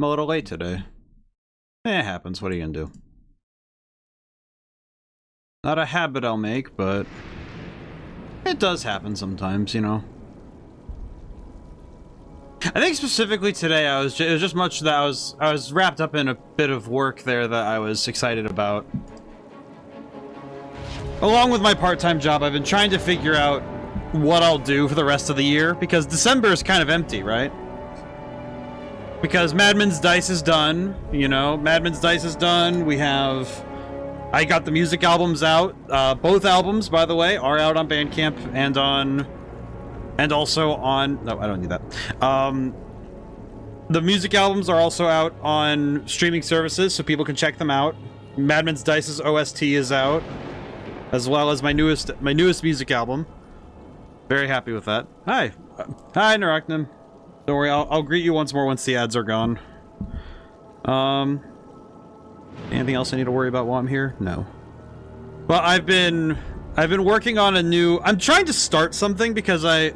I'm a little late today. It happens, what are you gonna do? Not a habit I'll make, but it does happen sometimes, you know. I think specifically today, it was just much that I was wrapped up in a bit of work there that I was excited about. Along with my part-time job, I've been trying to figure out what I'll do for the rest of the year, because December is kind of empty, right? Because Madman's Dice is done, you know, Madman's Dice is done, I got the music albums out, both albums, by the way, are out on Bandcamp and also on, no, I don't need that. The music albums are also out on streaming services, so people can check them out. Madman's Dice's OST is out, as well as my newest music album. Very happy with that. Hi. Hi, Naraknim. Don't worry, I'll greet you once more once the ads are gone. Anything else I need to worry about while I'm here? No. Well, I've been working on a new... I'm trying to start something because I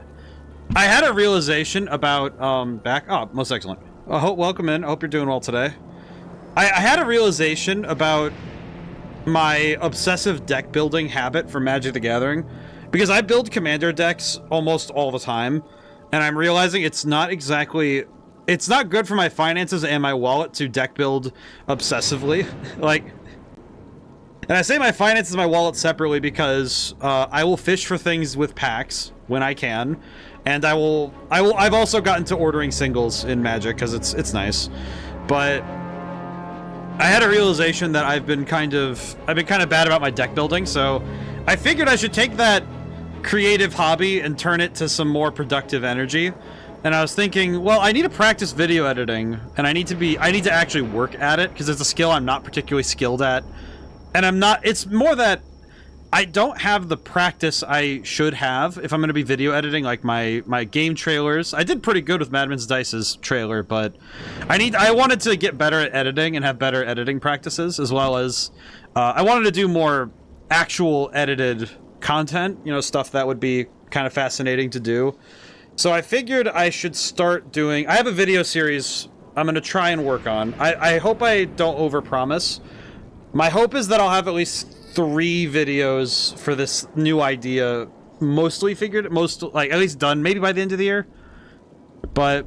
had a realization about, Oh, most excellent. Welcome in. I hope you're doing well today. I had a realization about my obsessive deck building habit for Magic the Gathering, because I build commander decks almost all the time, and I'm realizing it's not good for my finances and my wallet to deck build obsessively. Like, and I say my finances and my wallet separately because I will fish for things with packs when I can, and I've also gotten to ordering singles in Magic because it's nice, but I had a realization that I've been kind of bad about my deck building, so I figured I should take that creative hobby and turn it to some more productive energy. And I was thinking, well, I need to practice video editing, and I need to actually work at it, because it's a skill I'm not particularly skilled at. And it's more that I don't have the practice I should have if I'm going to be video editing, like my game trailers. I did pretty good with Madman's Dice's trailer, but I wanted to get better at editing and have better editing practices, as well as I wanted to do more actual edited content, you know, stuff that would be kind of fascinating to do. So I figured I should start doing... I have a video series I'm going to try and work on. I hope I don't overpromise. My hope is that I'll have at least 3 videos for this new idea at least done, maybe by the end of the year. But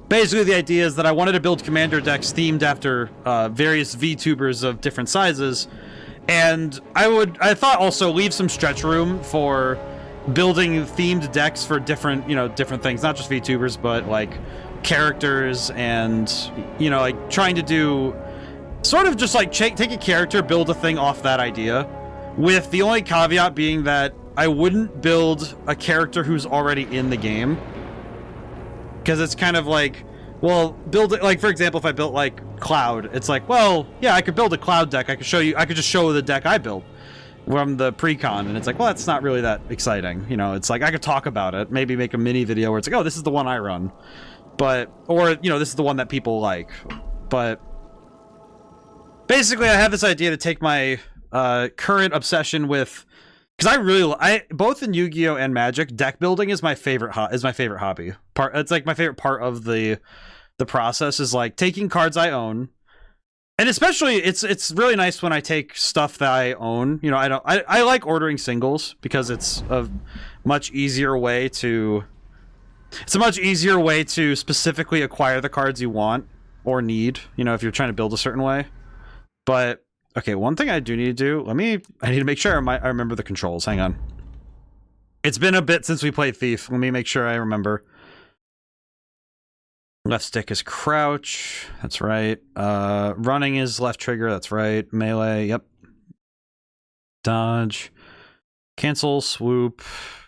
basically the idea is that I wanted to build commander decks themed after various VTubers of different sizes. And I thought also leave some stretch room for building themed decks for different things, not just VTubers, but like characters, and like trying to do sort of just like take a character, build a thing off that idea, with the only caveat being that I wouldn't build a character who's already in the game, because it's kind of like, well, build it, like, for example, if I built like Cloud, it's like, well, yeah, I could build a Cloud deck, I could just show the deck I built from the pre-con, and it's like, well, that's not really that exciting, you know. It's like I could talk about it, maybe make a mini video where it's like, oh, this is the one I run, or this is the one that people like. But basically I have this idea to take my current obsession with, because both in Yu-Gi-Oh and Magic, deck building is my favorite hobby. It's like my favorite part of the process, is like taking cards I own. And especially, it's really nice when I take stuff that I own. You know, I like ordering singles, because it's a much easier way to specifically acquire the cards you want or need, you know, if you're trying to build a certain way. But okay, one thing I do need to do, I need to make sure I remember the controls. Hang on. It's been a bit since we played Thief. Let me make sure I remember. Left stick is crouch. That's right. Running is left trigger. That's right. Melee. Yep. Dodge. Cancel. Swoop.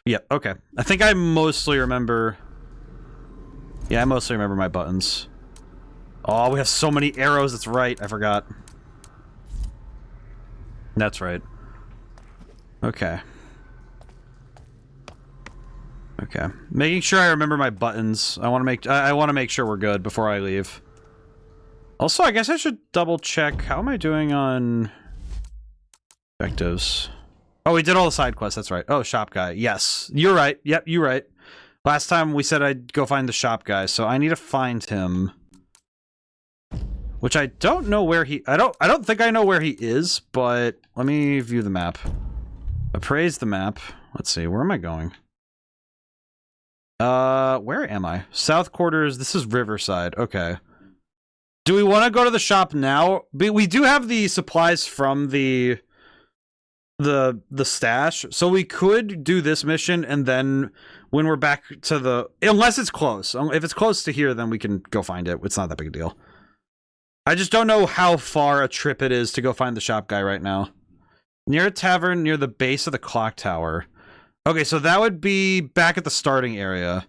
Yep. Okay. I think I mostly remember. Yeah, I mostly remember my buttons. Oh, we have so many arrows. That's right. I forgot. That's right. Okay. Okay. Making sure I remember my buttons. I want to make sure we're good before I leave. Also, I guess I should double check. How am I doing on objectives? Oh, we did all the side quests. That's right. Oh, shop guy. Yes. You're right. Yep, you're right. Last time we said I'd go find the shop guy, so I need to find him. which I don't know where he... I don't think I know where he is, but let me view the map. Appraise the map. Let's see, where am I going? Where am I? South Quarters, this is Riverside, okay. Do we want to go to the shop now? We do have the supplies from the stash, so we could do this mission, and then when we're back to the... Unless it's close. If it's close to here, then we can go find it. It's not that big a deal. I just don't know how far a trip it is to go find the shop guy right now. Near a tavern, near the base of the clock tower. Okay, so that would be back at the starting area.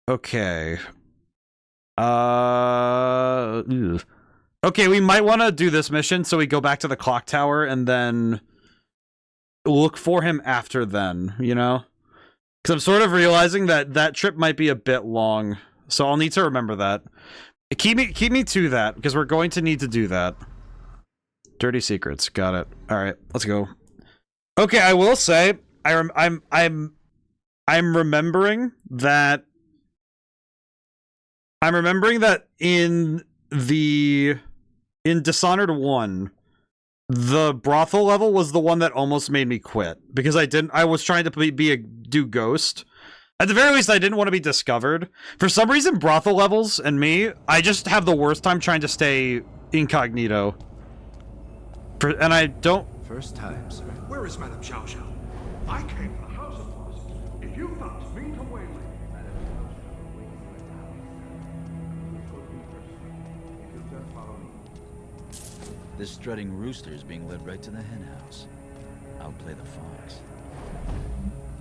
Okay. Okay, we might want to do this mission, so we go back to the clock tower, and then... look for him after then, you know? Because I'm sort of realizing that that trip might be a bit long, so I'll need to remember that. Keep me to that, because we're going to need to do that. Dirty secrets, got it. All right, let's go. Okay, I will say I'm remembering that. I'm remembering that in Dishonored 1. The brothel level was the one that almost made me quit because I was trying to do ghost. At the very least, I didn't want to be discovered. For some reason, brothel levels and me, I just have the worst time trying to stay incognito. And I don't... First time, sir. Where is Madame Xiao Xiao? I came to the House of Lost. If you found me to waylay. This strutting rooster is being led right to the hen house. I'll play the fox.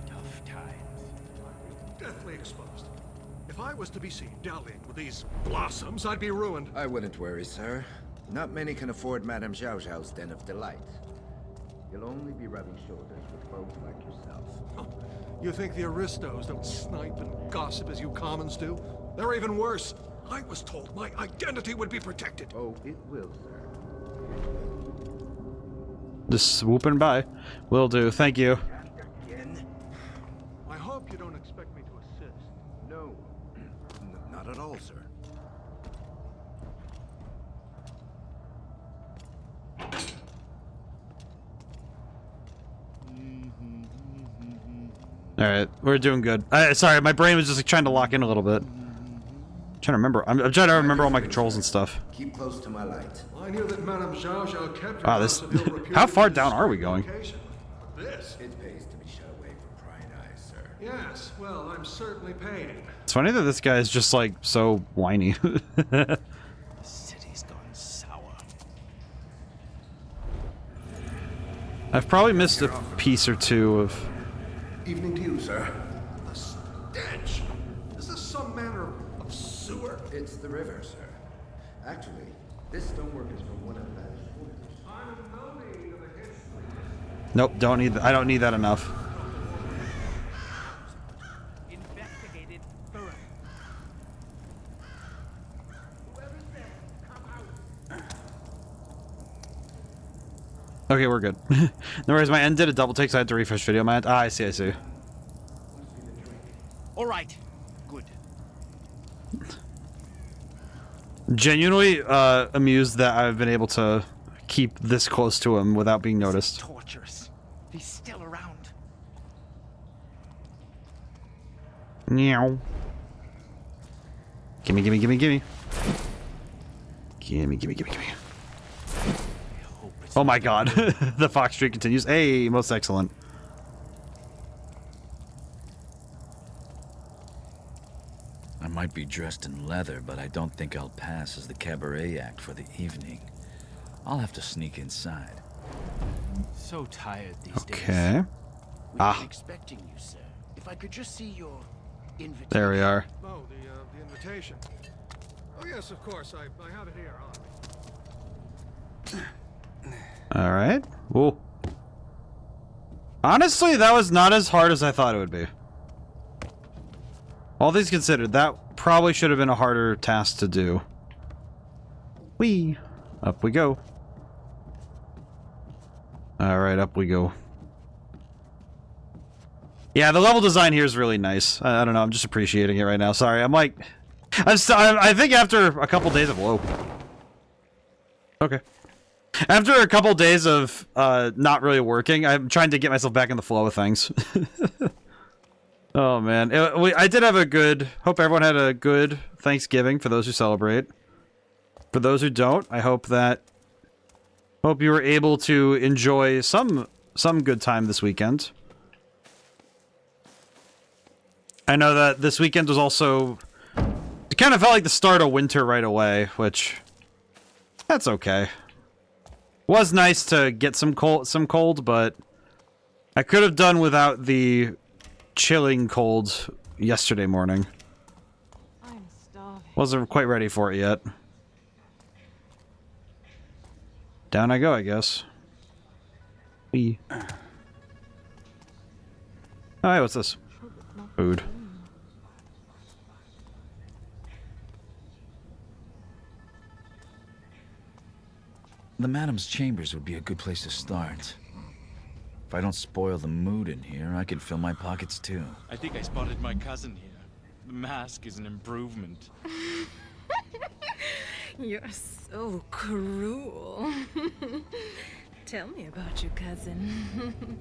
Tough times. Deathly exposed. If I was to be seen dallying with these blossoms, I'd be ruined. I wouldn't worry, sir. Not many can afford Madame Xiao Xiao's den of delight. You'll only be rubbing shoulders with folks like yourself. Huh. You think the aristos don't snipe and gossip as you commons do? They're even worse. I was told my identity would be protected. Oh, it will, sir. Just swooping by. Will do. Thank you. I hope you don't expect me to assist. No. Not at all, sir. Alright, we're doing good. Sorry, my brain was just like, trying to lock in a little bit. Trying to remember. I'm trying to remember all my controls and stuff. Keep close to my light. I knew that Madame Xiao Xiao kept Wow, this... How far down are we going? This? It pays to be shut away from prying eyes, sir. Yes, well, I'm certainly paying. It's funny that this guy is just like so whiny. The city's gone sour. I've probably missed a piece or two of... Evening to you, sir. The stench! Is this some manner of sewer? It's the river, sir. Actually, this stonework is from one of the I'm in no need of a history. Nope, don't need I don't need that enough. Investigated thoroughly. Whoever's there, come out. Okay, we're good. No worries, my end did a double take, so I had to refresh video. My end... I see, I see. All right. Good. Genuinely amused that I've been able to keep this close to him without being noticed. Torturous. He's still around. Meow. Gimme, gimme, gimme, gimme. Gimme, gimme, gimme, gimme. Oh my god. The fox streak continues. Hey, most excellent. I might be dressed in leather, but I don't think I'll pass as the cabaret act for the evening. I'll have to sneak inside. So tired these days. Okay. We've been expecting you, sir. If I could just see your invitation. There we are. Oh, the invitation. Oh, yes, of course. I have it here on me. Alright. Ooh. Honestly, that was not as hard as I thought it would be. All things considered, that probably should have been a harder task to do. Whee! Up we go. Alright, up we go. Yeah, the level design here is really nice. I don't know, I'm just appreciating it right now. Sorry, I'm like... I think after a couple days of... Whoa. Okay. After a couple days of not really working, I'm trying to get myself back in the flow of things. Oh man, I did have a good. Hope everyone had a good Thanksgiving for those who celebrate. For those who don't, I hope you were able to enjoy some good time this weekend. I know that this weekend was also, it kind of felt like the start of winter right away, which that's okay. Was nice to get some cold, but I could have done without the chilling cold yesterday morning. I'm starving. Wasn't quite ready for it yet. Down I go, I guess. Wee. Oh, hey, what's this? Food. The madam's chambers would be a good place to start. If I don't spoil the mood in here, I could fill my pockets too. I think I spotted my cousin here. The mask is an improvement. You're so cruel. Tell me about your cousin.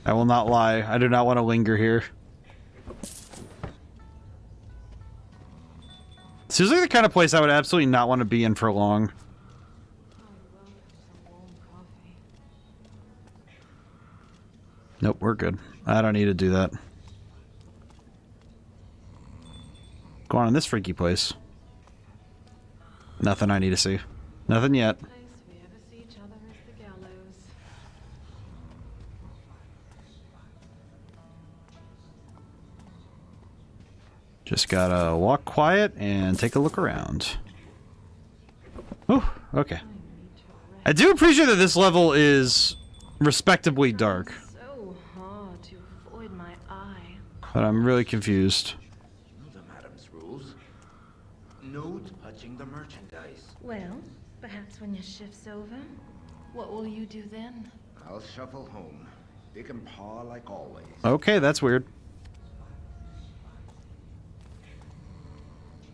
I will not lie. I do not want to linger here. Seems like the kind of place I would absolutely not want to be in for long. Nope, we're good. I don't need to do that. Go on in this freaky place. Nothing I need to see. Nothing yet. Just gotta walk quiet and take a look around. Oh, okay. I do appreciate that this level is respectably dark. So hard to avoid my eye. But I'm really confused. The madam's rules. No touching the merchandise. Well, perhaps when your shift's over, what will you do then? I'll shuffle home. Dick and paw like always. Okay, that's weird.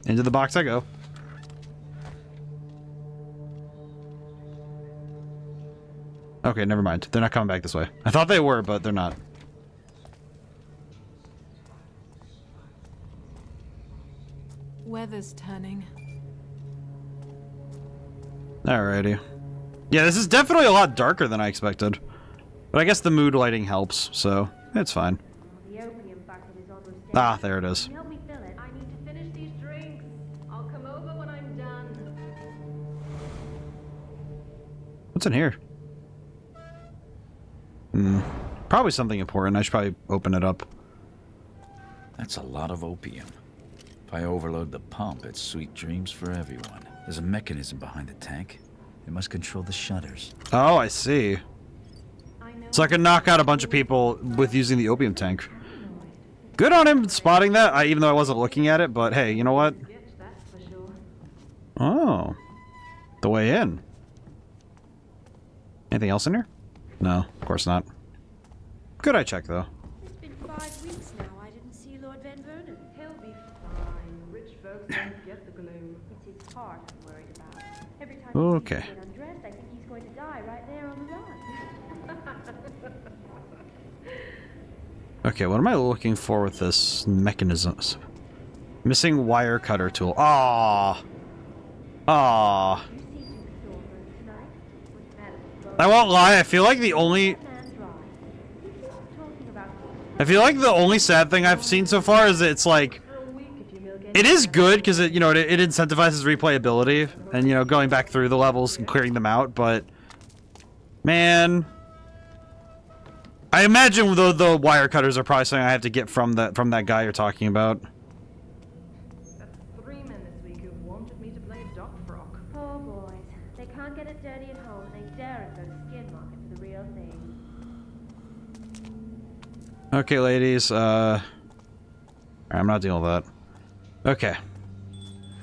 Into the box I go. Okay, never mind. They're not coming back this way. I thought they were, but they're not. Weather's turning. Alrighty. Yeah, this is definitely a lot darker than I expected. But I guess the mood lighting helps, so it's fine. The opium bucket is on the stairs. Ah, there it is. Help me fill it. I need to finish these drinks. I'll come over when I'm done. What's in here? Probably something important. I should probably open it up. That's a lot of opium. If I overload the pump, it's sweet dreams for everyone. There's a mechanism behind the tank. It must control the shutters. Oh, I see. So I can knock out a bunch of people with using the opium tank. Good on him spotting that, even though I wasn't looking at it, but hey, you know what? Oh. The way in. Anything else in here? No, of course not. Good I check, though. It's been 5 weeks now. I didn't see Lord Van Vernon. He'll be fine. Rich folks don't get the gloom. It's his heart I'm worried about. Every time Okay. he sees me get undressed, I think he's going to die right there on the run. Okay, what am I looking for with this mechanism? Missing wire cutter tool. Ah. Ah. I won't lie, I feel like the only sad thing I've seen so far is that it's like it is good because it it incentivizes replayability and going back through the levels and clearing them out, but man, I imagine the wire cutters are probably something I have to get from that guy you're talking about. That's 3 men this week who wanted me to play Doc Frock. Poor boys. They can't get it dirty at home, and they daren't go to Skin Market for the real thing. Okay, ladies, I'm not dealing with that. Okay.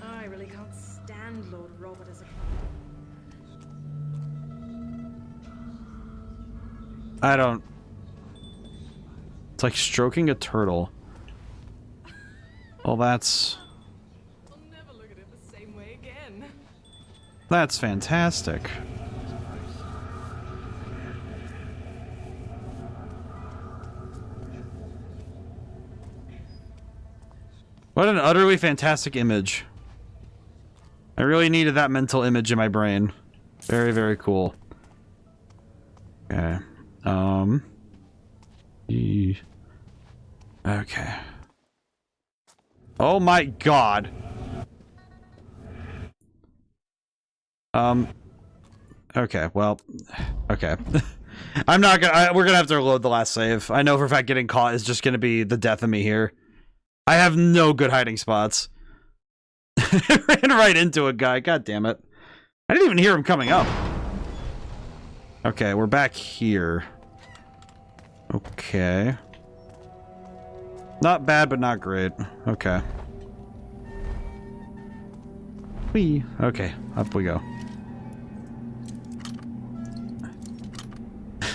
I really can't stand Lord Robert as a I don't... It's like stroking a turtle. Well, that's... That's fantastic. What an utterly fantastic image. I really needed that mental image in my brain. Very, very cool. Okay. Okay. Oh my god. Okay, well, okay. I'm not gonna, we're gonna have to reload the last save. I know for a fact getting caught is just gonna be the death of me here. I have no good hiding spots. Ran right into a guy, god damn it. I didn't even hear him coming up. Okay, we're back here. Okay. Not bad, but not great. Okay. Whee. Okay, up we go.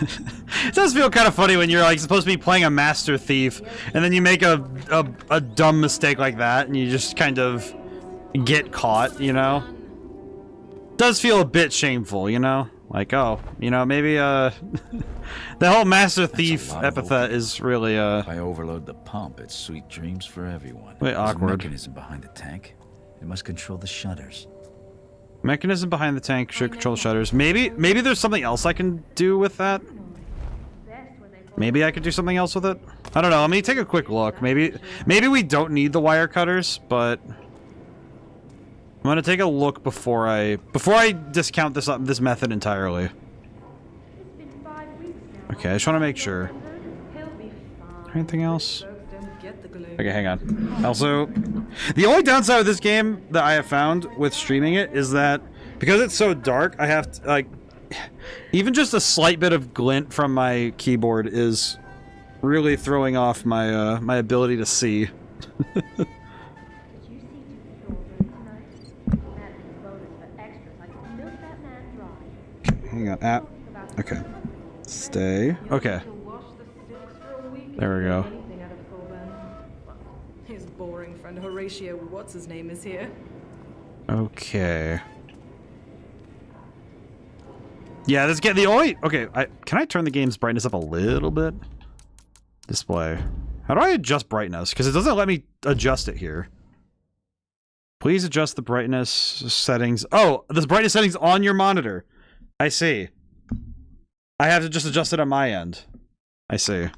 It does feel kind of funny when you're like supposed to be playing a master thief, and then you make a dumb mistake like that, and you just kind of get caught, you know? Does feel a bit shameful, you know? Like, oh, you know, maybe the whole master thief epithet is really If I overload the pump, it's sweet dreams for everyone. Wait, awkward. There's a mechanism behind the tank. It must control the shutters. Mechanism behind the tank should control the shutters. Maybe there's something else I can do with that. Maybe I could do something else with it. I don't know. Let me take a quick look. Maybe we don't need the wire cutters, but I'm gonna take a look before I discount this method entirely. Okay, I just want to make sure. Anything else? Okay, hang on. Also, the only downside of this game that I have found with streaming it is that because it's so dark, I have to, like, even just a slight bit of glint from my keyboard is really throwing off my my ability to see. Hang on. Okay. Stay. Okay. There we go. His boring friend Horatio, what's his name, is here. Okay. Yeah, this game, the only... Okay, can I turn the game's brightness up a little bit? Display. How do I adjust brightness? Because it doesn't let me adjust it here. Please adjust the brightness settings. Oh, the brightness settings on your monitor. I see. I have to just adjust it on my end. I see.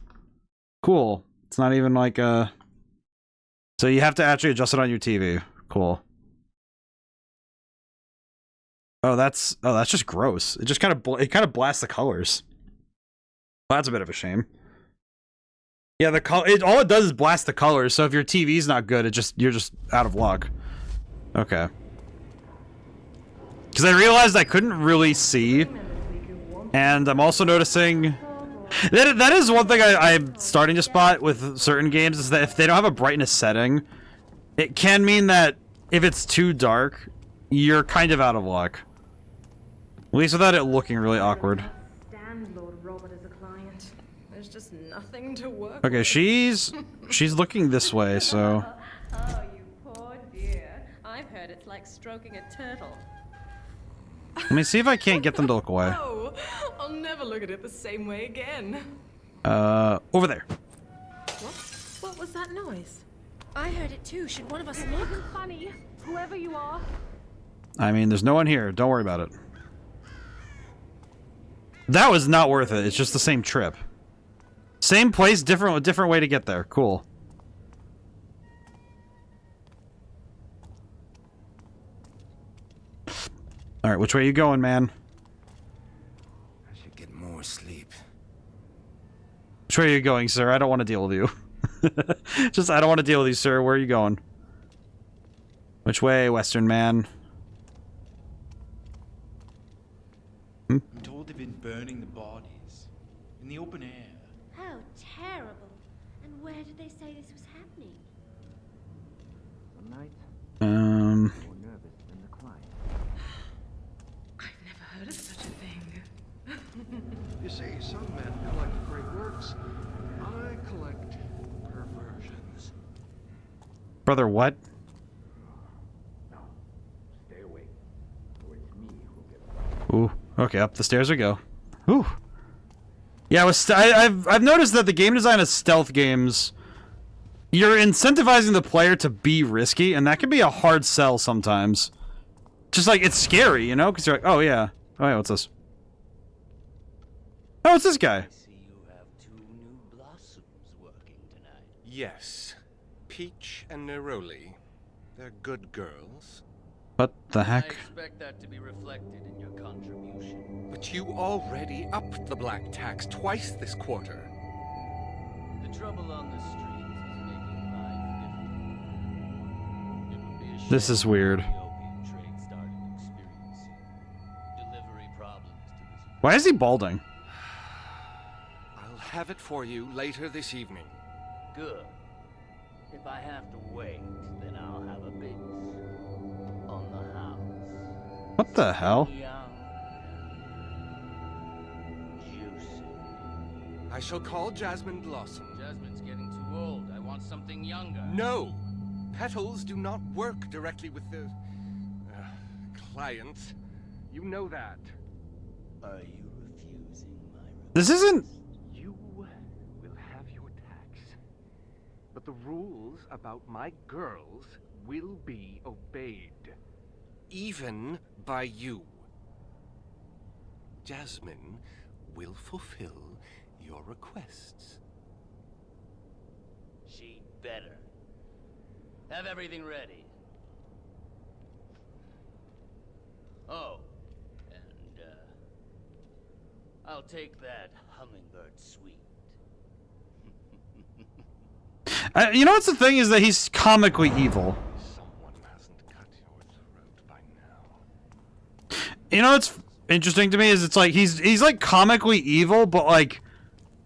Cool. It's not even like a... So you have to actually adjust it on your TV. Cool. Oh, that's just gross. It just kind of blasts the colors. Well, that's a bit of a shame. Yeah, all it does is blast the colors. So if your TV's not good, you're just out of luck. Okay. Because I realized I couldn't really see, and I'm also noticing that is one thing I'm starting to spot with certain games is that if they don't have a brightness setting, it can mean that if it's too dark, you're kind of out of luck. At least without it looking really awkward. Stand Lord Robert as a client. There's just nothing to work Okay, with. she's looking this way, so. Oh, you poor dear. I've heard it's like stroking a turtle. Let me see if I can't get them to look away. Oh, I'll never look at it the same way again. Over there. What was that noise? I heard it too. Should one of us look? Funny, whoever you are. I mean, there's no one here. Don't worry about it. That was not worth it. It's just the same trip. Same place, different way to get there. Cool. All right, which way are you going, man? I should get more sleep. Which way are you going, sir? I don't want to deal with you. I don't want to deal with you, sir. Where are you going? Which way, Western man? I'm told they've been burning the bodies in the open air. How terrible. And where did they say this was happening? Some nights, Um. more nervous than the client. I've never heard of such a thing. You see, some men collect great works. I collect perversions. Brother, what? No, stay away, or it's me. Okay, up the stairs we go. Whew. Yeah, I've noticed that the game design of stealth games, you're incentivizing the player to be risky, and that can be a hard sell sometimes. Just like, it's scary, you know? Because you're like, oh yeah, what's this? Oh, it's this guy. I see you have 2 new blossoms working tonight. Yes. Peach and Neroli. They're good girls. What the I heck? expect that to be reflected in your contribution. But you already upped the black tax twice this quarter. The trouble on the streets is making life difficult. It would be a shame This is weird. if the opium trade started experiencing delivery problems to this. Why is he balding? I'll have it for you later this evening. Good. If I have to wait, then I'll have a bit on the house. What the hell? Young and juicy. I shall call Jasmine Blossom. Jasmine's getting too old. I want something younger. No! Petals do not work directly with the... clients. You know that. Are you refusing my This isn't... You will have your tax. But the rules about my girls will be obeyed. Even by you. Jasmine will fulfill your requests. She'd better. Have everything ready. Oh, and, I'll take that hummingbird sweet. You know what's the thing is that he's comically evil. Someone hasn't cut your throat by now. You know what's interesting to me is it's like he's like comically evil, but like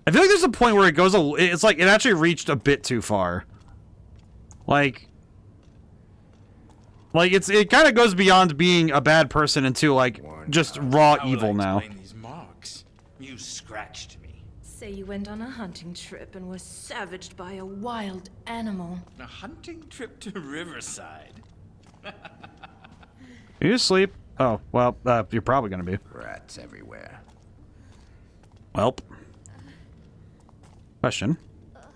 I feel like there's a point where it goes it's like it actually reached a bit too far. Like it kind of goes beyond being a bad person into like just raw evil now. These marks. You scratched me. Say you went on a hunting trip and were savaged by a wild animal. A hunting trip to Riverside. Are you asleep? Oh, well, you're probably gonna be. Rats everywhere. Welp. Question.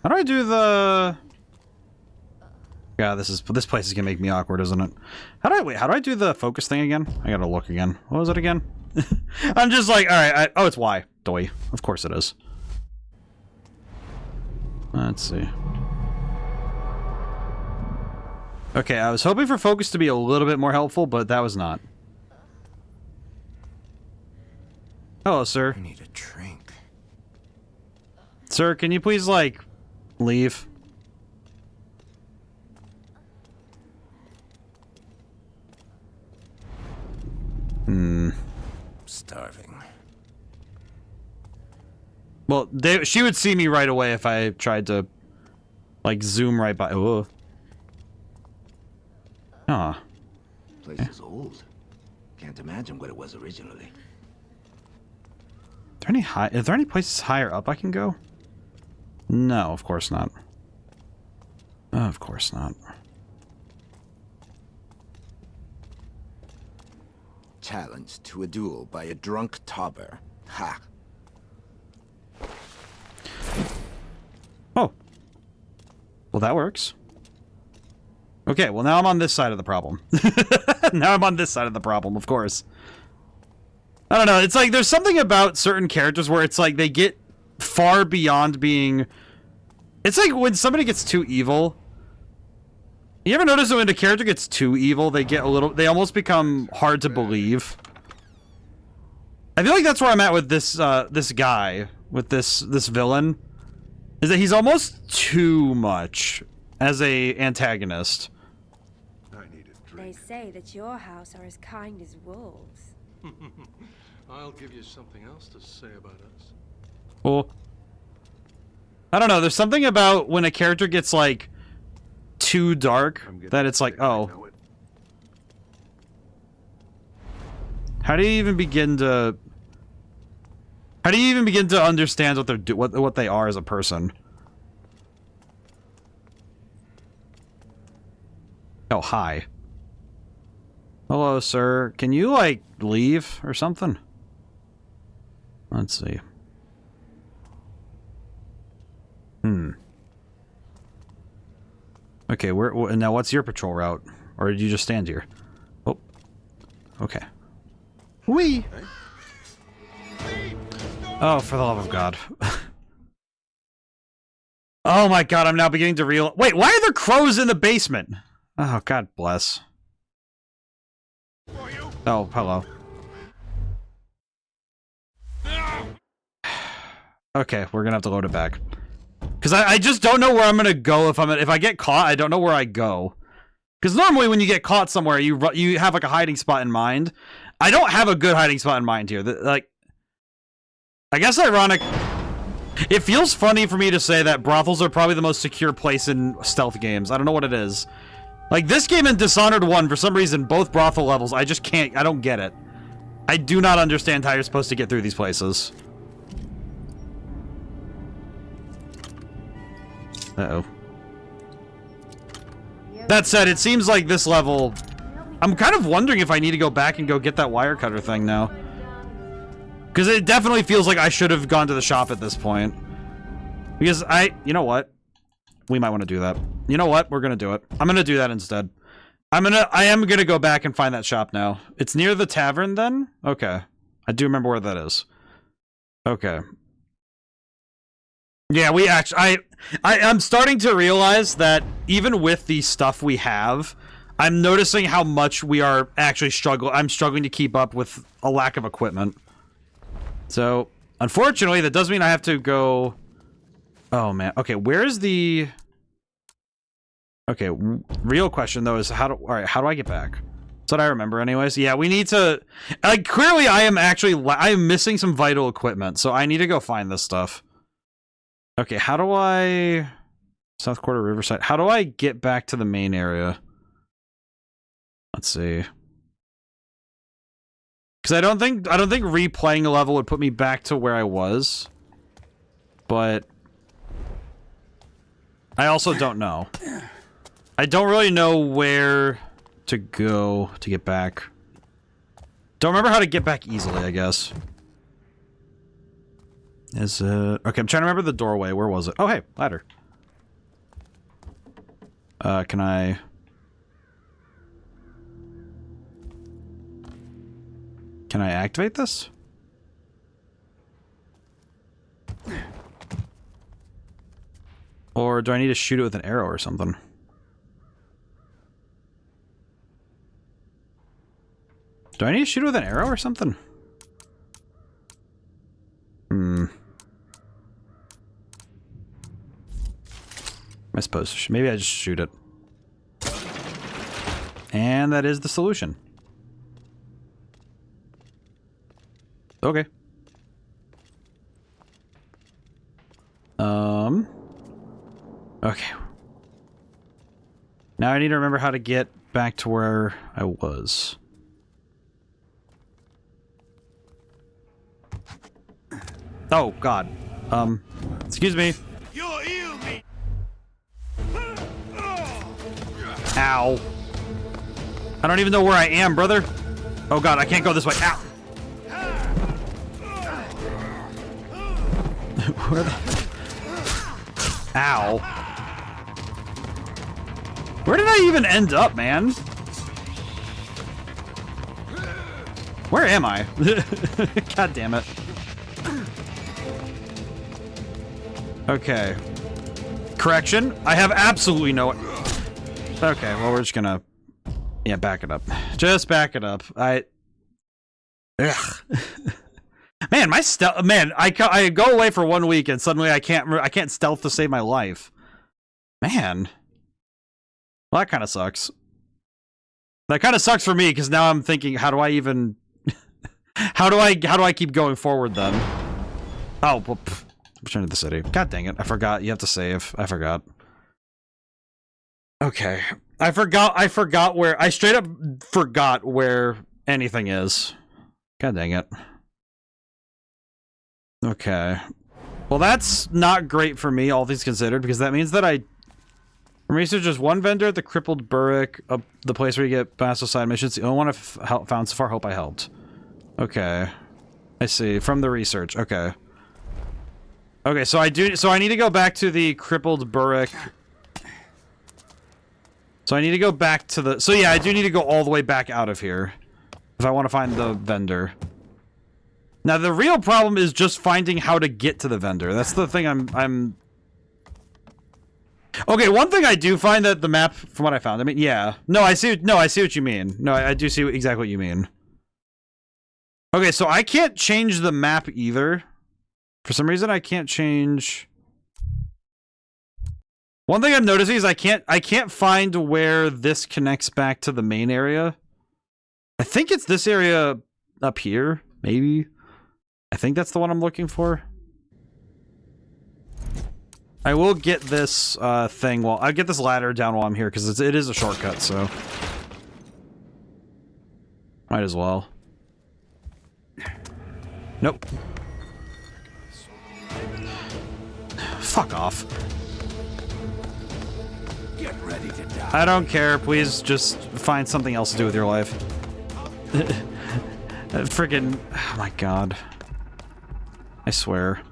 How do I do the... Yeah, this place is gonna make me awkward, isn't it? How do I do the focus thing again? I gotta look again. What was it again? I'm just like, alright, oh, it's Y. Doi. Of course it is. Let's see. Okay, I was hoping for focus to be a little bit more helpful, but that was not. Hello, sir. I need a drink. Sir, can you please, like, leave? Starving. Well, she would see me right away if I tried to, like, zoom right by. Oh. Ah. Place is old. Can't imagine what it was originally. Are there any places higher up I can go? No, of course not. Of course not. Challenged to a duel by a drunk tobber. Ha! Oh. Well, that works. Okay, well, now I'm on this side of the problem. Now I'm on this side of the problem, of course. I don't know, it's like there's something about certain characters where it's like they get far beyond being... It's like when somebody gets too evil. You ever notice that when a character gets too evil, they get a little... They almost become hard to believe? I feel like that's where I'm at with this, this guy. With this villain. Is that he's almost too much as a antagonist. I need a They drink. say that your house are as kind as wolves. I'll give you something else to say about us. Well, I don't know. There's something about when a character gets, like, too dark that it's like, oh. How do you even begin to... How do you even begin to understand what they're what they are as a person? Oh, hi. Hello, sir. Can you, like, leave or something? Let's see. Okay, now what's your patrol route? Or did you just stand here? Oh. Okay. Whee! Oh, for the love of God. Oh my God, I'm now beginning to realize— wait, why are there crows in the basement? Oh, God bless. Oh, hello. Okay, we're gonna have to load it back. Because I just don't know where I'm gonna go if I get caught. I don't know where I go. Because normally when you get caught somewhere, you have like a hiding spot in mind. I don't have a good hiding spot in mind here. Like, I guess ironic. It feels funny for me to say that brothels are probably the most secure place in stealth games. I don't know what it is. Like this game and Dishonored 1, for some reason, both brothel levels, I just can't. I don't get it. I do not understand how you're supposed to get through these places. Uh-oh. That said, it seems like this level... I'm kind of wondering if I need to go back and go get that wire cutter thing now. Because it definitely feels like I should have gone to the shop at this point. Because you know what? We might want to do that. You know what? We're going to do it. I'm going to do that instead. I am going to go back and find that shop now. It's near the tavern then? Okay. I do remember where that is. Okay. Yeah, we actually... I'm starting to realize that even with the stuff we have, I'm noticing how much we are actually I'm struggling to keep up with a lack of equipment. So, unfortunately, that does mean I have to go... Oh, man. Okay, where's the... Okay, real question, though, is how do I get back? That's what I remember anyways. Yeah, we need to... Like, clearly I am missing some vital equipment, so I need to go find this stuff. Okay, how do I... South Quarter Riverside. How do I get back to the main area? Let's see. Because I don't think replaying a level would put me back to where I was. But... I also don't know. I don't really know where to go to get back. Don't remember how to get back easily, I guess. Is it... Okay, I'm trying to remember the doorway. Where was it? Oh, hey, ladder. Can I... Can I activate this? Or do I need to shoot it with an arrow or something? Do I need to shoot it with an arrow or something? I suppose. Maybe I just shoot it. And that is the solution. Okay. Okay. Now I need to remember how to get back to where I was. Oh, God. Excuse me. You'll heal me. Ow. I don't even know where I am, brother. Oh, God, I can't go this way. Ow. Where the... Ow. Where did I even end up, man? Where am I? God damn it. Okay. Correction. I have absolutely no... Okay, well, we're just gonna... Yeah, back it up. Just back it up. Ugh. Man, my stealth... Man, I go away for 1 week and suddenly I can't stealth to save my life. Man. Well, that kind of sucks. That kind of sucks for me because now I'm thinking, how do I even... how do I keep going forward then? Oh, well, return to the city. God dang it, I forgot. You have to save. I forgot. Okay. I forgot where... I straight up forgot where anything is. God dang it. Okay. Well, that's not great for me, all things considered, because that means that from research, there's one vendor at the Crippled Burrick, the place where you get massive side missions. The only one I've found so far. Hope I helped. Okay. I see. From the research. Okay. Okay, so I need to go back to the crippled Burrick. So I need to go back to the... So yeah, I do need to go all the way back out of here. If I want to find the vendor. Now, the real problem is just finding how to get to the vendor. That's the thing I'm... Okay, one thing I do find that the map, from what I found, I mean, yeah. No, I see what you mean. No, I do see exactly what you mean. Okay, so I can't change the map either. For some reason, I can't change... One thing I'm noticing is I can't find where this connects back to the main area. I think it's this area up here, maybe. I think that's the one I'm looking for. I will get this thing while I'll get this ladder down while I'm here because it is a shortcut, so might as well. Nope. Fuck off. Get ready to die. I don't care. Please just find something else to do with your life. Friggin'... Oh my god. I swear.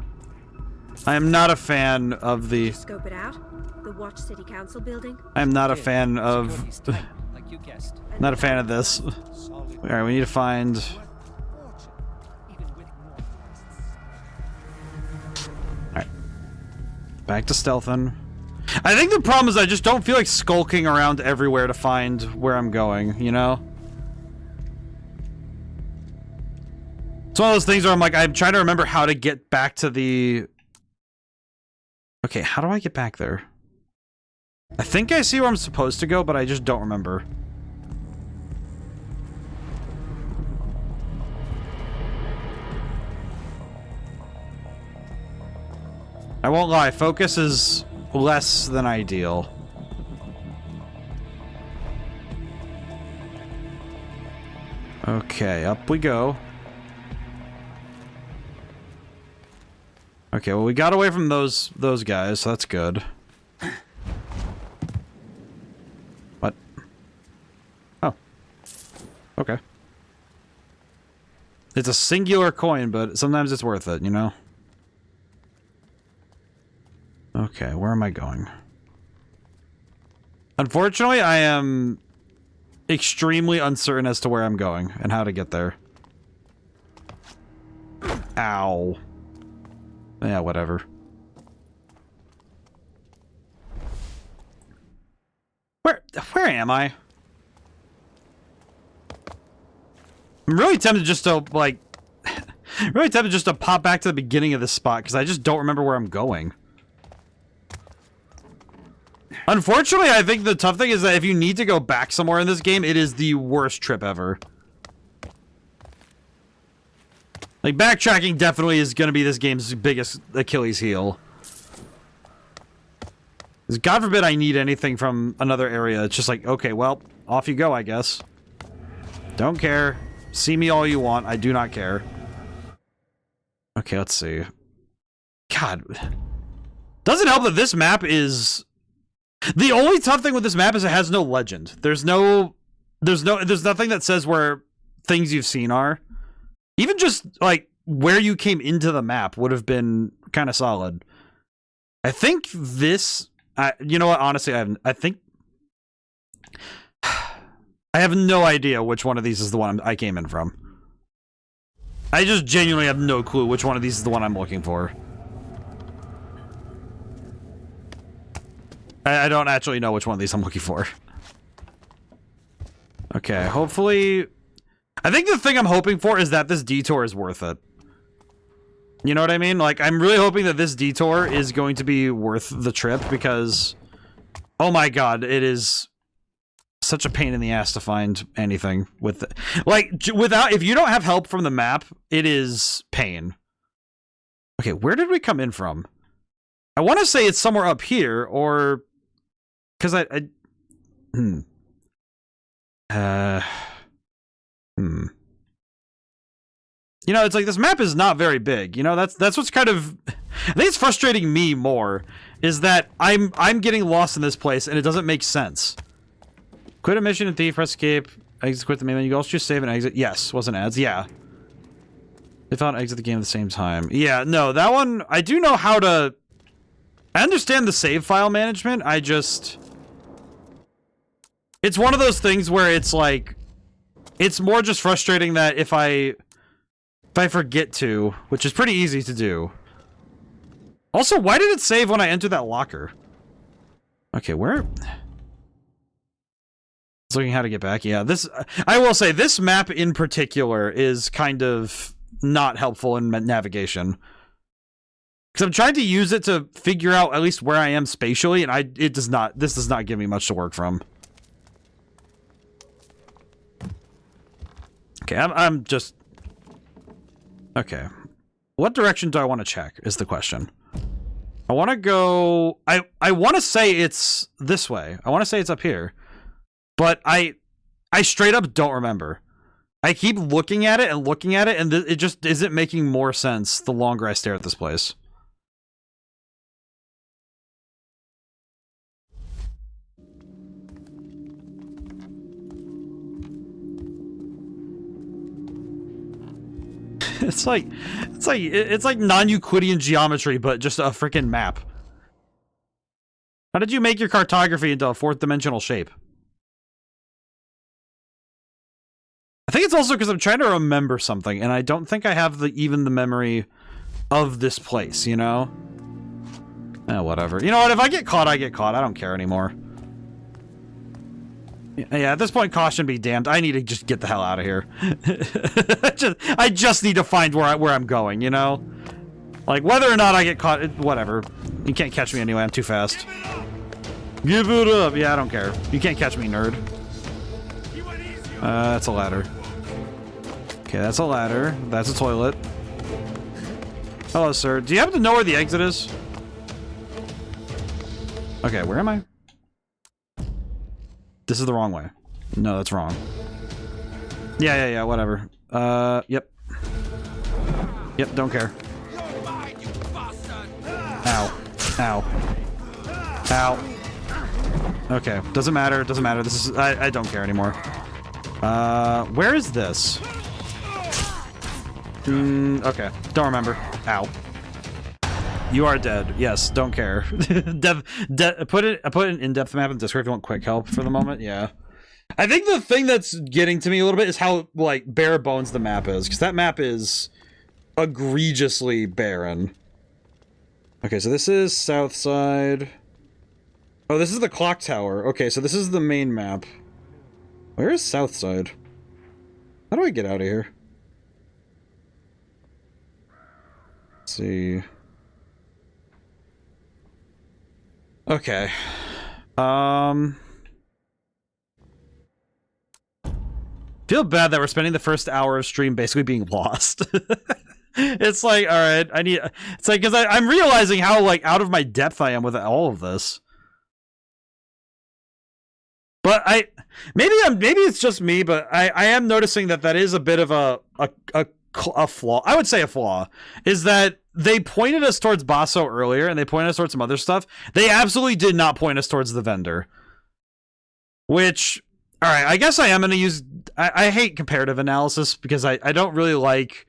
I am not a fan of the... Scope it out. The Watch City Council building. I am not a fan of... Not a fan of this. Alright, we need to find... Alright. Back to stealthing. I think the problem is I just don't feel like skulking around everywhere to find where I'm going, you know? It's one of those things where I'm like, I'm trying to remember how to get back to the... Okay, how do I get back there? I think I see where I'm supposed to go, but I just don't remember. I won't lie, focus is less than ideal. Okay, up we go. Okay, well we got away from those guys, so that's good. What? Oh. Okay. It's a singular coin, but sometimes it's worth it, you know? Okay, where am I going? Unfortunately, I am extremely uncertain as to where I'm going and how to get there. Ow. Yeah, whatever. Where am I? I'm really tempted just to, like... really tempted just to pop back to the beginning of this spot, because I just don't remember where I'm going. Unfortunately, I think the tough thing is that if you need to go back somewhere in this game, it is the worst trip ever. Like, backtracking definitely is going to be this game's biggest Achilles heel. Because God forbid I need anything from another area. It's just like, okay, well, off you go, I guess. Don't care. See me all you want. I do not care. Okay, let's see. God. Doesn't help that this map is... The only tough thing with this map is it has no legend. There's nothing that says where things you've seen are. Even just, like, where you came into the map would have been kind of solid. I think this... you know what? Honestly, I think... I have no idea which one of these is the one I came in from. I just genuinely have no clue which one of these is the one I'm looking for. I don't actually know which one of these I'm looking for. Okay, hopefully... I think the thing I'm hoping for is that this detour is worth it. You know what I mean? Like, I'm really hoping that this detour is going to be worth the trip because... Oh my god, it is such a pain in the ass to find anything with it. Like, without... If you don't have help from the map, it is pain. Okay, where did we come in from? I want to say it's somewhere up here, or... Because You know, it's like this map is not very big. You know, that's what's kind of... I think it's frustrating me more, is that I'm getting lost in this place and it doesn't make sense. Quit a mission and thief, press escape, exit, quit the main menu. You can also choose save and exit. Yes, wasn't ads. Yeah. They found exit the game at the same time. Yeah, no, that one, I do know how to... I understand the save file management, I just... It's one of those things where it's like... It's more just frustrating that if I forget to, which is pretty easy to do. Also, why did it save when I entered that locker? Okay, where... It's looking how to get back. Yeah, this... I will say, this map in particular is kind of not helpful in navigation. Because I'm trying to use it to figure out at least where I am spatially, and this does not give me much to work from. Okay, I'm just... Okay. What direction do I want to check, is the question. I want to go... I want to say it's this way. I want to say it's up here. But I straight up don't remember. I keep looking at it, and it just isn't making more sense the longer I stare at this place. It's like non-Euclidean geometry, but just a freaking map. How did you make your cartography into a fourth-dimensional shape? I think it's also because I'm trying to remember something, and I don't think I have even the memory of this place, you know? Eh, whatever. You know what? If I get caught, I get caught. I don't care anymore. Yeah, at this point, caution be damned. I need to just get the hell out of here. I just need to find where I'm going, you know? Like, whether or not I get caught, whatever. You can't catch me anyway, I'm too fast. Give it up! Yeah, I don't care. You can't catch me, nerd. That's a ladder. Okay, that's a ladder. That's a toilet. Hello, sir. Do you happen to know where the exit is? Okay, where am I? This is the wrong way. No, that's wrong. Yeah, whatever. Yep. Yep, don't care. Ow. Ow. Ow. Okay, doesn't matter, doesn't matter. This is... I don't care anymore. Where is this? Okay, don't remember. Ow. You are dead. Yes, don't care. Put an in-depth map in Discord if you want quick help for the moment. Yeah. I think the thing that's getting to me a little bit is how, like, bare bones the map is. Because that map is egregiously barren. Okay, so this is south side. Oh, this is the clock tower. Okay, so this is the main map. Where is south side? How do I get out of here? Let's see... Okay. Feel bad that we're spending the first hour of stream basically being lost. It's like, alright, it's like, because I'm realizing how, like, out of my depth I am with all of this. But maybe it's just me, but I am noticing that is a bit of a flaw. I would say a flaw is that they pointed us towards Basso earlier, and they pointed us towards some other stuff. They absolutely did not point us towards the vendor. Which, alright, I guess I am going to use... I hate comparative analysis, because I don't really like...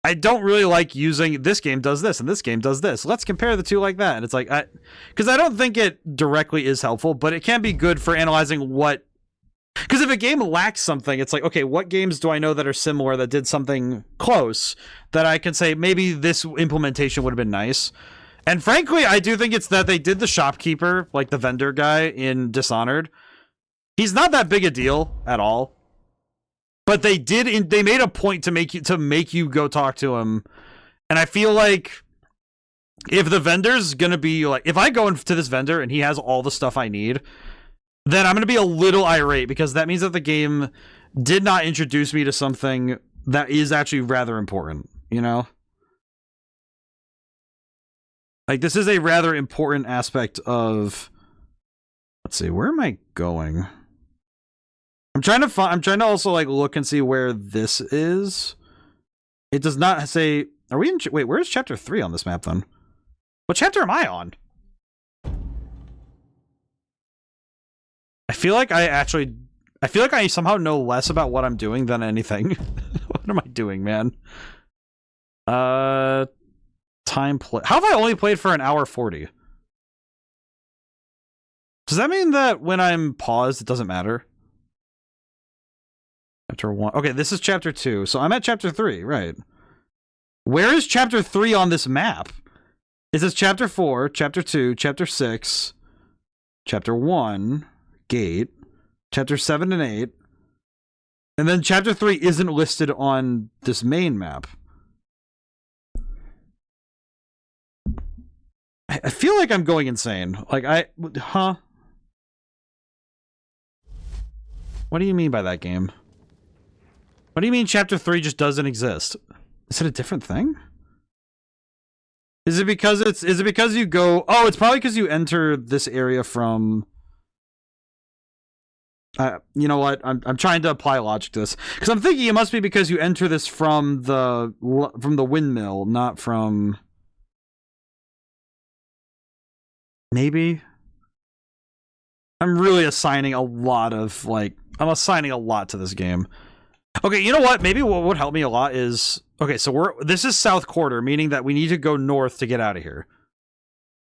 I don't really like using, this game does this, and this game does this. Let's compare the two like that. And it's like, because I don't think it directly is helpful, but it can be good for analyzing what... Because if a game lacks something, it's like, okay, what games do I know that are similar that did something close that I can say maybe this implementation would have been nice? And frankly, I do think it's that they did the shopkeeper, like the vendor guy in Dishonored. He's not that big a deal at all, but they made a point to make you go talk to him. And I feel like if the vendor's gonna be like, if I go into this vendor and he has all the stuff I need, then I'm going to be a little irate, because that means that the game did not introduce me to something that is actually rather important, you know? Like, this is a rather important aspect of... Let's see, where am I going? I'm trying to also, like, look and see where this is. It does not say... Are we in... Wait, where's chapter 3 on this map, then? What chapter am I on? I feel like I somehow know less about what I'm doing than anything. What am I doing, man? Time play. How have I only played for an hour 40? Does that mean that when I'm paused, it doesn't matter? Chapter 1. Okay, this is chapter 2. So I'm at chapter 3, right? Where is chapter 3 on this map? Is this chapter 4, chapter 2, chapter 6, chapter 1, gate, chapter 7 and 8, and then chapter 3 isn't listed on this main map. I feel like I'm going insane. Like, huh? What do you mean by that, game? What do you mean chapter 3 just doesn't exist? Is it a different thing? Is it because you go... Oh, it's probably because you enter this area from... you know what? I'm trying to apply logic to this. Because I'm thinking it must be because you enter this from the windmill, not from... Maybe? I'm really assigning a lot of, like... I'm assigning a lot to this game. Okay, you know what? Maybe what would help me a lot is... Okay, so this is South Quarter, meaning that we need to go north to get out of here.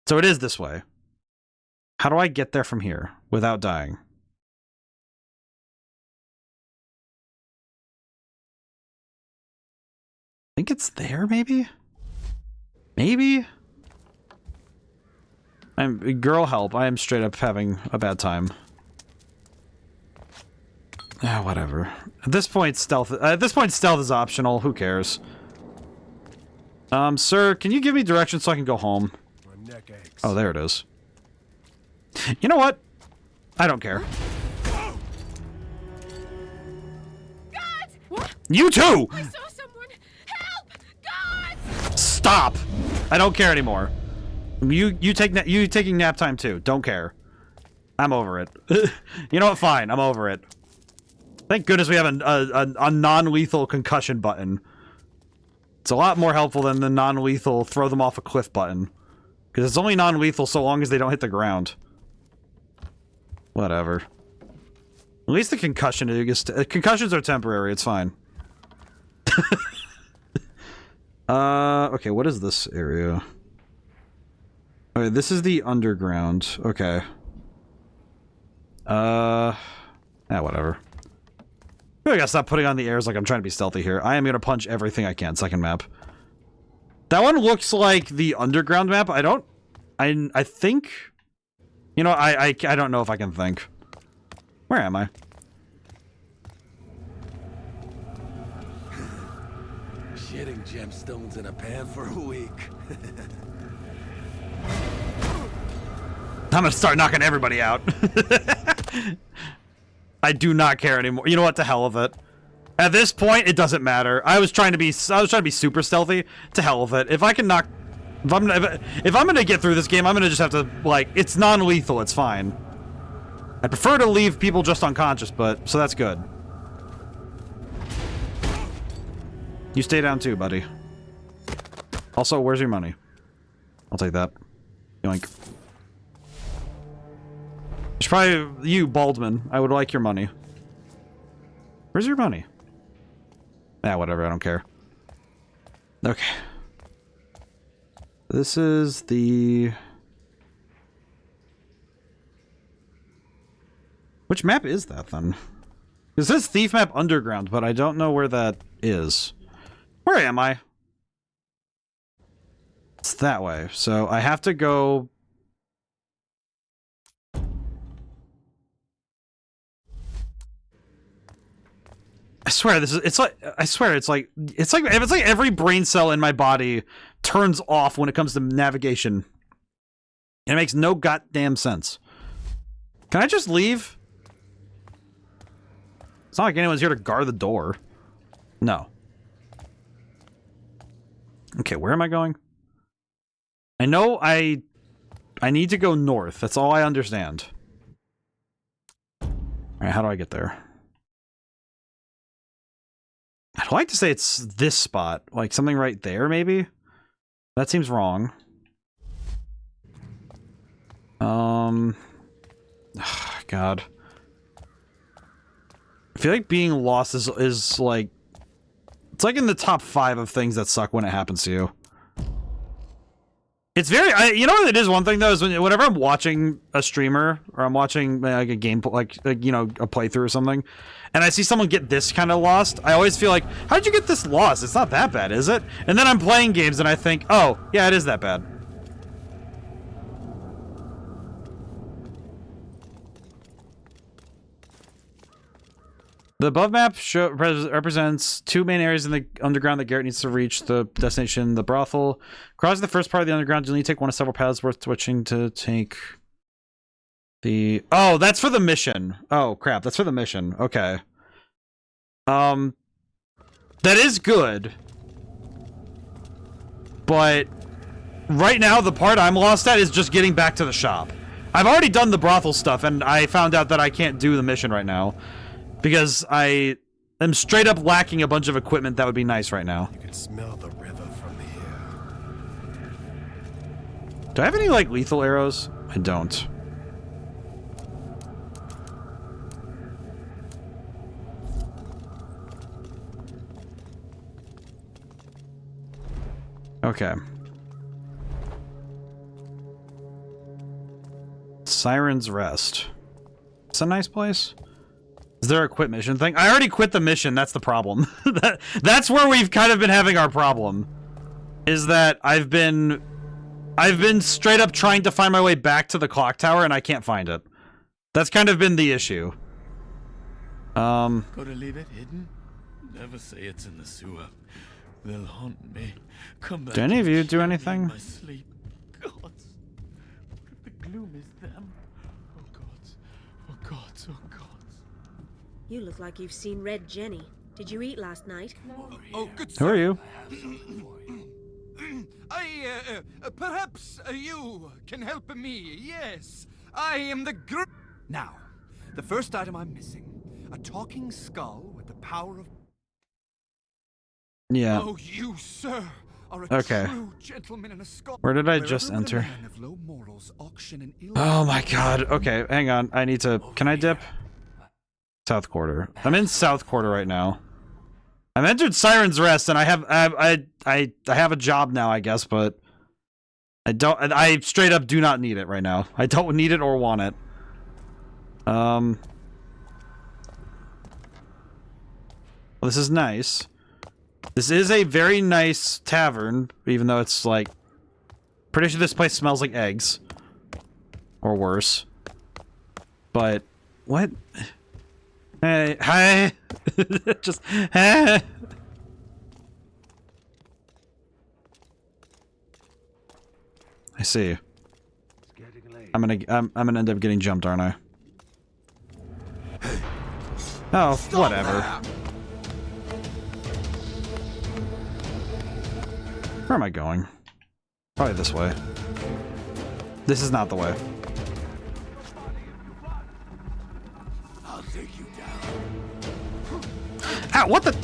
So it is this way. How do I get there from here without dying? I think it's there, maybe? Maybe? Girl, help. I am straight up having a bad time. Ah, whatever. At this point, stealth is optional. Who cares? Sir, can you give me directions so I can go home? My neck aches. Oh, there it is. You know what? I don't care. God! What? You too! I saw someone! Help! God! Stop! I don't care anymore. You taking nap time too. Don't care. I'm over it. You know what? Fine. I'm over it. Thank goodness we have a non-lethal concussion button. It's a lot more helpful than the non-lethal throw them off a cliff button. Because it's only non-lethal so long as they don't hit the ground. Whatever. At least the concussion concussions are temporary, it's fine. Okay, what is this area? Okay, this is the underground. Okay. Whatever. I gotta stop putting on the airs like I'm trying to be stealthy here. I am gonna punch everything I can. Second map. That one looks like the underground map. I think... You know, I don't know if I can think. Where am I? Shitting gemstones in a pan for a week. I'm gonna start knocking everybody out. I do not care anymore. You know what? To hell with it. At this point, it doesn't matter. I was trying to be super stealthy. To hell with it. If I can knock... If I'm gonna get through this game, I'm gonna just have to, like... It's non-lethal. It's fine. I prefer to leave people just unconscious, but... So that's good. You stay down too, buddy. Also, where's your money? I'll take that. Yoink. It's probably you, Baldwin. I would like your money. Where's your money? Ah, whatever. I don't care. Okay. This is the... Which map is that, then? It says Thief Map Underground, but I don't know where that is. Where am I? It's that way. So I have to go... I swear it's like every brain cell in my body turns off when it comes to navigation. It makes no goddamn sense. Can I just leave? It's not like anyone's here to guard the door. No. Okay, where am I going? I know I need to go north. That's all I understand. Alright, how do I get there? I'd like to say it's this spot. Like, something right there, maybe? That seems wrong. God. I feel like being lost is like... It's like in the top 5 of things that suck when it happens to you. It's very, you know what it is, one thing though, is whenever I'm watching a streamer, or I'm watching like a game, like you know, a playthrough or something, and I see someone get this kind of lost, I always feel like, how'd you get this lost? It's not that bad, is it? And then I'm playing games and I think, oh, yeah, it is that bad. The above map represents 2 main areas in the underground that Garrett needs to reach the destination, the brothel. Crossing the first part of the underground, you'll need to take one of several paths worth switching to take the... Oh, that's for the mission. Oh, crap. That's for the mission. Okay. That is good. But right now, the part I'm lost at is just getting back to the shop. I've already done the brothel stuff, and I found out that I can't do the mission right now. Because I am straight up lacking a bunch of equipment that would be nice right now. You can smell the river from here. Do I have any, like, lethal arrows? I don't. Okay. Siren's Rest. It's a nice place. Is there a quit mission thing? I already quit the mission, that's the problem. That's where we've kind of been having our problem. Is that I've been straight up trying to find my way back to the clock tower and I can't find it. That's kind of been the issue. Gotta leave it hidden? Never say it's in the sewer. They'll haunt me. Come back. Do any of you do anything? My sleep. Gods. What if the gloom is them? Oh gods. Oh gods. Oh gods. You look like you've seen Red Jenny. Did you eat last night? Oh, good. Who are you? Perhaps you can help me. Yes, I am the Now, the first item I'm missing. A talking skull with the power of... Yeah. Oh, you, sir, are a true gentleman and a scholar. Where did I just enter? Oh my god. Okay, hang on. I need to... Can I dip? South Quarter. I'm in South Quarter right now. I've entered Siren's Rest, and I have a job now, I guess, but I straight up do not need it right now. I don't need it or want it. Well, this is nice. This is a very nice tavern, even though it's like... Pretty sure this place smells like eggs. Or worse. But... What? Hey, hi. Just, hey. I see. I'm gonna end up getting jumped, aren't I? Oh, whatever. Where am I going? Probably this way. This is not the way. Ow, what the?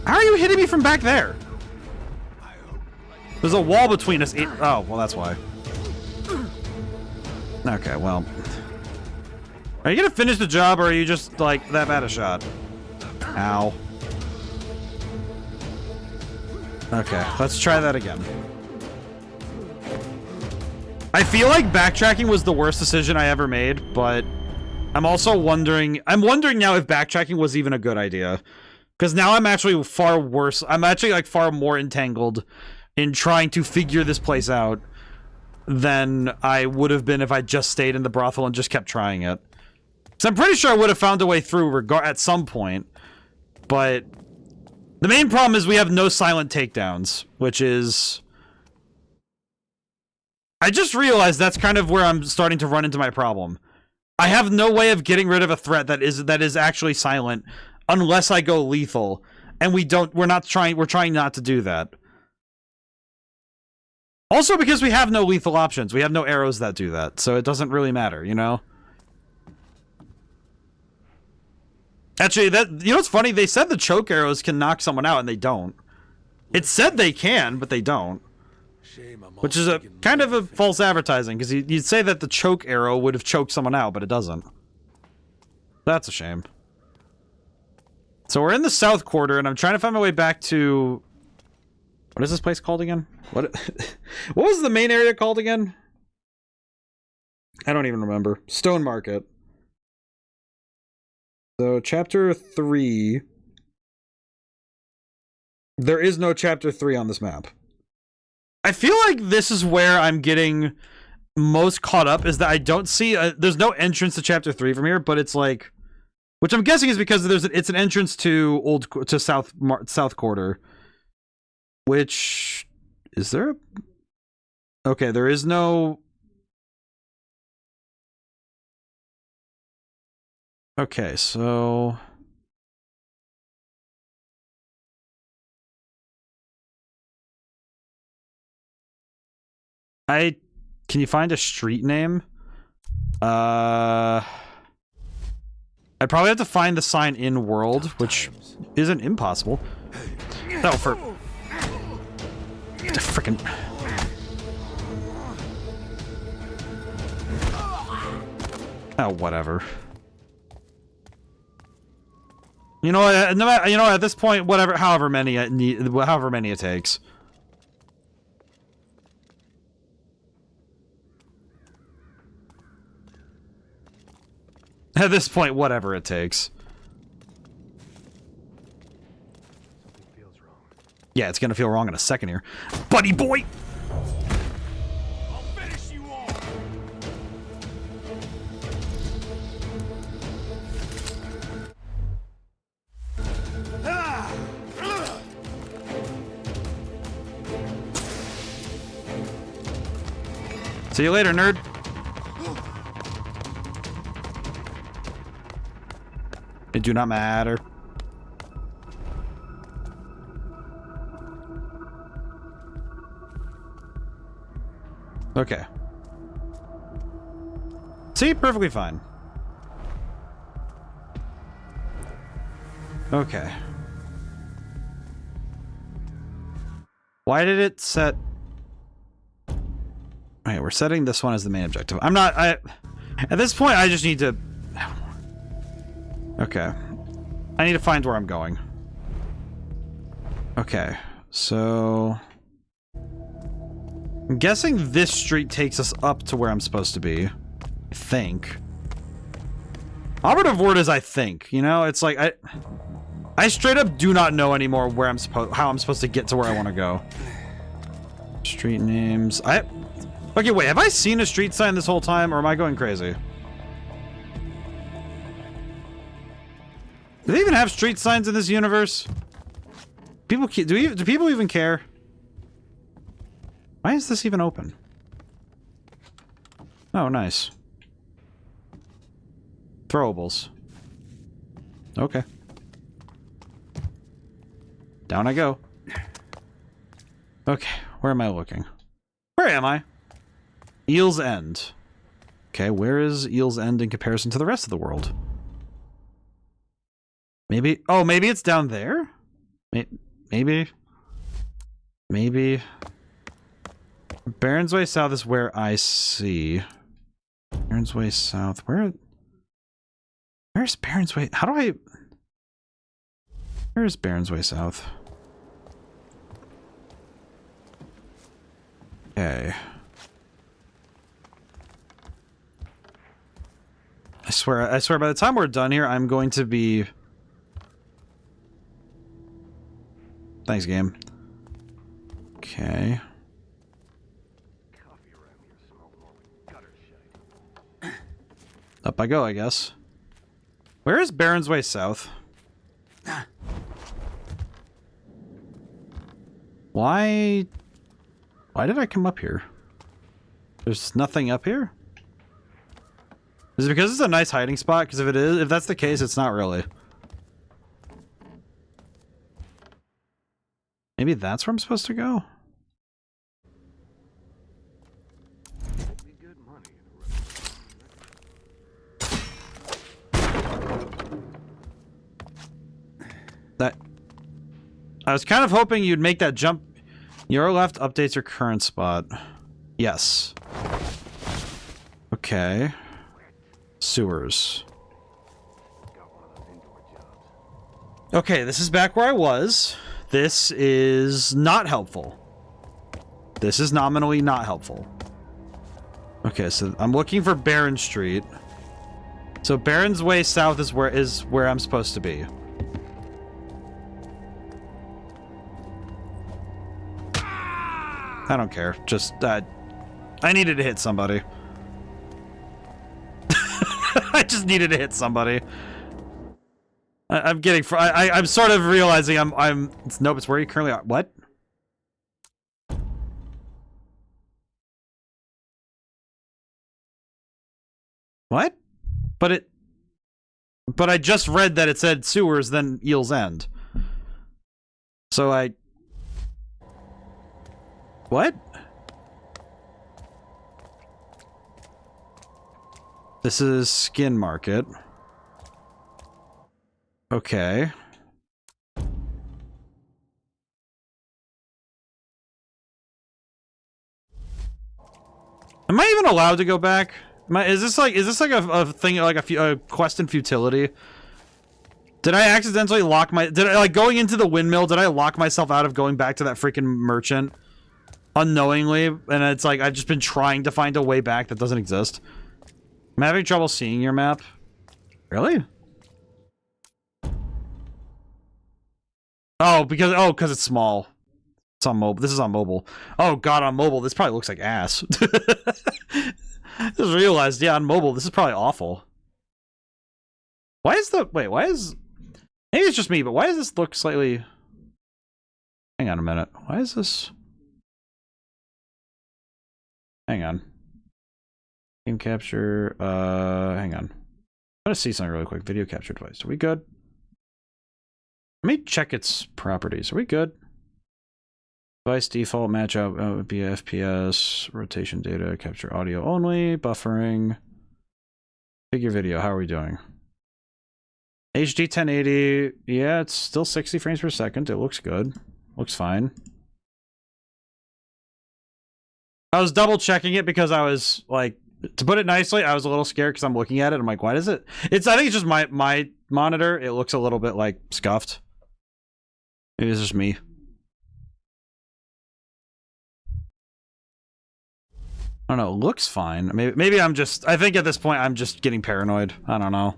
How are you hitting me from back there? There's a wall between us. Oh, well, that's why. Okay, well. Are you gonna finish the job, or are you just, like, that bad a shot? Ow. Okay, let's try that again. I feel like backtracking was the worst decision I ever made, but... I'm also wondering... I'm wondering now if backtracking was even a good idea. Because now I'm actually far worse... I'm actually, like, far more entangled in trying to figure this place out than I would have been if I just stayed in the brothel and just kept trying it. So I'm pretty sure I would have found a way through at some point. But... the main problem is we have no silent takedowns, which is... I just realized that's kind of where I'm starting to run into my problem. I have no way of getting rid of a threat that is actually silent unless I go lethal. And we're trying not to do that. Also because we have no lethal options. We have no arrows that do that, so it doesn't really matter, you know? Actually, you know what's funny? They said the choke arrows can knock someone out, and they don't. It said they can, but they don't. Which is a kind of a false advertising, because you'd say that the choke arrow would have choked someone out, but it doesn't. That's a shame. So we're in the South Quarter, and I'm trying to find my way back to... What is this place called again? What was the main area called again? I don't even remember. Stone Market. So, Chapter 3... There is no Chapter 3 on this map. I feel like this is where I'm getting most caught up, is that I don't see... there's no entrance to Chapter 3 from here, but it's like... Which I'm guessing is because it's an entrance to South Quarter. Which... Is there a... Okay, there is no... Okay, so... Can you find a street name? I'd probably have to find the sign in world, which isn't impossible. No, for... Frickin'... Oh, whatever. You know what? No matter, you know, at this point, whatever, however many it takes. At this point, whatever it takes. Something feels wrong. Yeah, it's gonna feel wrong in a second here, buddy boy. I'll finish you off. See you later, nerd. It do not matter. Okay. See, perfectly fine. Okay. Why did it set... Alright, we're setting this one as the main objective. At this point, I just need to... Okay. I need to find where I'm going. Okay, so... I'm guessing this street takes us up to where I'm supposed to be. I think. Operative word is I think, you know? It's like, I straight up do not know anymore where how I'm supposed to get to where I want to go. Street names... Okay, wait, have I seen a street sign this whole time, or am I going crazy? Do they even have street signs in this universe? Do people even care? Why is this even open? Oh, nice. Throwables. Okay. Down I go. Okay, where am I looking? Where am I? Eel's End. Okay, where is Eel's End in comparison to the rest of the world? Maybe... Oh, maybe it's down there? Maybe... Baron's Way South is where I see. Baron's Way South. Where's Baron's Way? How do I... Where is Baron's Way South? Okay. I swear by the time we're done here, I'm going to be... Thanks, game. Okay. Up I go, I guess. Where is Baron's Way South? Why did I come up here? There's nothing up here? Is it because it's a nice hiding spot? Because if that's the case, it's not really. Maybe that's where I'm supposed to go? I was kind of hoping you'd make that jump. Your left updates your current spot. Yes. Okay. Sewers. Okay, this is back where I was. This is not helpful. This is nominally not helpful. Okay, so I'm looking for Barron Street. So Barron's Way south is where I'm supposed to be. I don't care. Just I needed to hit somebody. I just needed to hit somebody. I'm getting. I'm sort of realizing nope. It's where you currently are. What? What? But I just read that it said sewers, then Eel's End. So what? This is Skin Market. Okay. Am I even allowed to go back? Is this like a thing, like a quest in futility? Did I accidentally lock going into the windmill, did I lock myself out of going back to that freaking merchant unknowingly? And it's like I've just been trying to find a way back that doesn't exist. I'm having trouble seeing your map. Really? Oh, because it's small. It's on mobile. This is on mobile. Oh god, on mobile, this probably looks like ass. Just realized, yeah, on mobile, this is probably awful. Why is maybe it's just me, but why does this look slightly... Hang on a minute. Why is this... Hang on. Game capture, hang on. I want to see something really quick. Video capture device. Are we good? Let me check its properties. Are we good? Device default match out would be FPS, rotation data, capture audio only, buffering. Figure video, how are we doing? HD 1080, yeah, it's still 60 frames per second. It looks good. Looks fine. I was double checking it because I was like, to put it nicely, I was a little scared because I'm looking at it. I'm like, why does it? I think it's just my monitor. It looks a little bit like scuffed. Maybe it's just me. I don't know. It looks fine. Maybe I'm just. I think at this point I'm just getting paranoid. I don't know.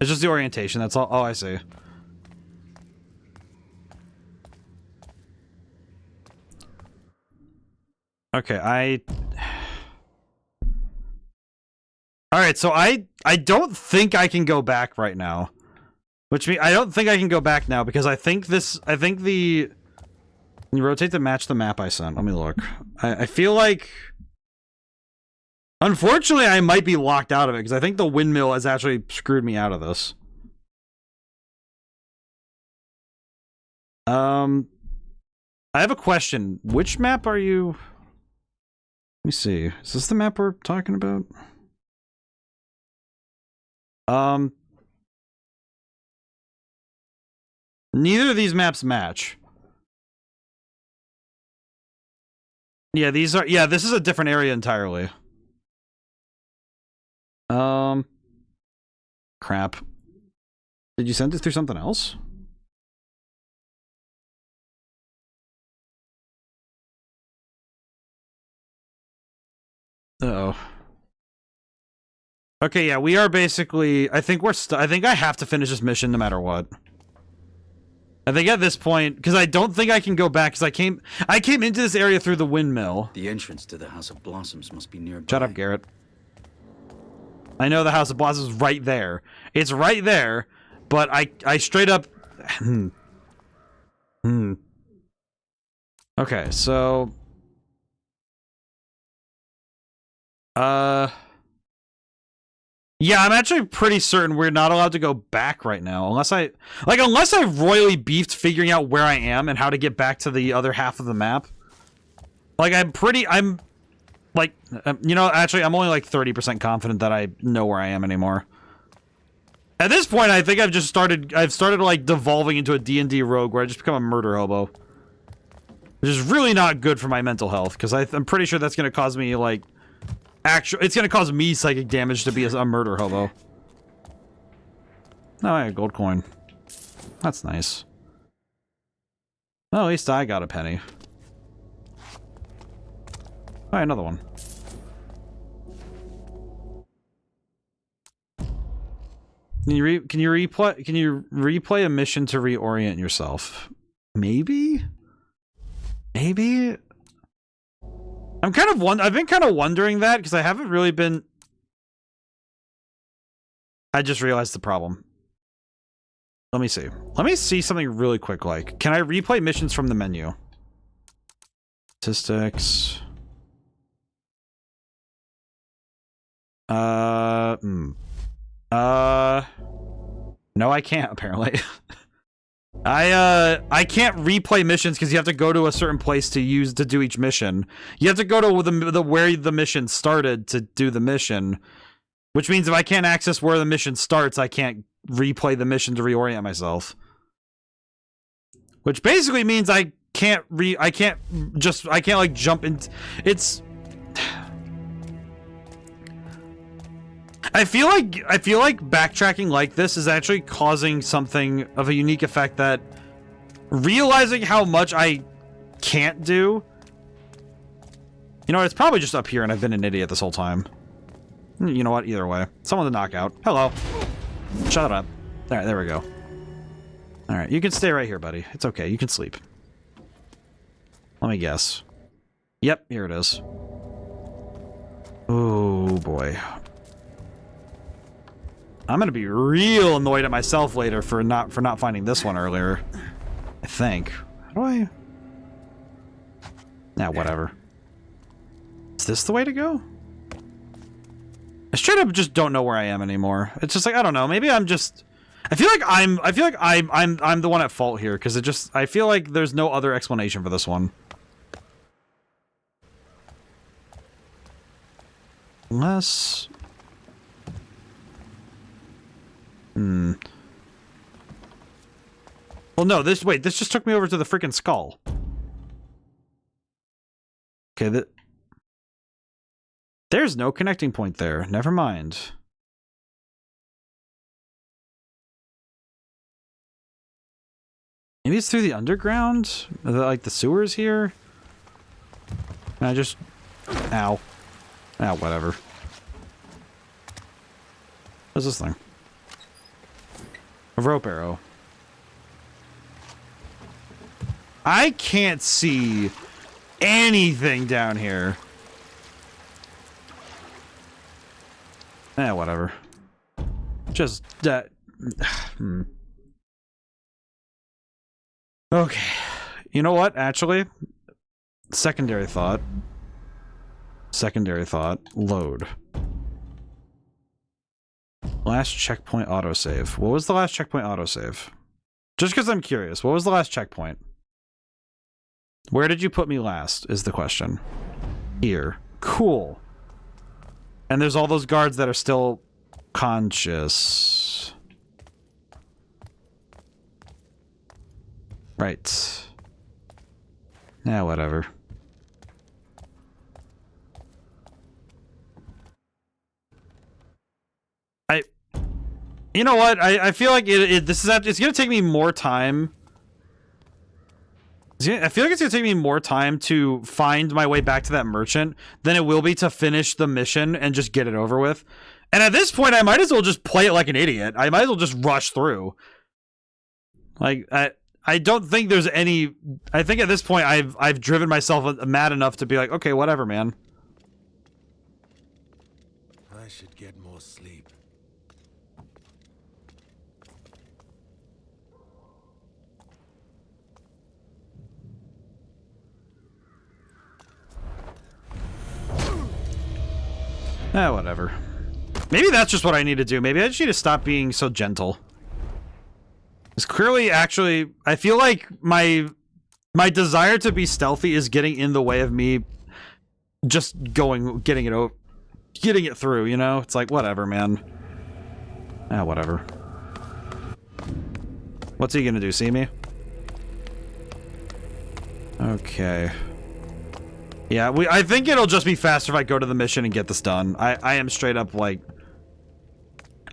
It's just the orientation. That's all. Oh, I see. Okay, Alright, so I don't think I can go back right now. Which means I don't think I can go back now because I think the... Can you rotate to match the map I sent? Let me look. I feel like... Unfortunately, I might be locked out of it because I think the windmill has actually screwed me out of this. I have a question. Which map are you... Let me see. Is this the map we're talking about? Neither of these maps match. Yeah, these are... Yeah, this is a different area entirely. Crap. Did you send it through something else? Uh-oh. Okay, yeah, we are basically... I think I have to finish this mission no matter what. I think at this point, because I don't think I can go back, because I came into this area through the windmill. The entrance to the House of Blossoms must be nearby. Shut up, Garrett. I know the House of Blossoms is right there. It's right there, but I straight up... Okay, so... Yeah, I'm actually pretty certain we're not allowed to go back right now. Unless I royally beefed figuring out where I am and how to get back to the other half of the map. Like, I'm like, you know, actually, I'm only like 30% confident that I know where I am anymore. At this point, I think I've started like devolving into a D&D rogue where I just become a murder hobo. Which is really not good for my mental health, because I'm pretty sure that's going to cause me, like, it's going to cause me psychic damage to be a murder hobo. Oh, yeah, gold coin. That's nice. Well, at least I got a penny. Oh, another one. Can you replay a mission to reorient yourself? Maybe? Maybe? I've been kind of wondering that because I haven't really been. I just realized the problem. Let me see. Let me see something really quick. Like, can I replay missions from the menu? Statistics. No, I can't apparently. I can't replay missions because you have to go to a certain place to do each mission. You have to go to the where the mission started to do the mission, which means if I can't access where the mission starts, I can't replay the mission to reorient myself. Which basically means I can't like jump in. It's. I feel like backtracking like this is actually causing something of a unique effect that realizing how much I can't do. You know, it's probably just up here and I've been an idiot this whole time. You know what? Either way. Someone to knock out. Hello. Shut up. Alright, there we go. Alright, you can stay right here, buddy. It's okay. You can sleep. Let me guess. Yep, here it is. Oh, boy. I'm gonna be real annoyed at myself later for not finding this one earlier. I think. How do I? Nah, whatever. Is this the way to go? I straight up just don't know where I am anymore. It's just like I don't know. Maybe I'm just. I feel like I'm the one at fault here because it just. I feel like there's no other explanation for this one. Unless. Well, no, this just took me over to the freaking skull. Okay, there's no connecting point there. Never mind. Maybe it's through the underground? Like the sewers here? Can I just... Ow. Ow, whatever. What's this thing? A rope arrow. I can't see anything down here. Whatever. Just that. Okay. You know what? Actually, secondary thought. Secondary thought. Load. Last checkpoint autosave. What was the last checkpoint autosave? Just because I'm curious. What was the last checkpoint? Where did you put me last, is the question. Here. Cool. And there's all those guards that are still conscious. Right. Yeah, whatever. You know what? I feel like it's gonna take me more time. I feel like it's gonna take me more time to find my way back to that merchant than it will be to finish the mission and just get it over with. And at this point, I might as well just play it like an idiot. I might as well just rush through. Like I don't think there's any. I think at this point I've driven myself mad enough to be like, okay, whatever, man. I should get more sleep. Whatever. Maybe that's just what I need to do. Maybe I just need to stop being so gentle. It's clearly, actually, I feel like my desire to be stealthy is getting in the way of me just getting it through, you know? It's like, whatever, man. Whatever. What's he gonna do, see me? Okay. Yeah, I think it'll just be faster if I go to the mission and get this done. I am straight up like...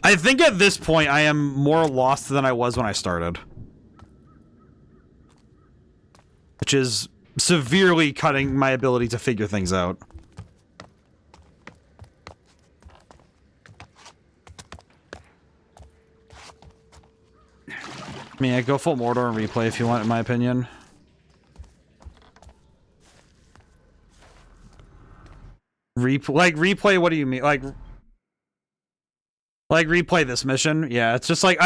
I think at this point I am more lost than I was when I started. Which is severely cutting my ability to figure things out. I mean, I go full Mordor and replay if you want, in my opinion. Replay, what do you mean? Like replay this mission? Yeah, it's just like,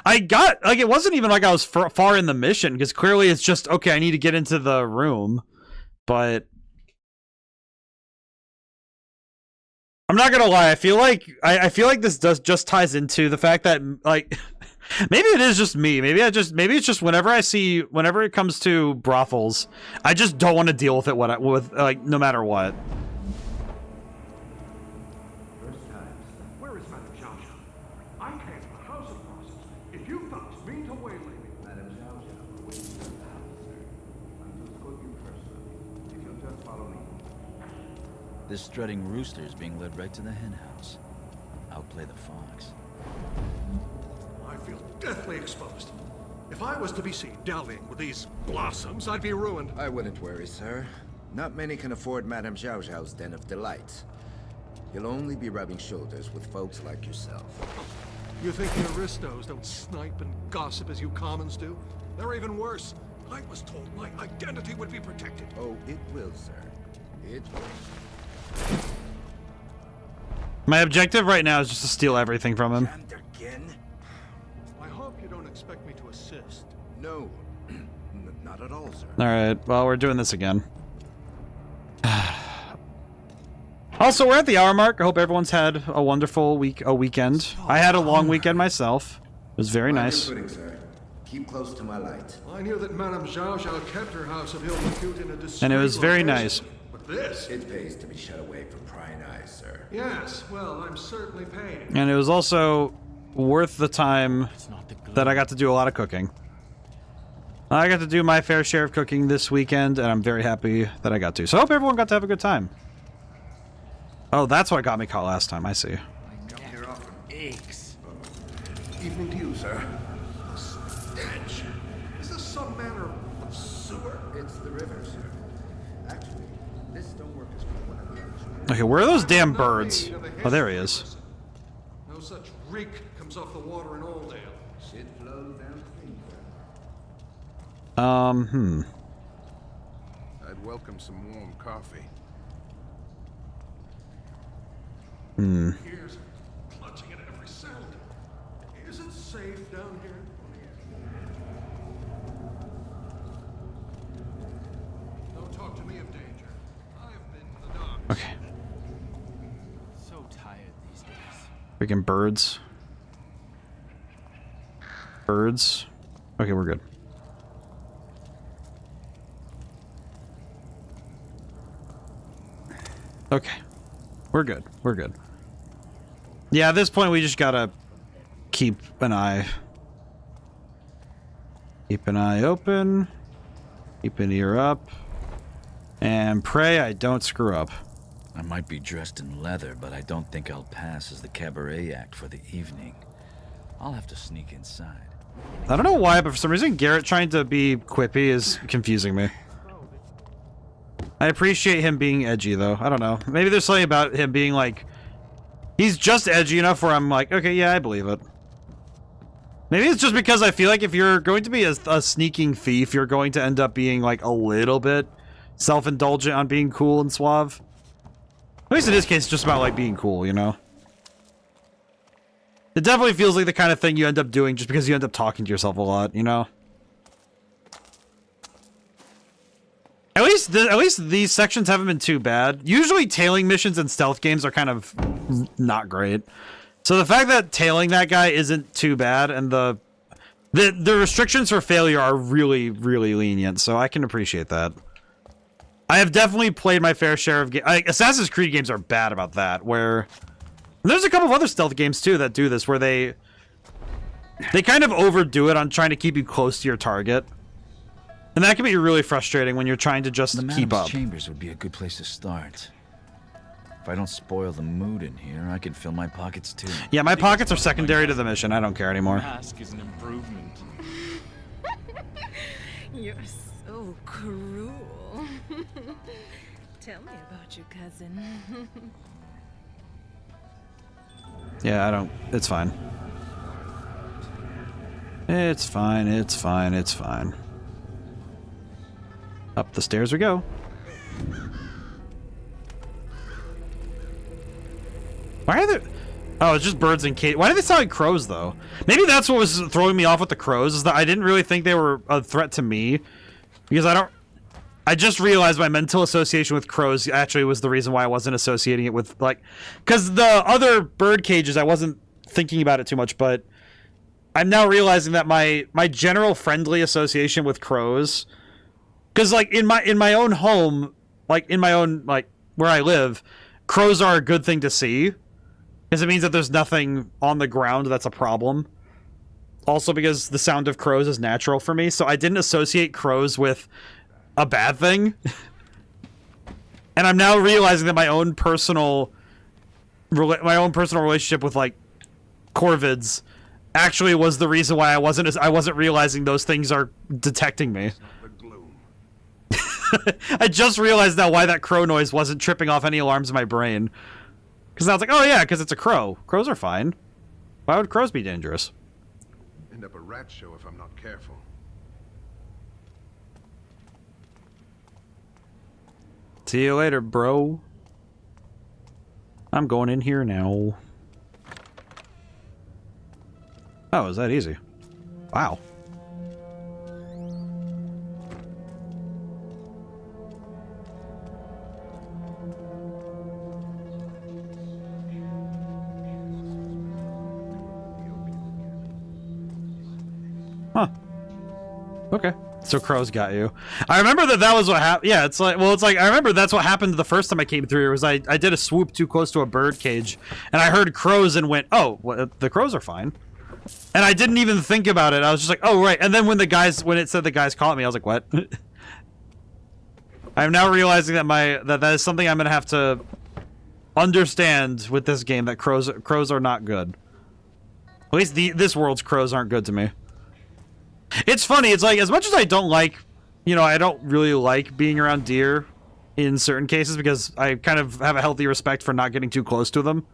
I got, like, it wasn't even like I was far in the mission, because clearly it's just, okay, I need to get into the room, but... I'm not gonna lie, I feel like this just ties into the fact that, like... Maybe it is just me. Maybe it's just whenever it comes to brothels, I just don't want to deal with it like no matter what. Where is Madame Zhao Zhao? I came to the House of Brothels. If you folks mean to waylay me, Madame Zhao Zhao will wait in the house, sir. I'm to escort you personally. If you'll just follow me. This strutting rooster is being led right to the hen house. Outplay the fox. I feel deathly exposed. If I was to be seen dallying with these blossoms, I'd be ruined. I wouldn't worry, sir. Not many can afford Madame Zhao Zhao's den of delights. You'll only be rubbing shoulders with folks like yourself. You think the aristos don't snipe and gossip as you commons do? They're even worse. I was told my identity would be protected. Oh, it will, sir. It will. My objective right now is just to steal everything from him. Again? I hope you don't expect me to assist. No, not at all, sir. Alright, well, we're doing this again. Also, we're at the hour mark. I hope everyone's had a wonderful weekend. I had a long weekend myself. It was very nice. Sir. Keep close to my light. I knew that Madame Zhao Zhao kept her house of ill repute in a discreet And it was very location, nice. But this... It pays to be shut away from prying eyes, sir. Yes, well, I'm certainly paying. And it was also worth the time that I got to do a lot of cooking. I got to do my fair share of cooking this weekend, and I'm very happy that I got to. So I hope everyone got to have a good time. Oh, that's what got me caught last time. I see. I come here often. Aches. Evening to you, sir. A stench. Is this some manner of sewer? It's the river, sir. Actually, this don't work as well when I'm Okay, where are those damn birds? Oh, there he is. No such reek comes off the water in Oldale. Shit flows downstream, sir. I'd welcome some warm coffee. Ears clutching at every sound. Is it safe down here? Don't talk to me of danger. I've been to the docks. Okay. So tired these days. Freaking birds. Birds. Okay, we're good. Okay. We're good. We're good. Yeah, at this point we just gotta keep an eye. Keep an eye open. Keep an ear up. And pray I don't screw up. I might be dressed in leather, but I don't think I'll pass as the cabaret act for the evening. I'll have to sneak inside. I don't know why, but for some reason Garrett trying to be quippy is confusing me. I appreciate him being edgy, though. I don't know. Maybe there's something about him being like... He's just edgy enough where I'm like, okay, yeah, I believe it. Maybe it's just because I feel like if you're going to be a sneaking thief, you're going to end up being like a little bit self-indulgent on being cool and suave. At least in this case, it's just about like being cool, you know? It definitely feels like the kind of thing you end up doing just because you end up talking to yourself a lot, you know? At least these sections haven't been too bad. Usually tailing missions in stealth games are kind of not great. So the fact that tailing that guy isn't too bad and the restrictions for failure are really, really lenient, so I can appreciate that. I have definitely played my fair share of games. Assassin's Creed games are bad about that, where... And there's a couple of other stealth games, too, that do this, where they kind of overdo it on trying to keep you close to your target. And that can be really frustrating when you're trying to just keep up. Chambers would be a good place to start. If I don't spoil the mood in here, I can fill my pockets too. Yeah, my pockets are secondary to the mission. I don't care anymore. Mask is an improvement. You're so cruel. Tell me about your cousin. Yeah, I don't... It's fine. It's fine, it's fine, it's fine. Up the stairs we go. Why are there... Oh, it's just birds and cage. Why do they sound like crows, though? Maybe that's what was throwing me off with the crows, is that I didn't really think they were a threat to me. Because I don't... I just realized my mental association with crows actually was the reason why I wasn't associating it with, like... Because the other bird cages, I wasn't thinking about it too much, but... I'm now realizing that my general friendly association with crows... Because, like, in my own home, like, in my own, like, where I live, crows are a good thing to see. Because it means that there's nothing on the ground that's a problem. Also because the sound of crows is natural for me, so I didn't associate crows with a bad thing. And I'm now realizing that my own personal relationship with, like, corvids actually was the reason why I wasn't realizing those things are detecting me. I just realized now why that crow noise wasn't tripping off any alarms in my brain. Because I was like, oh yeah, because it's a crow. Crows are fine. Why would crows be dangerous? End up a rat show if I'm not careful. See you later, bro. I'm going in here now. Oh, is that easy? Wow. Huh. Okay. So crows got you. I remember that was what happened. Yeah, it's like, I remember that's what happened the first time I came through here, was I did a swoop too close to a bird cage, and I heard crows and went, oh, well, the crows are fine. And I didn't even think about it. I was just like, oh, right. And then when it said the guys caught me, I was like, what? I'm now realizing that that is something I'm going to have to understand with this game, that crows are not good. At least this world's crows aren't good to me. It's funny, it's like, as much as I don't like, I don't really like being around deer in certain cases because I kind of have a healthy respect for not getting too close to them.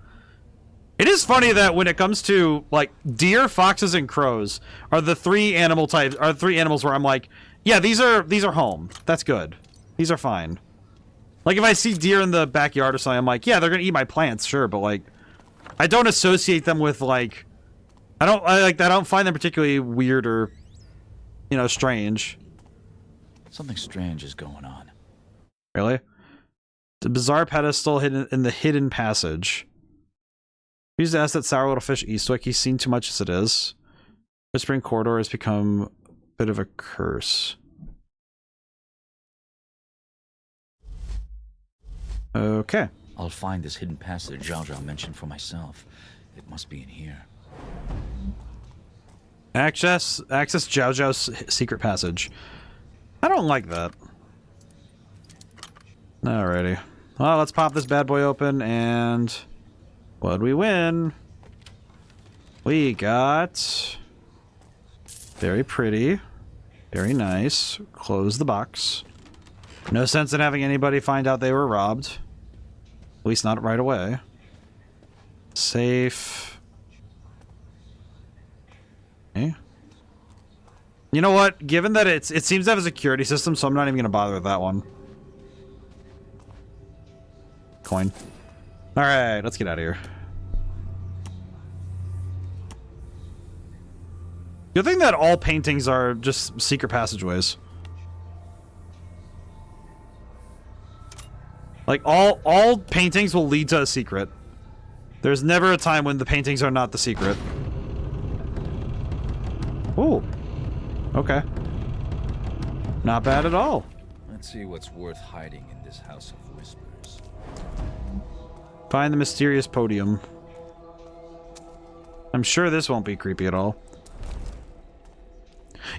It is funny that when it comes to, like, deer, foxes, and crows are the three animals where I'm like, yeah, these are home. That's good. These are fine. Like, if I see deer in the backyard or something, I'm like, yeah, they're gonna eat my plants, sure, but, like, I don't associate them with, like, I don't find them particularly weird or, strange. Something strange is going on. Really? The bizarre pedestal hidden in the hidden passage. Use to ask that sour little fish Eastwick. He's seen too much as it is. Whispering corridor has become a bit of a curse. Okay. I'll find this hidden passage Zhao Zhao mentioned for myself. It must be in here. Access Zhao Zhao's secret passage. I don't like that. Alrighty. Well, let's pop this bad boy open, and what'd we win? We got... Very pretty. Very nice. Close the box. No sense in having anybody find out they were robbed. At least not right away. Safe. Okay. You know what? Given that it seems to have a security system, so I'm not even going to bother with that one. Coin. Alright, let's get out of here. Good thing that all paintings are just secret passageways. Like, all paintings will lead to a secret. There's never a time when the paintings are not the secret. Ooh. Okay. Not bad at all. Let's see what's worth hiding in this house of whispers. Find the mysterious podium. I'm sure this won't be creepy at all.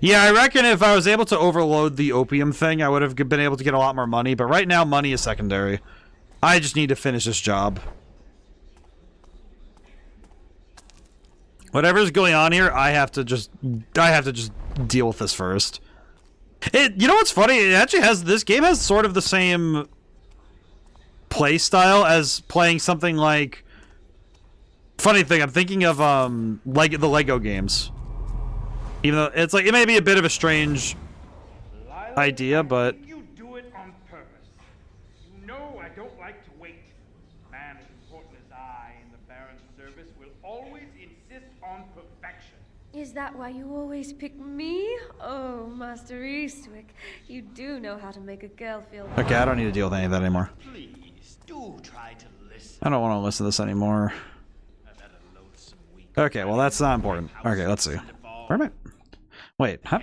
Yeah, I reckon if I was able to overload the opium thing, I would have been able to get a lot more money, but right now money is secondary. I just need to finish this job. Whatever's going on here, I have to just deal with this first. You know what's funny? It actually has, this game has sort of the same play style as playing something like, funny thing, I'm thinking of the Lego games. Even though it's like, it may be a bit of a strange idea, but You do it on purpose. You know I don't like to wait. A man as important as I in the Baron's service will always insist on perfection. Is that why you always pick me? Oh, Master Eastwick, you do know how to make a girl feel. okay, I don't need to deal with any of that anymore. Please do try to listen. I don't want to listen to this anymore. Okay, well that's not important. Okay, let's see. Where am I? Wait, huh?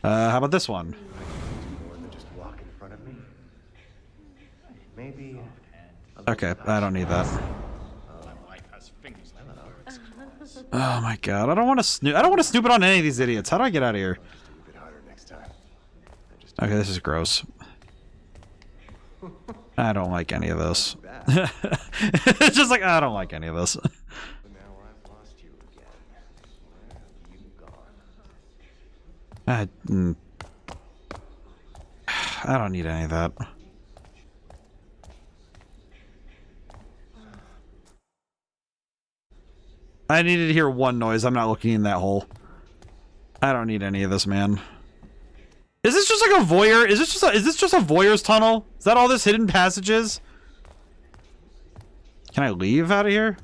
How about this one? More than just walk in front of me. Maybe. Okay, I don't need that. Oh my god, I don't want to snoop. I don't want to snoop it on any of these idiots. How do I get out of here? Okay, this is gross. I don't like any of this. It's just like, I don't like any of this. I don't need any of that. I needed to hear one noise. I'm not looking in that hole. I don't need any of this, man. Is this just like a voyeur? Is this just a voyeur's tunnel? Is that all this hidden passage is? Can I leave out of here?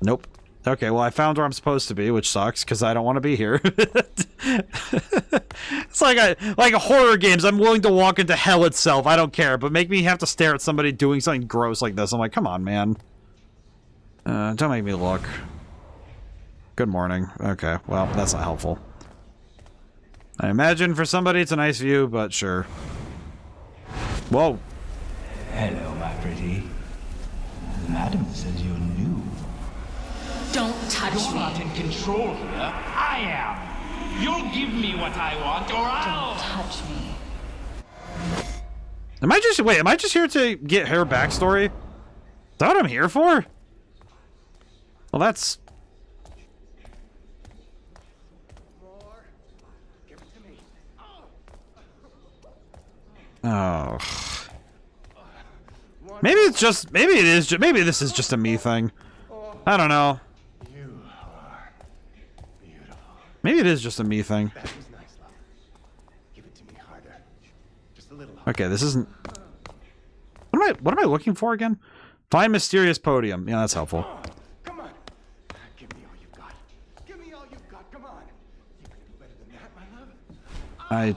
Nope. Okay, well I found where I'm supposed to be, which sucks because I don't want to be here. It's like horror games. I'm willing to walk into hell itself. I don't care, but make me have to stare at somebody doing something gross like this. I'm like, come on, man. Don't make me look. Good morning. Okay, well that's not helpful. I imagine for somebody it's a nice view, but sure. Whoa. Hello, my pretty. Madam says you're new. Don't touch me. You're not in control here. I am. You'll give me what I want, or I'll... Don't touch me. Am I just here to get her backstory? Is that what I'm here for? Well, that's... Oh. Maybe it's just, maybe this is just a me thing. I don't know. Maybe it is just a me thing. Okay, this isn't... What am I looking for again? Find mysterious podium. Yeah, that's helpful. Come on. Give me all you've got. Give me all you've got. Come on. You can do better than that, my love.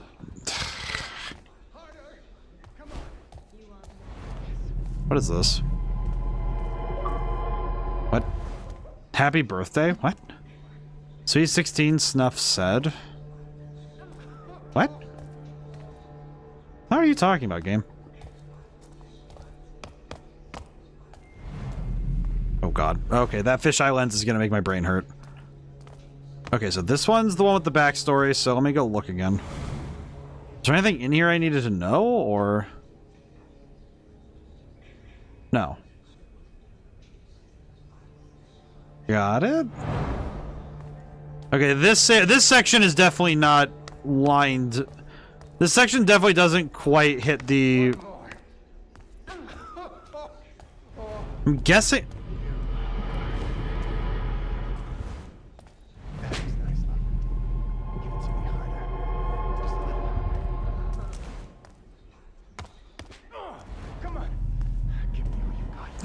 What is this? What? Happy birthday? What? Sweet 16 Snuff said. What? How are you talking about, game? Oh god. Okay, that fisheye lens is gonna make my brain hurt. Okay, so this one's the one with the backstory, so let me go look again. Is there anything in here I needed to know, or... No. Got it? Okay, this section is definitely not lined. This section definitely doesn't quite hit the... I'm guessing...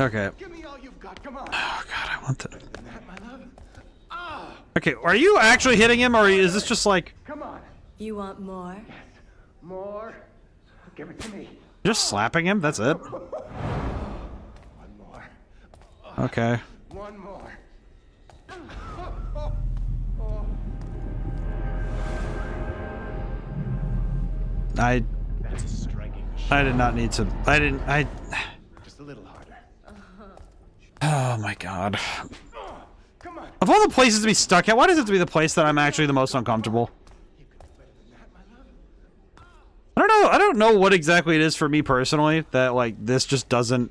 Okay. Give me all you've got. Come on. Oh god, I want that. Okay, are you actually hitting him, or is this just like... Come on. You want more? Yes. More. Give it to me. Just slapping him? That's it? One more. Okay. One more. That's a striking I did not need to... Just a little harder. Oh my god. Of all the places to be stuck at, why does it have to be the place that I'm actually the most uncomfortable? I don't know. I don't know what exactly it is for me personally that like this just doesn't.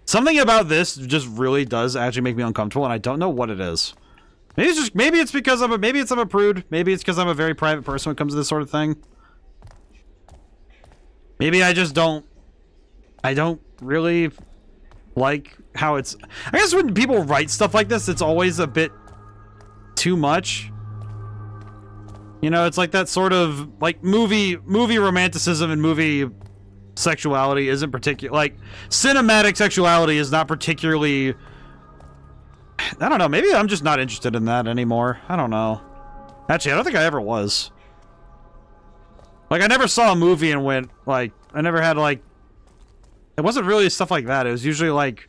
Something about this just really does actually make me uncomfortable, and I don't know what it is. Maybe it's because I'm a prude. Maybe it's because I'm a very private person when it comes to this sort of thing. Maybe I just don't. I don't really like how it's. I guess when people write stuff like this, it's always a bit too much. You know, it's like that sort of like movie romanticism and movie sexuality isn't particular. Like cinematic sexuality is not particularly. I don't know. Maybe I'm just not interested in that anymore. I don't know. Actually, I don't think I ever was. Like, I never saw a movie and went, like, I never had, like... It wasn't really stuff like that. It was usually, like,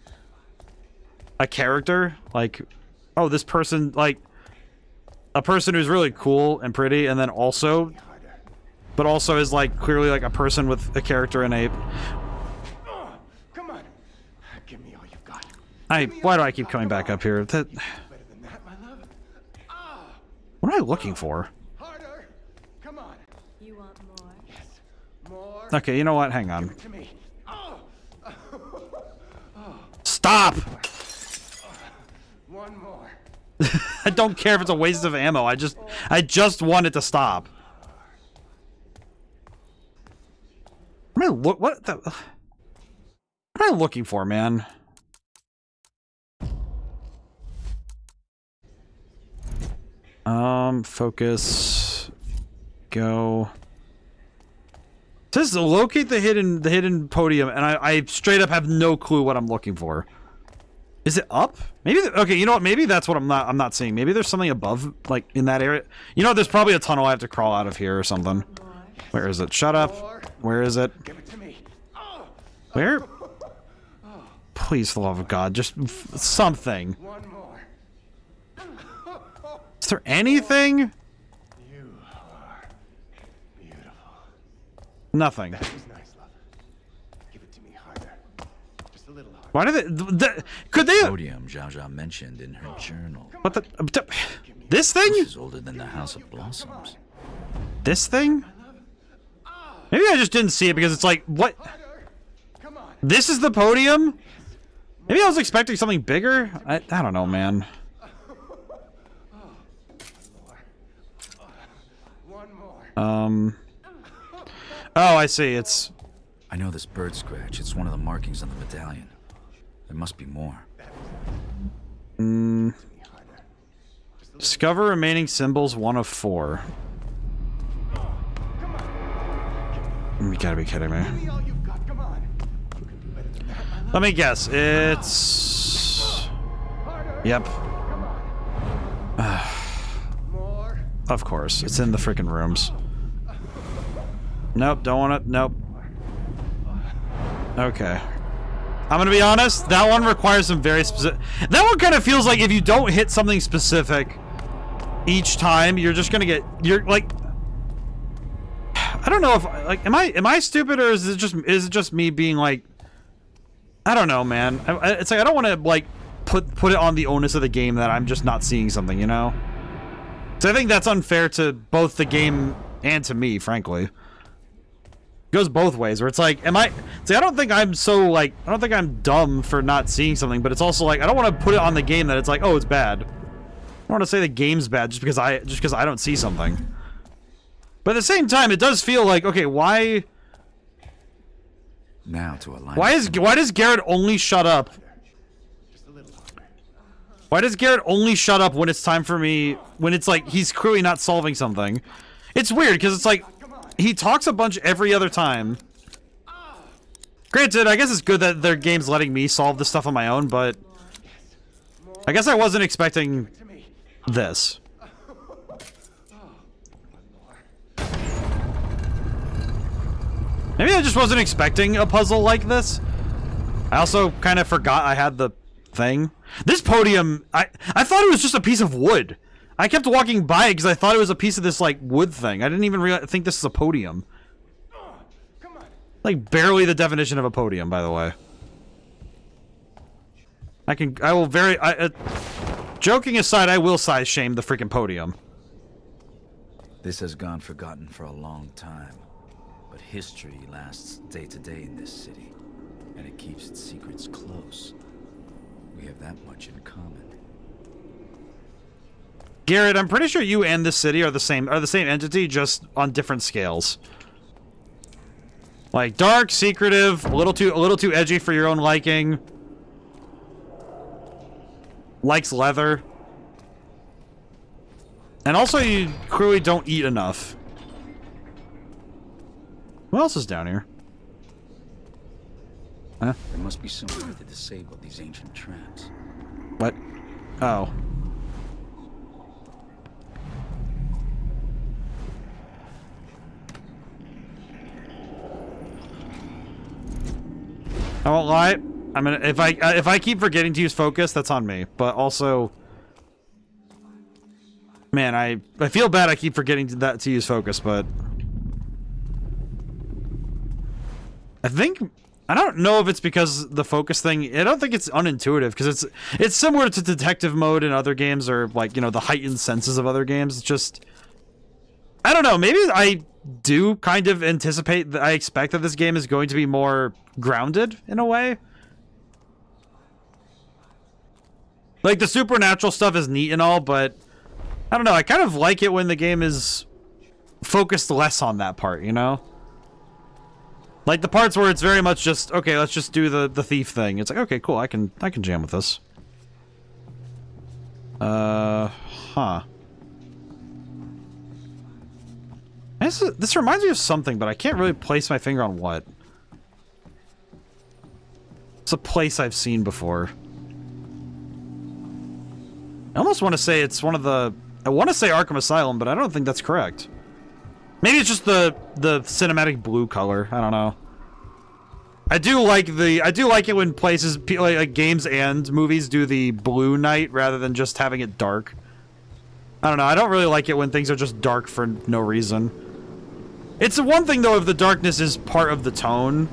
a character. Like, oh, this person, like... A person who's really cool and pretty, and then also... But also is, like, clearly, like, a person with a character in a... Come on. Give me all you've got. Why do I keep coming back up here? What am I looking for? Harder. Come on. You want more? Yes. More. Okay, you know what? Hang on. Give it to me. Stop! One more. I don't care if it's a waste of ammo. I just want it to stop. What am I looking for, man? Focus. Go. It says to locate the hidden podium, and I straight up have no clue what I'm looking for. Is it up? Maybe. Okay, you know what? Maybe that's what I'm not seeing. Maybe there's something above, like in that area. You know, there's probably a tunnel I have to crawl out of here or something. Where is it? Shut up. Where is it? Give it to me. Where? Please, for the love of God, just something. One more. Is there anything? You are beautiful. Nothing. That was nice, love. Give it to me harder. Just a little harder. Why did they? Could they? Podium Zhao Zhao mentioned in her journal. What the? This thing? This is older than the House of Blossoms. This thing? Maybe I just didn't see it because it's like, what? This is the podium? Maybe I was expecting something bigger? I don't know, man. Oh, I see. It's... I know this bird scratch. It's one of the markings on the medallion. There must be more. Discover remaining symbols, 1 of 4. You gotta be kidding me. Let me guess. It's... Yep. Of course. It's in the freaking rooms. Nope, don't want it. Nope. Okay. I'm gonna be honest, that one requires some very specific... That one kind of feels like if you don't hit something specific each time, you're just gonna get... You're like... I don't know if... Like, am I stupid, or is it just me being like... I don't know, man. It's like, I don't want to, like, put it on the onus of the game that I'm just not seeing something, you know? So I think that's unfair to both the game and to me, frankly. It goes both ways, where it's like, see, I don't think I'm so, like, I don't think I'm dumb for not seeing something, but it's also like, I don't want to put it on the game that it's like, oh, it's bad. I don't want to say the game's bad just because I don't see something. But at the same time, it does feel like, okay, why... Now to align. Why does Garrett only shut up? Why does Garrett only shut up when it's time for me, when it's like he's clearly not solving something? It's weird because it's like he talks a bunch every other time. Granted, I guess it's good that their game's letting me solve this stuff on my own, but I guess I wasn't expecting this. Maybe I just wasn't expecting a puzzle like this. I also kind of forgot I had the thing. This podium, I thought it was just a piece of wood. I kept walking by it because I thought it was a piece of this, like, wood thing. I didn't even think this is a podium. Like, barely the definition of a podium, by the way. Joking aside, I will size shame the freaking podium. This has gone forgotten for a long time. But history lasts day to day in this city, and it keeps its secrets close. We have that much in common. Garrett, I'm pretty sure you and this city are the same entity, just on different scales. Like dark, secretive, a little too edgy for your own liking. Likes leather. And also you clearly don't eat enough. Who else is down here? Huh? There must be some way to disable these ancient traps. What? Oh. I won't lie. I'm gonna if I keep forgetting to use focus, that's on me. But also, man, I feel bad. I keep forgetting to use focus, but I don't know if it's because the focus thing. I don't think it's unintuitive because it's similar to detective mode in other games or like the heightened senses of other games. It's just I don't know. Maybe I do kind of anticipate that I expect that this game is going to be more grounded in a way. Like the supernatural stuff is neat and all, but I don't know. I kind of like it when the game is focused less on that part, you know? Like the parts where it's very much just, okay, let's just do the thief thing. It's like, okay, cool. I can jam with this. Huh. This reminds me of something, but I can't really place my finger on what. It's a place I've seen before. I almost want to say it's one of the... I want to say Arkham Asylum, but I don't think that's correct. Maybe it's just the cinematic blue color. I don't know. I do like it when places, like games and movies, do the blue night rather than just having it dark. I don't know. I don't really like it when things are just dark for no reason. It's one thing though if the darkness is part of the tone,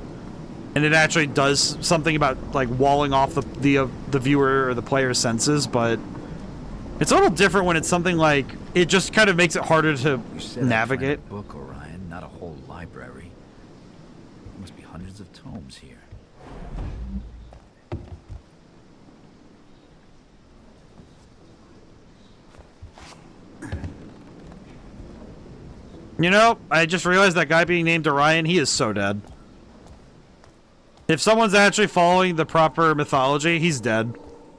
and it actually does something about like walling off the viewer or the player's senses, but it's a little different when it's something like it just kind of makes it harder to navigate. A book, Orion, not a whole library. There must be hundreds of tomes here. You know, I just realized that guy being named Orion, he is so dead. If someone's actually following the proper mythology, he's dead.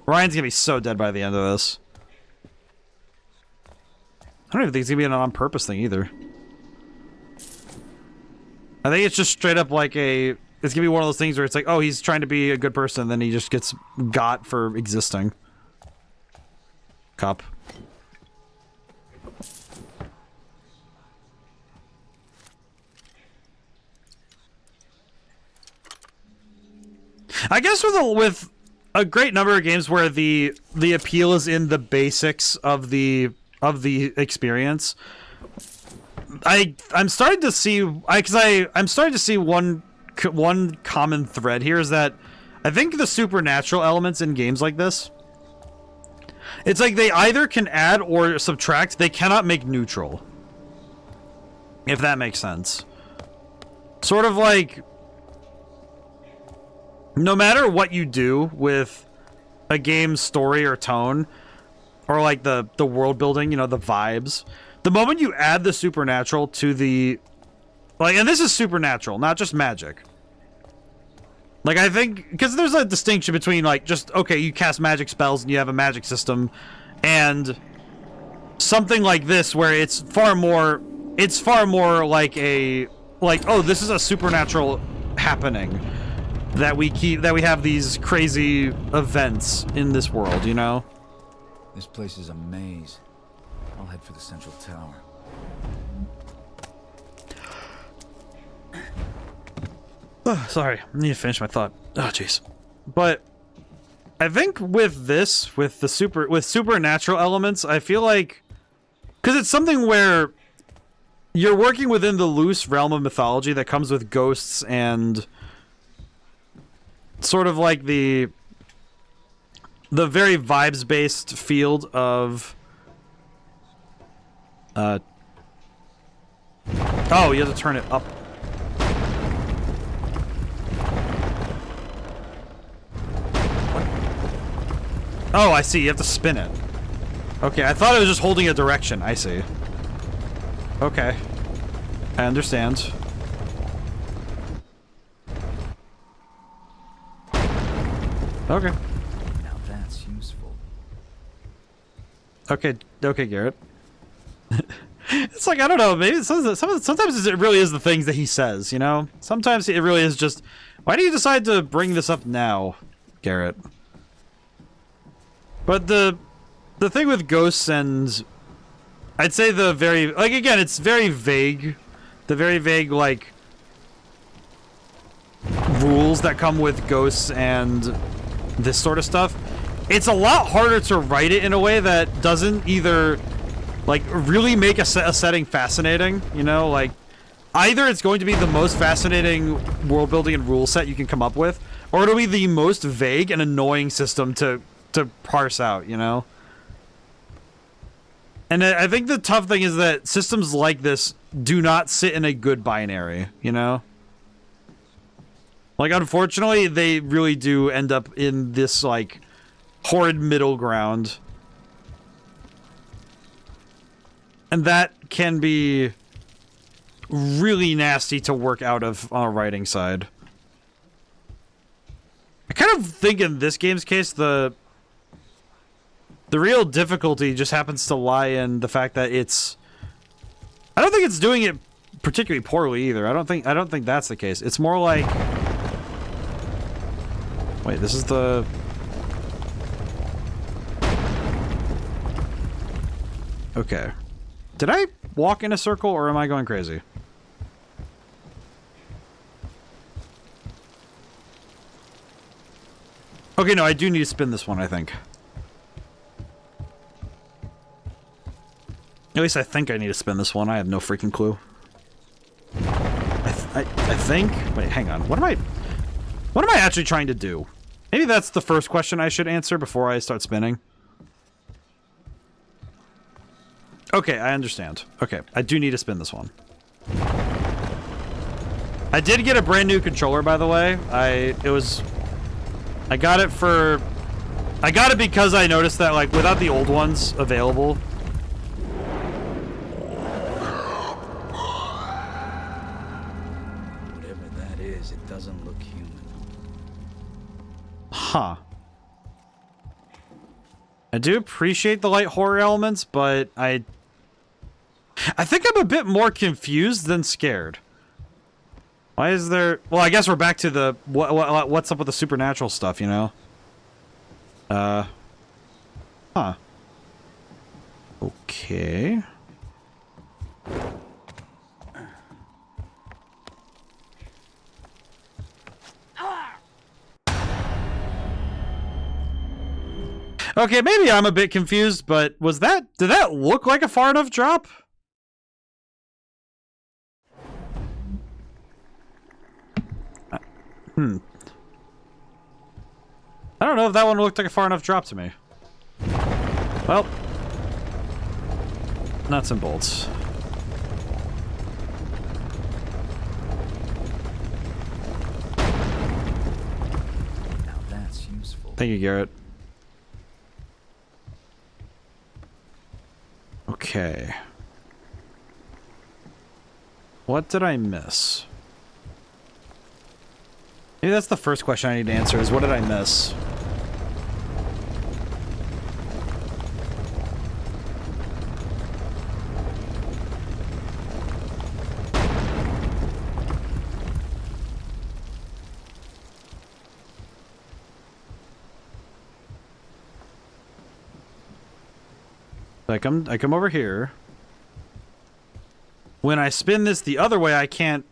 Orion's gonna be so dead by the end of this. I don't even think it's gonna be an on-purpose thing either. I think it's just straight up like it's gonna be one of those things where it's like, oh, he's trying to be a good person, and then he just gets got for existing. Cup. I guess with a great number of games where the appeal is in the basics of the experience, I'm starting to see I'm starting to see one common thread here is that I think the supernatural elements in games like this, it's like they either can add or subtract. They cannot make neutral, if that makes sense. Sort of like, no matter what you do with a game's story or tone, or like the world building, the vibes, the moment you add the supernatural to the, like, and this is supernatural, not just magic. Like, I think, because there's a distinction between, like, just, okay, you cast magic spells and you have a magic system, and something like this where it's far more like oh, this is a supernatural happening. That we have these crazy events in this world, you know? This place is a maze. I'll head for the central tower. Oh, sorry, I need to finish my thought. Oh, jeez. But I think with this, with supernatural elements, I feel like, because it's something where you're working within the loose realm of mythology that comes with ghosts and sort of like the very vibes-based field of oh, you have to turn it up. Oh, I see. You have to spin it. Okay, I thought it was just holding a direction. I see. Okay. I understand. Okay. Now that's useful. Okay, okay, Garrett. It's like, I don't know, maybe sometimes it really is the things that he says, you know? Sometimes it really is just, why do you decide to bring this up now, Garrett? But the thing with ghosts and, I'd say the very, like, again, it's very vague. The very vague, like, rules that come with ghosts and this sort of stuff. It's a lot harder to write it in a way that doesn't either, like, really make a setting fascinating, you know? Like, either it's going to be the most fascinating world building and rule set you can come up with, or it'll be the most vague and annoying system to parse out, you know? And I think the tough thing is that systems like this do not sit in a good binary, you know? Like, unfortunately, they really do end up in this, like, horrid middle ground. And that can be really nasty to work out of on a writing side. I kind of think in this game's case, the real difficulty just happens to lie in the fact that it's... I don't think it's doing it particularly poorly either. I don't think that's the case. It's more like... Wait, this is the... Okay. Did I walk in a circle, or am I going crazy? Okay, no, I do need to spin this one, I think. At least I think I need to spin this one. I have no freaking clue. I think... Wait, hang on. What am I actually trying to do? Maybe that's the first question I should answer before I start spinning. Okay, I understand. Okay, I do need to spin this one. I did get a brand new controller, by the way. I got it because I noticed that, like, without the old ones available... Whatever that is, it doesn't look human. Huh. I do appreciate the light horror elements, but I think I'm a bit more confused than scared. Why is there... Well, I guess we're back to the... What's up with the supernatural stuff, you know? Huh. Okay. Okay, maybe I'm a bit confused, but was that... Did that look like a far enough drop? I don't know if that one looked like a far enough drop to me. Well. Nuts and bolts. Now that's useful. Thank you, Garrett. Okay. What did I miss? Maybe that's the first question I need to answer, is what did I miss? I come over here. When I spin this the other way, I can't...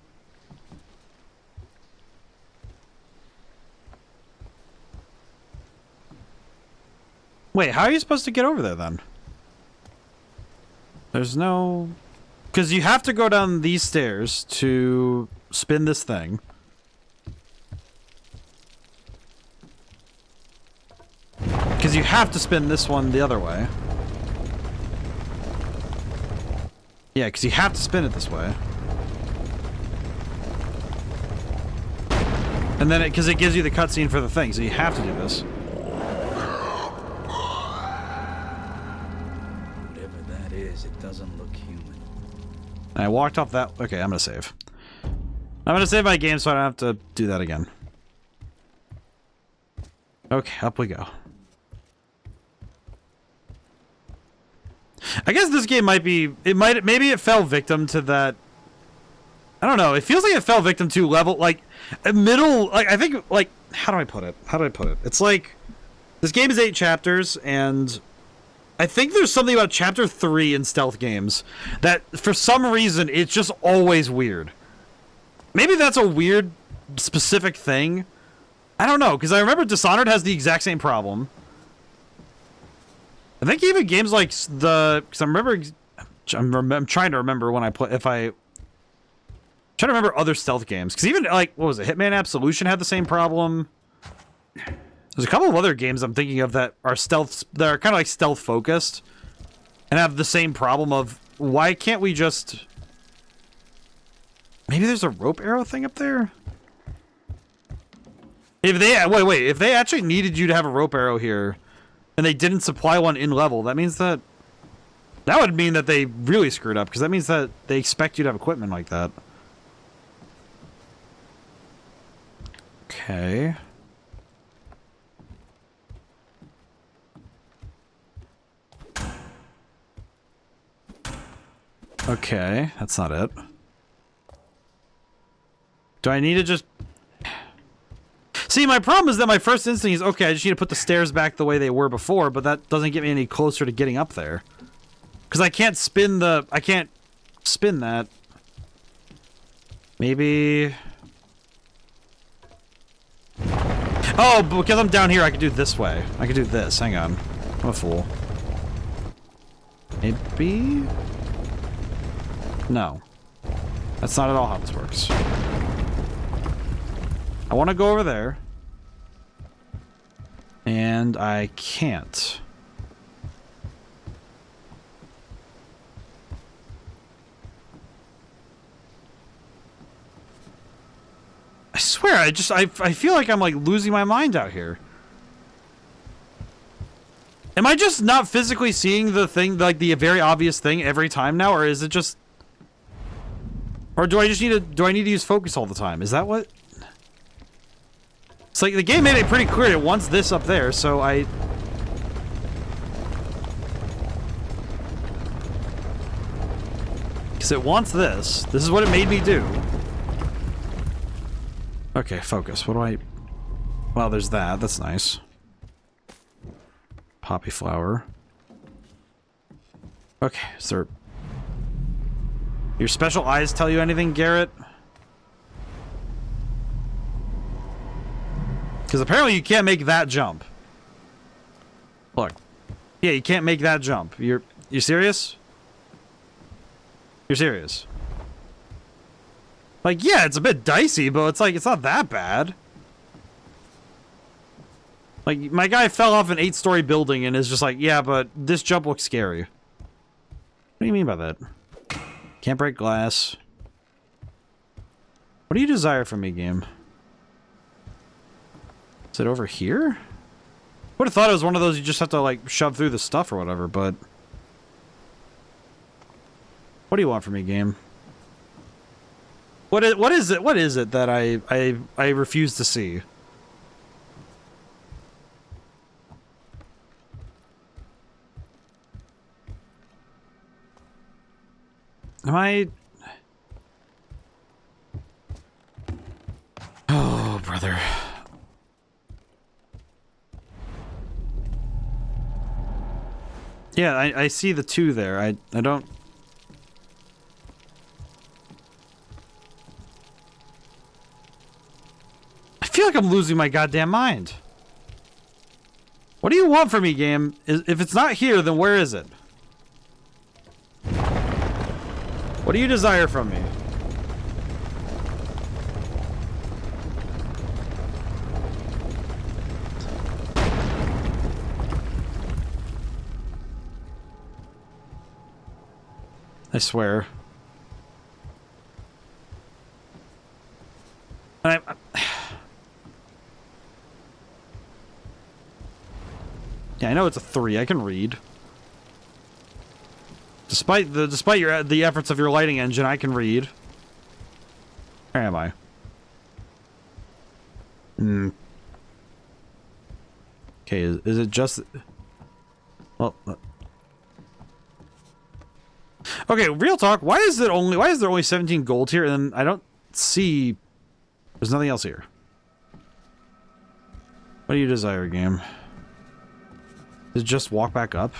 Wait, how are you supposed to get over there, then? There's no... Because you have to go down these stairs to spin this thing. Because you have to spin this one the other way. Yeah, because you have to spin it this way. And then because it gives you the cutscene for the thing, so you have to do this. And I walked off that... Okay, I'm gonna save. I'm gonna save my game so I don't have to do that again. Okay, up we go. I guess this game might be... Maybe it fell victim to that... I don't know. It feels like it fell victim to level... Like, middle... Like, I think, like... How do I put it? It's like... This game is 8 chapters, and... I think there's something about chapter 3 in stealth games that, for some reason, it's just always weird. Maybe that's a weird, specific thing. I don't know, because I remember Dishonored has the exact same problem. I think even games like the... Because I'm trying to remember when I play... I'm trying to remember other stealth games. Because even, like, what was it? Hitman Absolution had the same problem. There's a couple of other games I'm thinking of that are stealth... That are kind of like stealth-focused. And have the same problem of... Why can't we just... Maybe there's a rope arrow thing up there? If they... Wait. If they actually needed you to have a rope arrow here... And they didn't supply one in level, that means that... That would mean that they really screwed up, because that means that they expect you to have equipment like that. Okay. Okay, that's not it. Do I need to just... See, my problem is that my first instinct is, okay, I just need to put the stairs back the way they were before, but that doesn't get me any closer to getting up there. Because I can't spin the... I can't spin that. Maybe... Oh, because I'm down here, I can do it this way. I can do this. Hang on. I'm a fool. Maybe... No. That's not at all how this works. I want to go over there. And I can't. I swear, I feel like I'm like losing my mind out here. Am I just not physically seeing the thing, like the very obvious thing every time now, or is it just... Or do I just need to... Do I need to use focus all the time? Is that what... It's like the game made it pretty clear it wants this up there, so I... Because it wants this. This is what it made me do. Okay, focus. What do I... Well, there's that. That's nice. Poppy flower. Okay, is there... Your special eyes tell you anything, Garrett? Because apparently you can't make that jump. Look. Yeah, you can't make that jump. You serious? You're serious? Like, yeah, it's a bit dicey, but it's like, it's not that bad. Like, my guy fell off an 8-story building and is just like, yeah, but this jump looks scary. What do you mean by that? Can't break glass. What do you desire from me, game? Is it over here? Would have thought it was one of those you just have to, like, shove through the stuff or whatever, but... What do you want from me, game? What is it that I refuse to see? Am I... Oh, brother. Yeah, I see the 2 there. I don't... I feel like I'm losing my goddamn mind. What do you want from me, game? If it's not here, then where is it? What do you desire from me? I swear. Yeah, I know it's a 3. I can read. Despite the efforts of your lighting engine, I can read. Where am I? Okay, is it just... Well... Okay, real talk, why is there only 17 gold here, and I don't see... There's nothing else here. What do you desire, game? Does it just walk back up?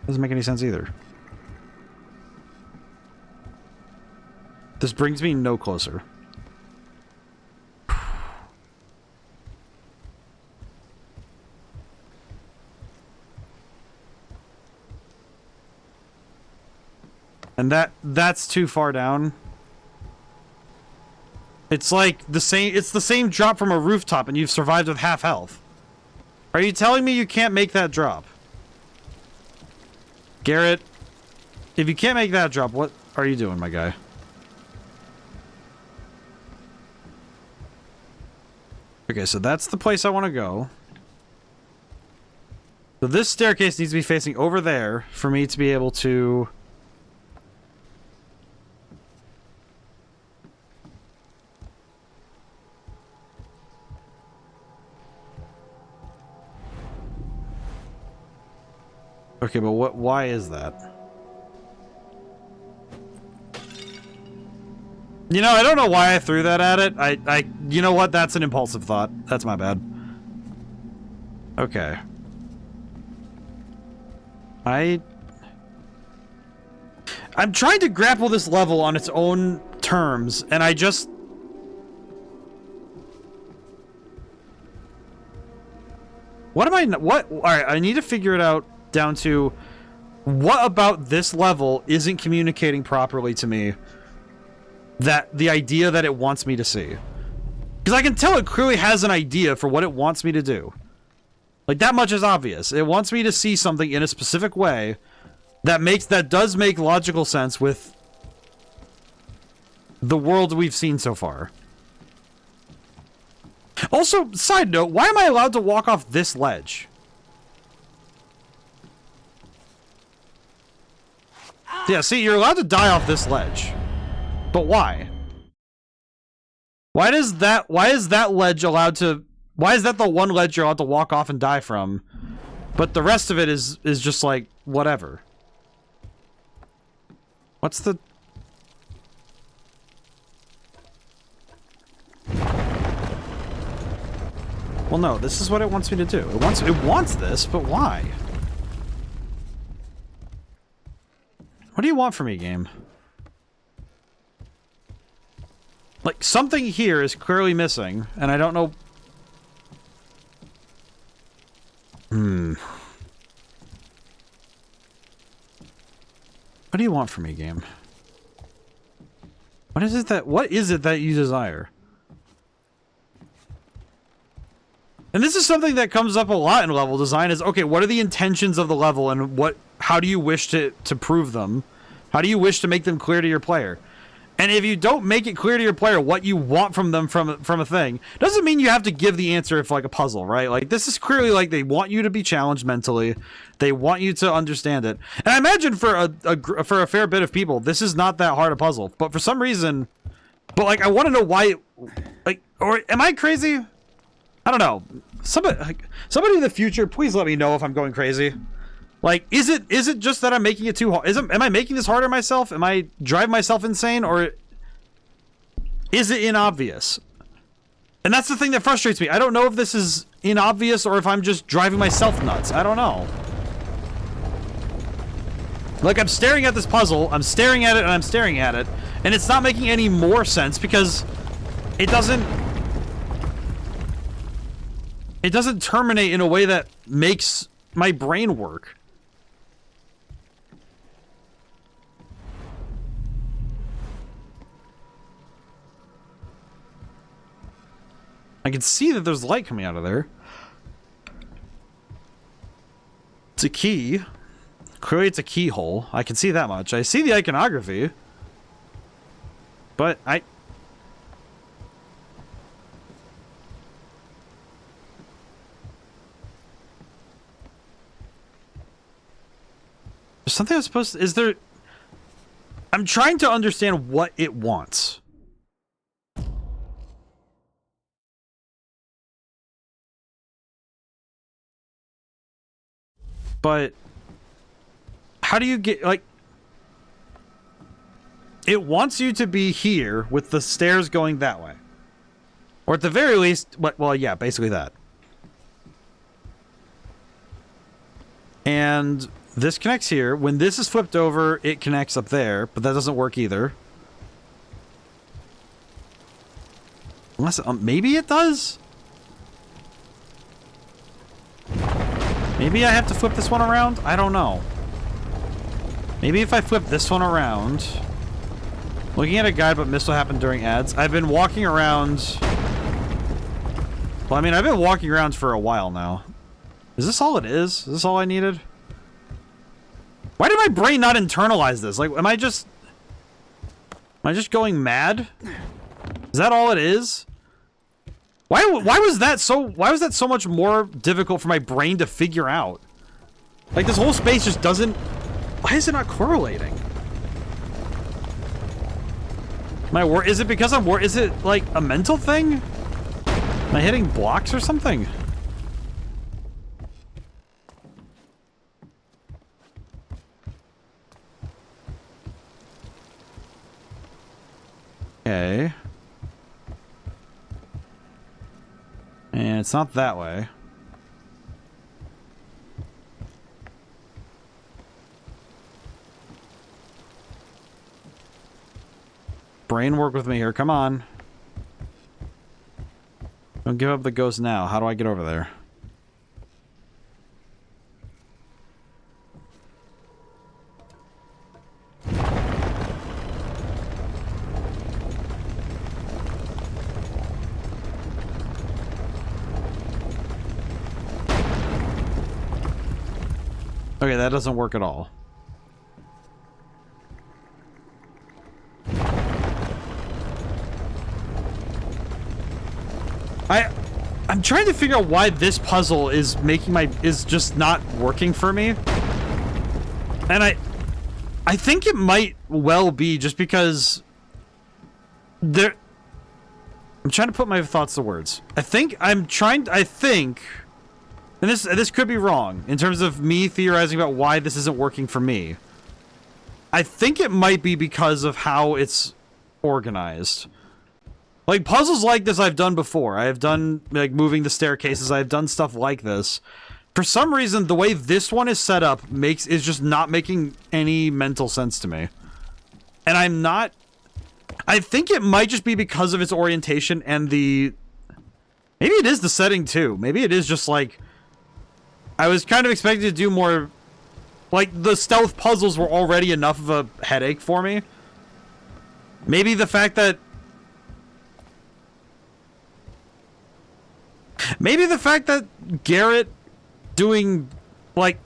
Doesn't make any sense either. This brings me no closer. And that's too far down. It's like the same drop from a rooftop and you've survived with half health. Are you telling me you can't make that drop? Garrett, if you can't make that drop, what are you doing, my guy? Okay, so that's the place I want to go. So this staircase needs to be facing over there for me to be able to... Okay, but why is that? You know, I don't know why I threw that at it. You know what? That's an impulsive thought. That's my bad. Okay. I'm trying to grapple this level on its own terms, and I just... Alright, I need to figure it out down to what about this level isn't communicating properly to me that the idea that it wants me to see. Because I can tell it clearly has an idea for what it wants me to do. Like, that much is obvious. It wants me to see something in a specific way that does make logical sense with the world we've seen so far. Also, side note, why am I allowed to walk off this ledge? Yeah, see, you're allowed to die off this ledge. But why? Why is that ledge allowed to... Why is that the one ledge you're allowed to walk off and die from? But the rest of it is just like, whatever. What's the... Well, no, this is what it wants me to do. It wants this, but why? What do you want from me, game? Like, something here is clearly missing, and I don't know... What do you want from me, game? What is it that you desire? And this is something that comes up a lot in level design is, okay, what are the intentions of the level and how do you wish to prove them? How do you wish to make them clear to your player? And if you don't make it clear to your player what you want from them from a thing, doesn't mean you have to give the answer if like a puzzle, right? Like, this is clearly like they want you to be challenged mentally. They want you to understand it. And I imagine for a fair bit of people, this is not that hard a puzzle. But for some reason, like, I want to know why, like, or am I crazy? I don't know. Somebody in the future, please let me know if I'm going crazy. Like, is it just that I'm making it too hard? Am I making this harder myself? Am I driving myself insane? Or is it inobvious? And that's the thing that frustrates me. I don't know if this is inobvious or if I'm just driving myself nuts. I don't know. Like, I'm staring at this puzzle, I'm staring at it, and I'm staring at it, and it's not making any more sense because it doesn't terminate in a way that makes my brain work. I can see that there's light coming out of there. It's a key. Clearly it's a keyhole. I can see that much. I see the iconography. But There's something I'm supposed to... Is there... I'm trying to understand what it wants. But... How do you get... Like... It wants you to be here with the stairs going that way. Or at the very least... Well, yeah, basically that. And this connects here. When this is flipped over, it connects up there, but that doesn't work either. Unless, maybe it does? Maybe I have to flip this one around? I don't know. Maybe if I flip this one around... Looking at a guide, but missed what happened during ads. I've been walking around... Well, I mean, I've been walking around for a while now. Is this all it is? Is this all I needed? Why did my brain not internalize this? Like, am I just going mad? Is that all it is? Why was that so much more difficult for my brain to figure out? Like, this whole space just doesn't... Why is it not correlating? Is it because I'm is it like a mental thing? Am I hitting blocks or something? Okay. And it's not that way. Brain, work with me here. Come on. Don't give up the ghost now. How do I get over there? Okay, that doesn't work at all. I'm trying to figure out why this puzzle is is just not working for me. And I think it might well be just because I'm trying to put my thoughts to words. I think, and this could be wrong in terms of me theorizing about why this isn't working for me. I think it might be because of how it's organized. Like, puzzles like this I've done before. I have done, like, moving the staircases. I've done stuff like this. For some reason, the way this one is set up is just not making any mental sense to me. And I think it might just be because of its orientation and maybe it is the setting, too. Maybe it is just, like... I was kind of expecting to do more... Like, the stealth puzzles were already enough of a headache for me. Maybe the fact that... Maybe the fact that Garrett doing, like,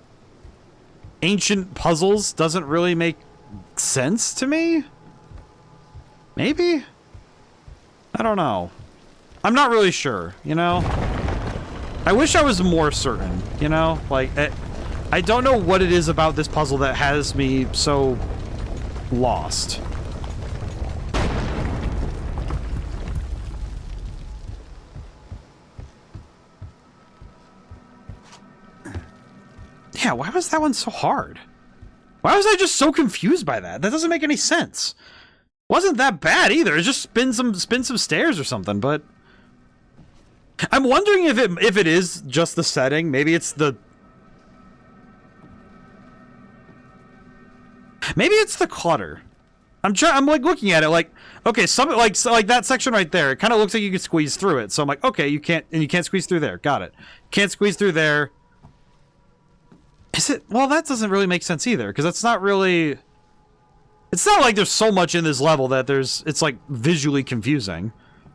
ancient puzzles doesn't really make sense to me? Maybe? I don't know. I'm not really sure, you know? I wish I was more certain, you know? Like, I don't know what it is about this puzzle that has me so lost. Yeah, why was that one so hard? Why was I just so confused by that? That doesn't make any sense. Wasn't that bad either. It just spin some stairs or something, but I'm wondering if it is just the setting. Maybe it's the clutter. I'm like looking at it like, okay, like that section right there, it kind of looks like you could squeeze through it. So I'm like, okay, you can't squeeze through there. Got it. Can't squeeze through there. Is it? Well, that doesn't really make sense either, because it's not really... It's not like there's so much in this level that it's like visually confusing. I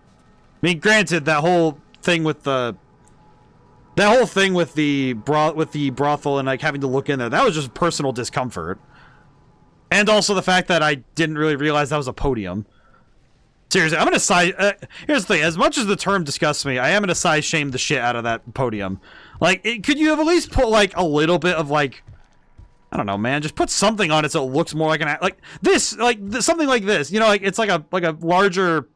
mean, granted, that whole thing with the brothel and like having to look in there, that was just personal discomfort. And also the fact that I didn't really realize that was a podium. Seriously, I'm gonna size... here's the thing, as much as the term disgusts me, I am gonna size shame the shit out of that podium. Like, could you have at least put, like, a little bit of, like... I don't know, man. Just put something on it so it looks more like something like this. You know, like it's like a larger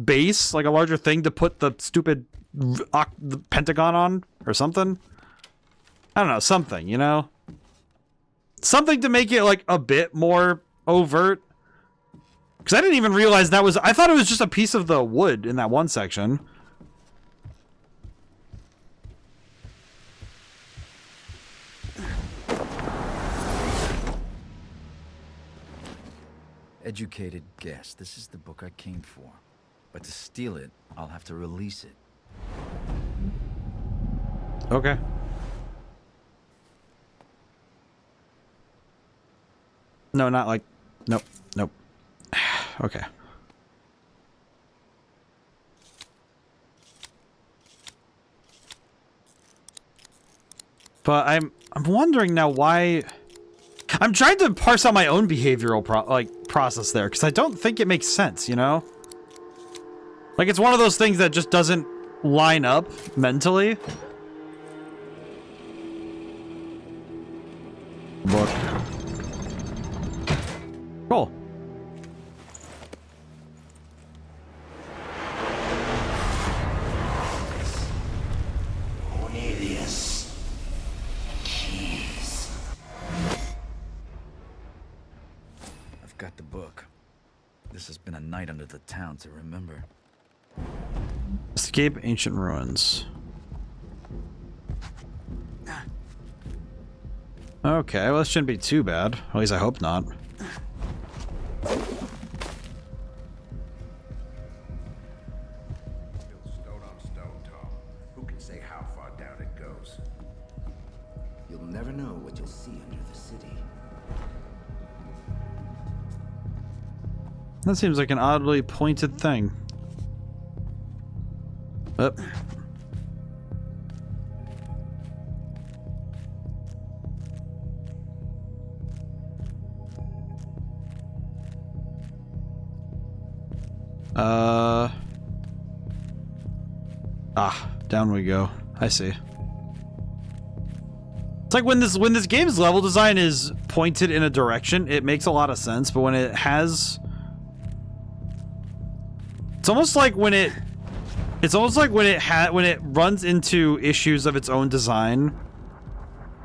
base, like a larger thing to put the stupid the pentagon on or something. I don't know, something, you know? Something to make it like a bit more overt. Because I didn't even realize that was... I thought it was just a piece of the wood in that one section. Educated guess. This is the book I came for. But to steal it, I'll have to release it. Okay. No, not like... Nope. Nope. Okay. But I'm wondering now why... I'm trying to parse out my own behavioral process there, because I don't think it makes sense, you know? Like, it's one of those things that just doesn't line up mentally. Book. Cool. Cornelius. Keys. I've got the book. This has been a night under the town to remember. Escape ancient ruins. Okay, well, this shouldn't be too bad. At least I hope not. Stone on stone, Tom. Who can say how far down it goes? You'll never know what you'll see under the city. That seems like an oddly pointed thing. Up. Down we go. I see. It's like when this game's level design is pointed in a direction, it makes a lot of sense, but when it has... It's almost like when it runs into issues of its own design.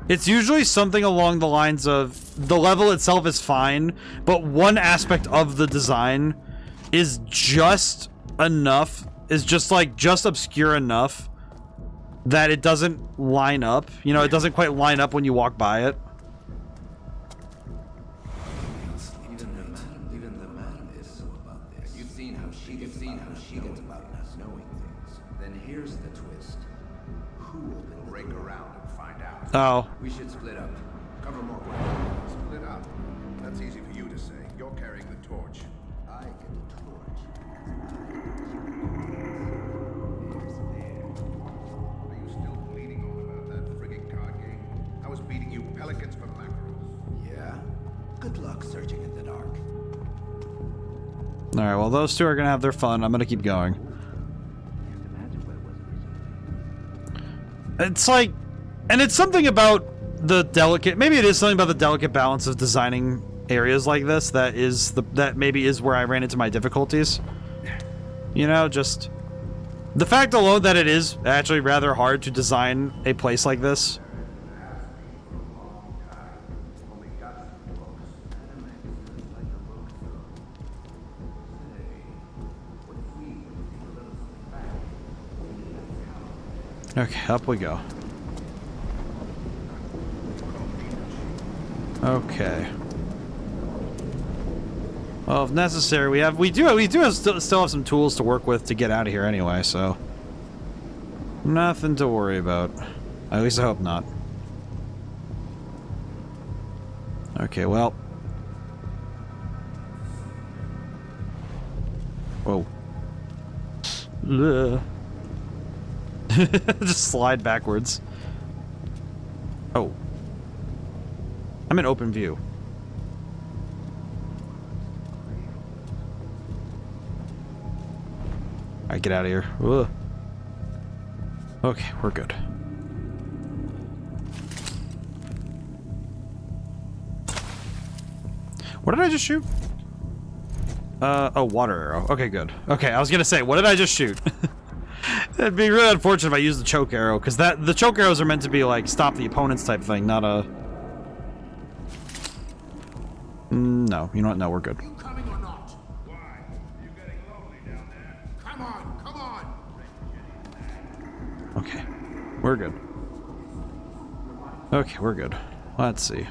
It's usually something along the lines of the level itself is fine, but one aspect of the design is just enough, just obscure enough that it doesn't line up. You know, it doesn't quite line up when you walk by it. Even the man is so about this. You've seen how she gets about us knowing things. Then here's the twist. Who will rake around and find out? Oh. We should split up. Cover more ground. Split up? That's easy for you to say. You're carrying the torch. I get the torch. Are you still bleeding on about that frigging card game? I was beating you pelicans for mackerels. Yeah? Good luck searching in the dark. Alright, well, those two are gonna have their fun. I'm gonna keep going. It's like... And it's something about the delicate... Maybe it is something about the delicate balance of designing areas like this that maybe is where I ran into my difficulties. You know, just... The fact alone that it is actually rather hard to design a place like this. Okay, up we go. Okay. Well, if necessary, we still have some tools to work with to get out of here anyway, so nothing to worry about. At least I hope not. Okay, well. Whoa. Ugh. Just slide backwards. Oh. I'm in open view. Alright, get out of here. Ugh. Okay, we're good. What did I just shoot? A water arrow. Okay, good. Okay, I was gonna say, what did I just shoot? It'd be really unfortunate if I used the choke arrow, because the choke arrows are meant to be like stop the opponents type thing, not a. No, you know what? No, we're good. You coming or not? Why? You getting lonely down there? Come on, come on. Okay, we're good. Okay, we're good. Let's see.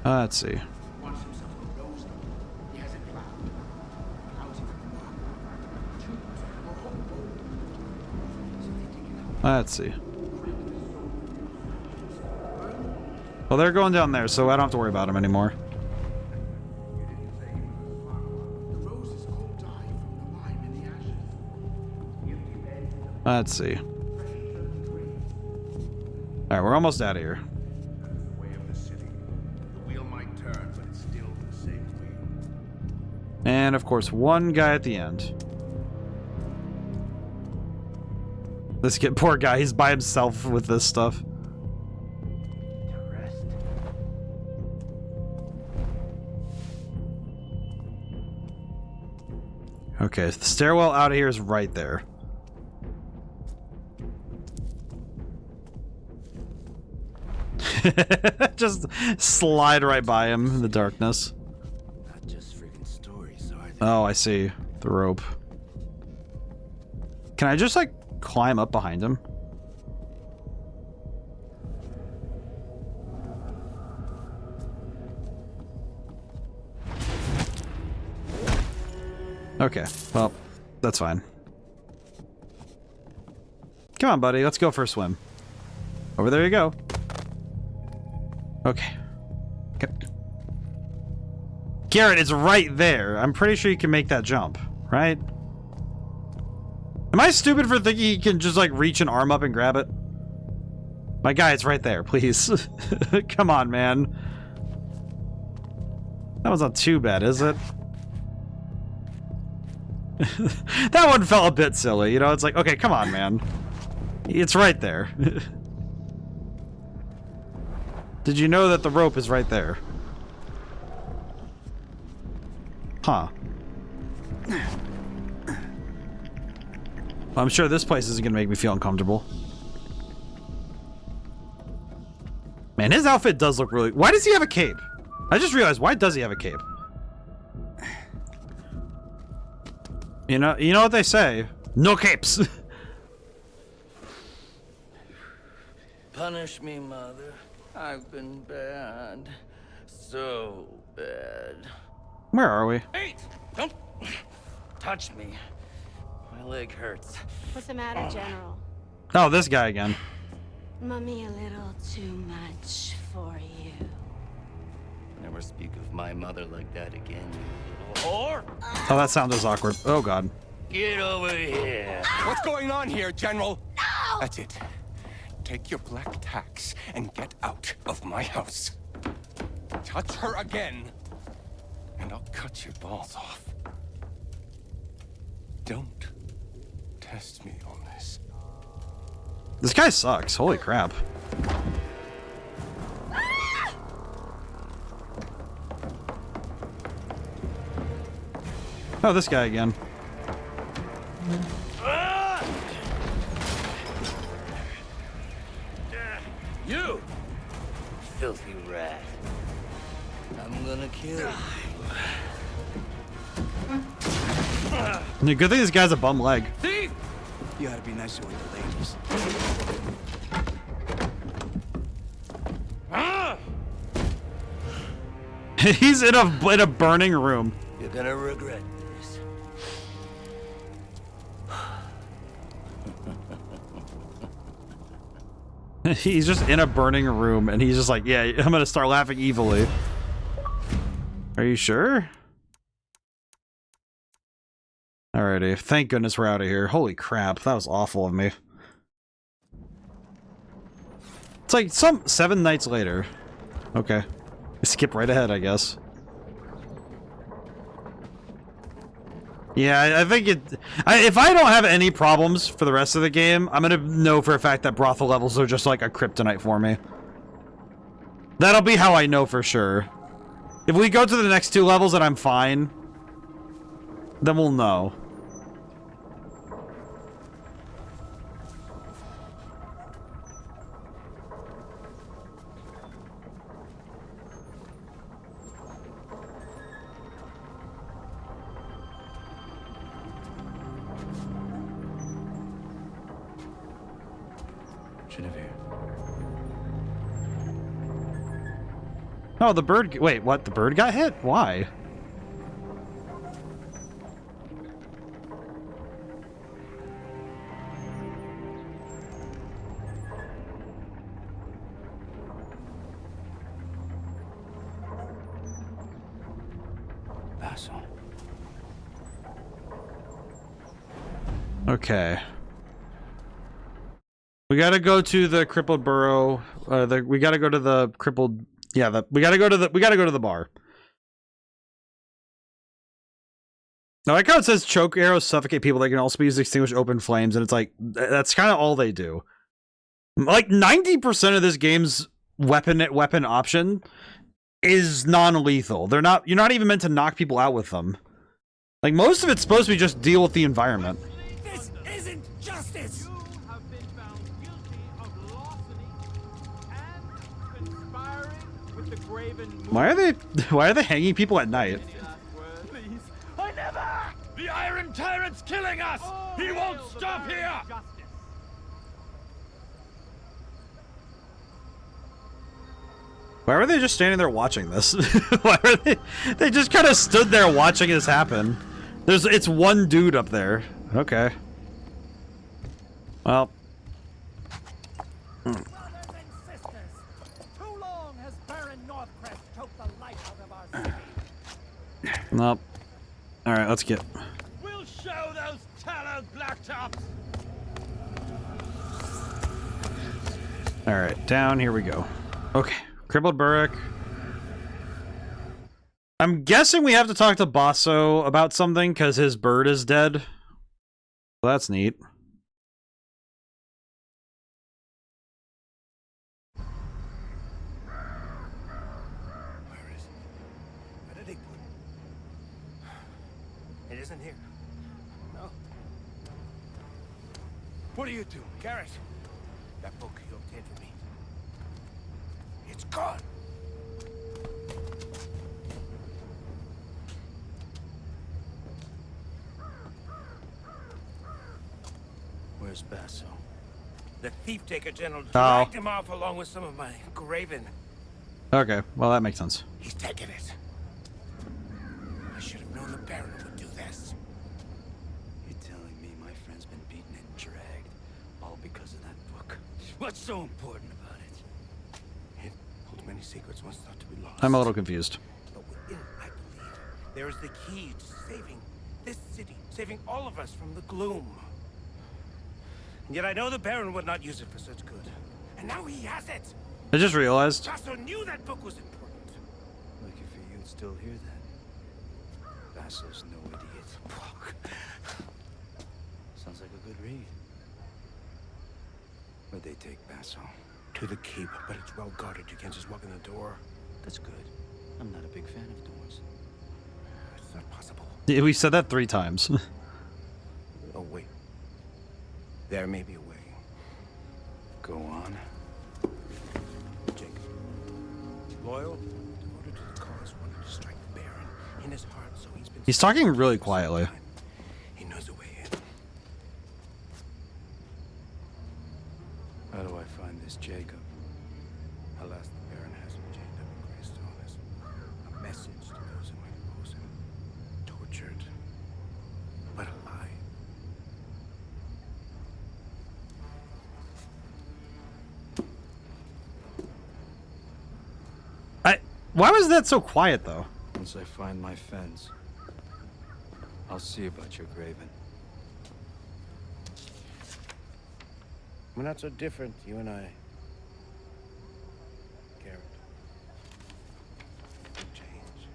Let's see. Let's see. Well, they're going down there, so I don't have to worry about them anymore. Let's see. Alright, we're almost out of here. Way of the city. The wheel might turn, but it's still the same wheel. And of course, one guy at the end. This poor guy, he's by himself with this stuff. Okay, the stairwell out of here is right there. Just slide right by him in the darkness. Not just freaking stories, are they? Oh, I see. The rope. Can I just, like, climb up behind him? Okay, well, that's fine. Come on, buddy, let's go for a swim. Over there you go. Okay. Okay. Garrett, it's right there. I'm pretty sure you can make that jump, right? Am I stupid for thinking he can just, like, reach an arm up and grab it? My guy, it's right there, please. Come on, man. That was not too bad, is it? That one felt a bit silly, you know? It's like, okay, come on, man. It's right there. Did you know that the rope is right there? Huh. I'm sure this place isn't gonna make me feel uncomfortable. Man, his outfit does look really... Why does he have a cape? I just realized, why does he have a cape? You know what they say. No capes! Punish me, Mother. I've been bad. So bad. Where are we? Hey! Don't touch me. My leg hurts. What's the matter, General? Oh, this guy again. Mummy, a little too much for you. Never speak of my mother like that again, you little whore. Oh, that sound is awkward. Oh, God. Get over here. What's going on here, General? No! That's it. Take your black tax and get out of my house. Touch her again, and I'll cut your balls off. Don't test me on this. This guy sucks. Holy crap. Oh, this guy again. You! Filthy rat. I'm gonna kill you. Good thing this guy's a bum leg. Thief! You ought to be nicer with the ladies. He's in a burning room. You're gonna regret this. He's just in a burning room, and he's just like, yeah, I'm gonna start laughing evilly. Are you sure? Alrighty, thank goodness we're out of here. Holy crap, that was awful of me. It's like 7 nights later. Okay. Skip right ahead, I guess. Yeah, I think if I don't have any problems for the rest of the game, I'm gonna know for a fact that brothel levels are just like a kryptonite for me. That'll be how I know for sure. If we go to the next 2 levels and I'm fine, then we'll know. Oh, the bird... Wait, what? The bird got hit? Why? Basil. Okay. We gotta go to the crippled burrow. We gotta go to the crippled... Yeah, we gotta go to the bar. Now, I like how it says choke arrows suffocate people. They can also be used to extinguish open flames, and it's like that's kind of all they do. Like 90% of this game's weapon option is non-lethal. They're not. You're not even meant to knock people out with them. Like most of it's supposed to be just deal with the environment. This isn't justice. You have been found guilty of larceny and conspiring with the graven. Why are they hanging people at night? Please, I never. The Iron Tyrant's killing us. He won't stop here. Why were they just standing there watching this? Why are they just kind of stood there watching this happen? It's one dude up there. Okay. Well. Brothers and sisters, too long has Baron Northcrest choked the life out of our city. Nope. Alright, let's get... We'll show those tallow blacktops. Alright, down, here we go. Okay, crippled Burrick. I'm guessing we have to talk to Basso about something, because his bird is dead. Well, that's neat. It isn't here. No. What are you doing, Garrett? That book you obtained for me. It's gone. Where's Basso? The thief-taker general Oh. dragged him off along with some of my graven. Okay, well that makes sense. He's taken it. I should have known the Baron would do this. You're telling me my friend's been beaten and dragged, all because of that book? What's so important about it? It holds many secrets once thought to be lost. I'm a little confused. But within it, I believe, there is the key to saving this city, saving all of us from the gloom. And yet I know the Baron would not use it for such good. And now he has it! I just realized. Basso knew that book was important. Lucky for you, you'd still hear that. Basso's no idiot. Sounds like a good read. Where'd they take Basso? To the keep, but it's well guarded. You can't just walk in the door. That's good. I'm not a big fan of doors. It's not possible. Yeah, we said that 3 times. Oh, wait. There may be a way. Go on. Jacob. Loyal, devoted to the cause, wanted to strike the Baron in his heart, so He's talking really quietly. He knows the way in. How do I find this Jacob? Alas, the Baron has him chained up in Greystone as a message to those who might oppose him. Tortured, but alive. Why was that so quiet, though? Once I find my fence, I'll see about your graven. We're not so different, you and I. Garrett. We'll change.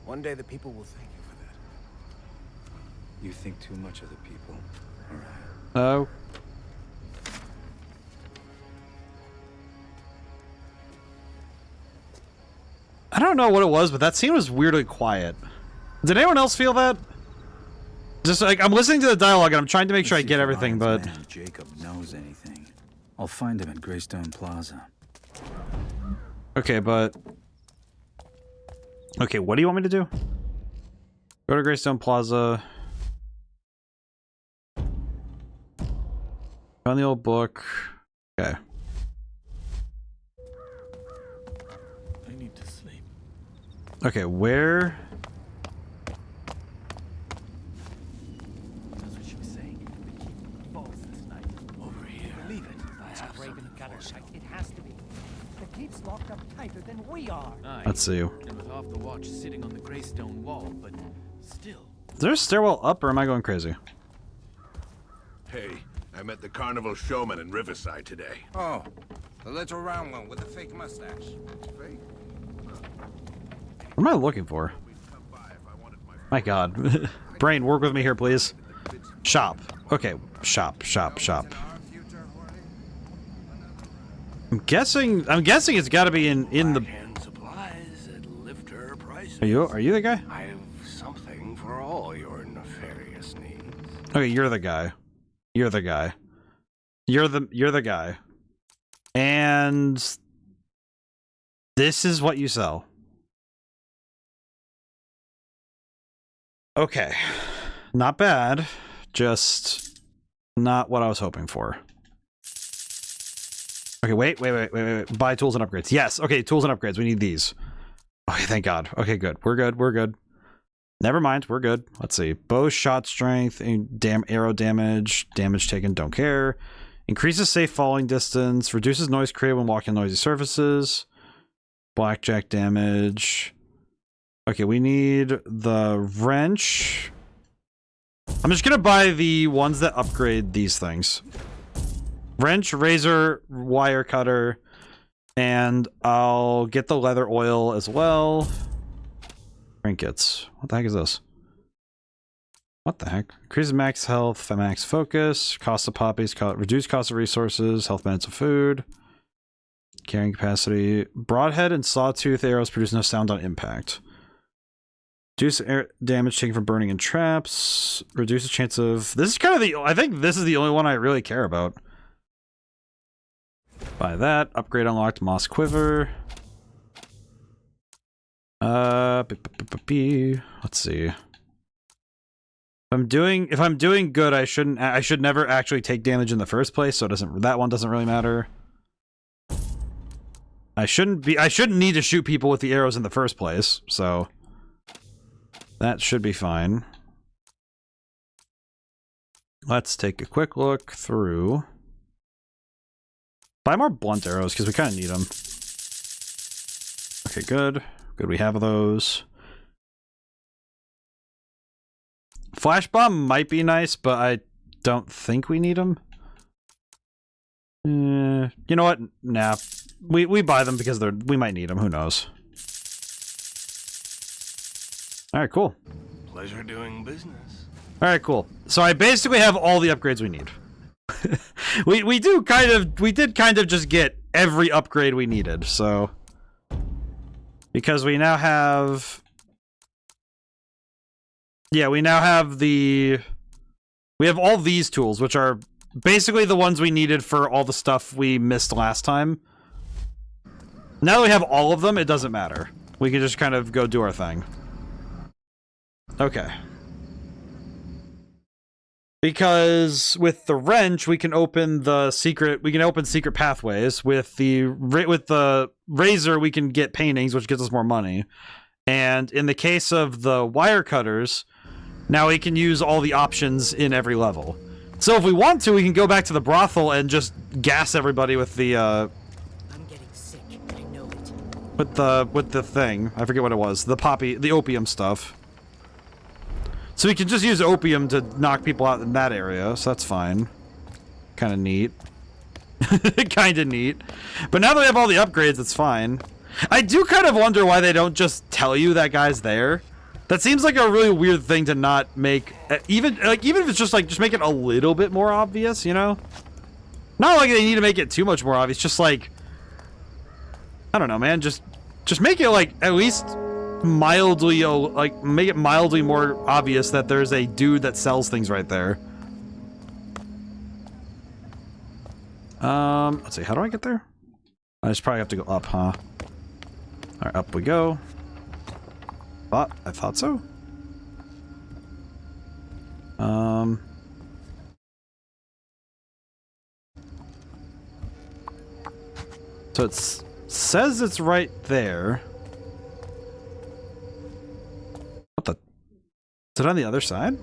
One day the people will thank you for that. You think too much of the people. All right. Oh. I don't know what it was, but that scene was weirdly quiet. Did anyone else feel that? Just like, I'm listening to the dialogue and I'm trying to make sure I get everything, but... Man Jacob knows anything. I'll find him at Greystone Plaza. Okay, but... Okay, what do you want me to do? Go to Greystone Plaza. Found the old book. Okay. I need to sleep. Okay, where... That's what she was saying. We keep balls this night. Over here. Believe it. It's a Raven gutter site. It has to be. The keep's locked up tighter than we are. Let's see. And with half the watch sitting on the Greystone wall, but still. Is there a stairwell up or am I going crazy? Hey, I met the carnival showman in Riverside today. Oh, the little round one with the fake mustache. Fake? What am I looking for? My god. Brain, work with me here, please. Shop. Okay, shop. I'm guessing it's gotta be in the... Supplies that lift her prices. Are you the guy? I have something for all your nefarious needs. Okay, you're the guy. You're the guy. You're the guy. And this is what you sell. Okay. Not bad. Just not what I was hoping for. Okay, wait. Buy tools and upgrades. Yes. Okay, tools and upgrades. We need these. Okay, thank God. Okay, good. We're good. Never mind. We're good. Let's see. Bow shot strength, arrow damage, damage taken, don't care. Increases safe falling distance, reduces noise created when walking on noisy surfaces. Blackjack damage. Okay, we need the wrench. I'm just gonna buy the ones that upgrade these things. Wrench, razor, wire cutter, and I'll get the leather oil as well. Trinkets. What the heck is this? What the heck? Increases max health, max focus, cost of poppies, reduced cost of resources, health minutes of food, carrying capacity. Broadhead and sawtooth arrows produce no sound on impact. Reduce damage taken from burning and traps. Reduce the chance of... This is kind of the... I think this is the only one I really care about. Buy that. Upgrade unlocked. Moss quiver. Let's see. If I'm doing good, I should never actually take damage in the first place, so that one doesn't really matter. I shouldn't need to shoot people with the arrows in the first place, so that should be fine. Let's take a quick look through. Buy more blunt arrows because we kind of need them. Okay, good. Good, we have those. Flash bomb might be nice, but I don't think we need them. You know what? Nah. We buy them because we might need them. Who knows? Alright, cool. Pleasure doing business. Alright, cool. So I basically have all the upgrades we need. we did kind of just get every upgrade we needed, so... Because we now have... Yeah, we now have we have all these tools, which are basically the ones we needed for all the stuff we missed last time. Now that we have all of them, it doesn't matter. We can just kind of go do our thing. Okay. Because with the wrench, we can open secret pathways. With the razor, we can get paintings, which gives us more money. And in the case of the wire cutters, now we can use all the options in every level. So if we want to, we can go back to the brothel and just gas everybody with the I'm getting sick. I know it. With the thing. I forget what it was. The opium stuff. So we can just use opium to knock people out in that area, so that's fine. Kind of neat. Kind of neat. But now that we have all the upgrades, it's fine. I do kind of wonder why they don't just tell you that guy's there. That seems like a really weird thing to not make, even if it's just like, just make it a little bit more obvious, you know? Not like they need to make it too much more obvious, just like, I don't know, man, just Just make it like at least mildly, like make it mildly more obvious that there's a dude that sells things right there. Let's see. How do I get there? I just probably have to go up, huh? All right, up we go. I thought so. So it says it's right there. What the? Is it on the other side?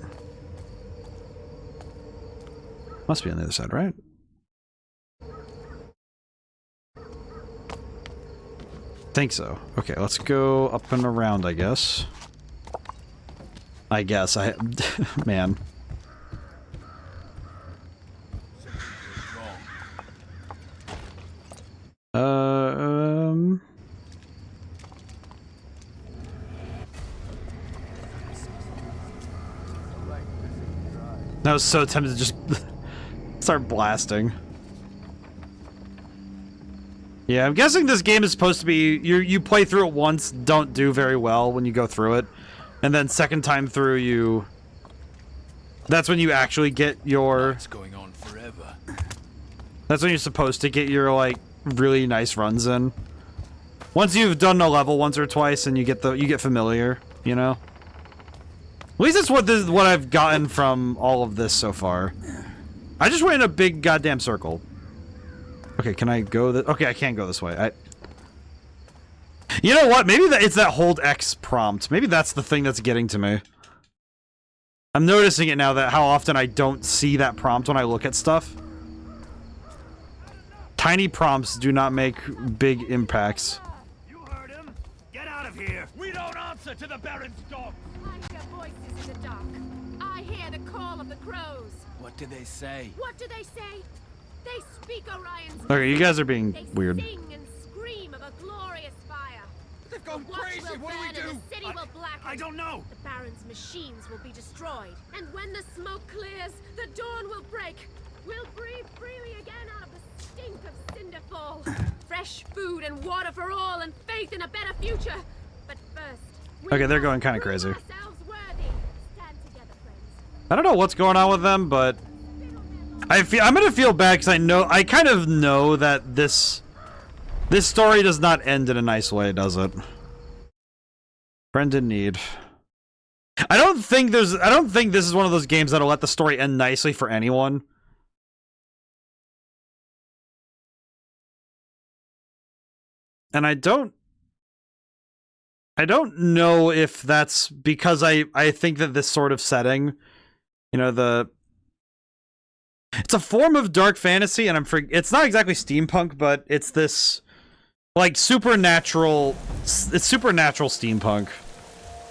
Must be on the other side, right? Think so. Okay, let's go up and around, I guess. Man. I was so tempted to just start blasting. Yeah, I'm guessing this game is supposed to be you play through it once, don't do very well when you go through it, and then second time through that's when you actually get your It's going on forever. That's when you're supposed to get your like really nice runs in. Once you've done a level once or twice and you get familiar, you know? At least that's what I've gotten from all of this so far. I just went in a big goddamn circle. Okay, can I go okay, I can't go this way. You know what? Maybe it's that hold X prompt. Maybe that's the thing that's getting to me. I'm noticing it now that how often I don't see that prompt when I look at stuff. Tiny prompts do not make big impacts. You heard him. Get out of here. We don't answer to the Baron's dogs. I hear voices in the dark. I hear the call of the crows. What do they say? What do they say? They speak Orion's. Okay, you guys are being weird. They sing and scream of a glorious fire. They've gone crazy. What do we do? The city will blacken. I don't know. The Baron's machines will be destroyed. And when the smoke clears, the dawn will break. We'll breathe freely again out of the stink of Cinderfall. Fresh food and water for all and faith in a better future. But first, Okay, they're going kind of crazy. ourselves worthy. Stand together, friends. I don't know what's going on with them, but I'm gonna feel bad because I kind of know that this story does not end in a nice way, does it? Friend in need. I don't think this is one of those games that'll let the story end nicely for anyone. And I don't know if that's because I think that this sort of setting, you know, it's a form of dark fantasy, and it's not exactly steampunk, but it's this like supernatural steampunk.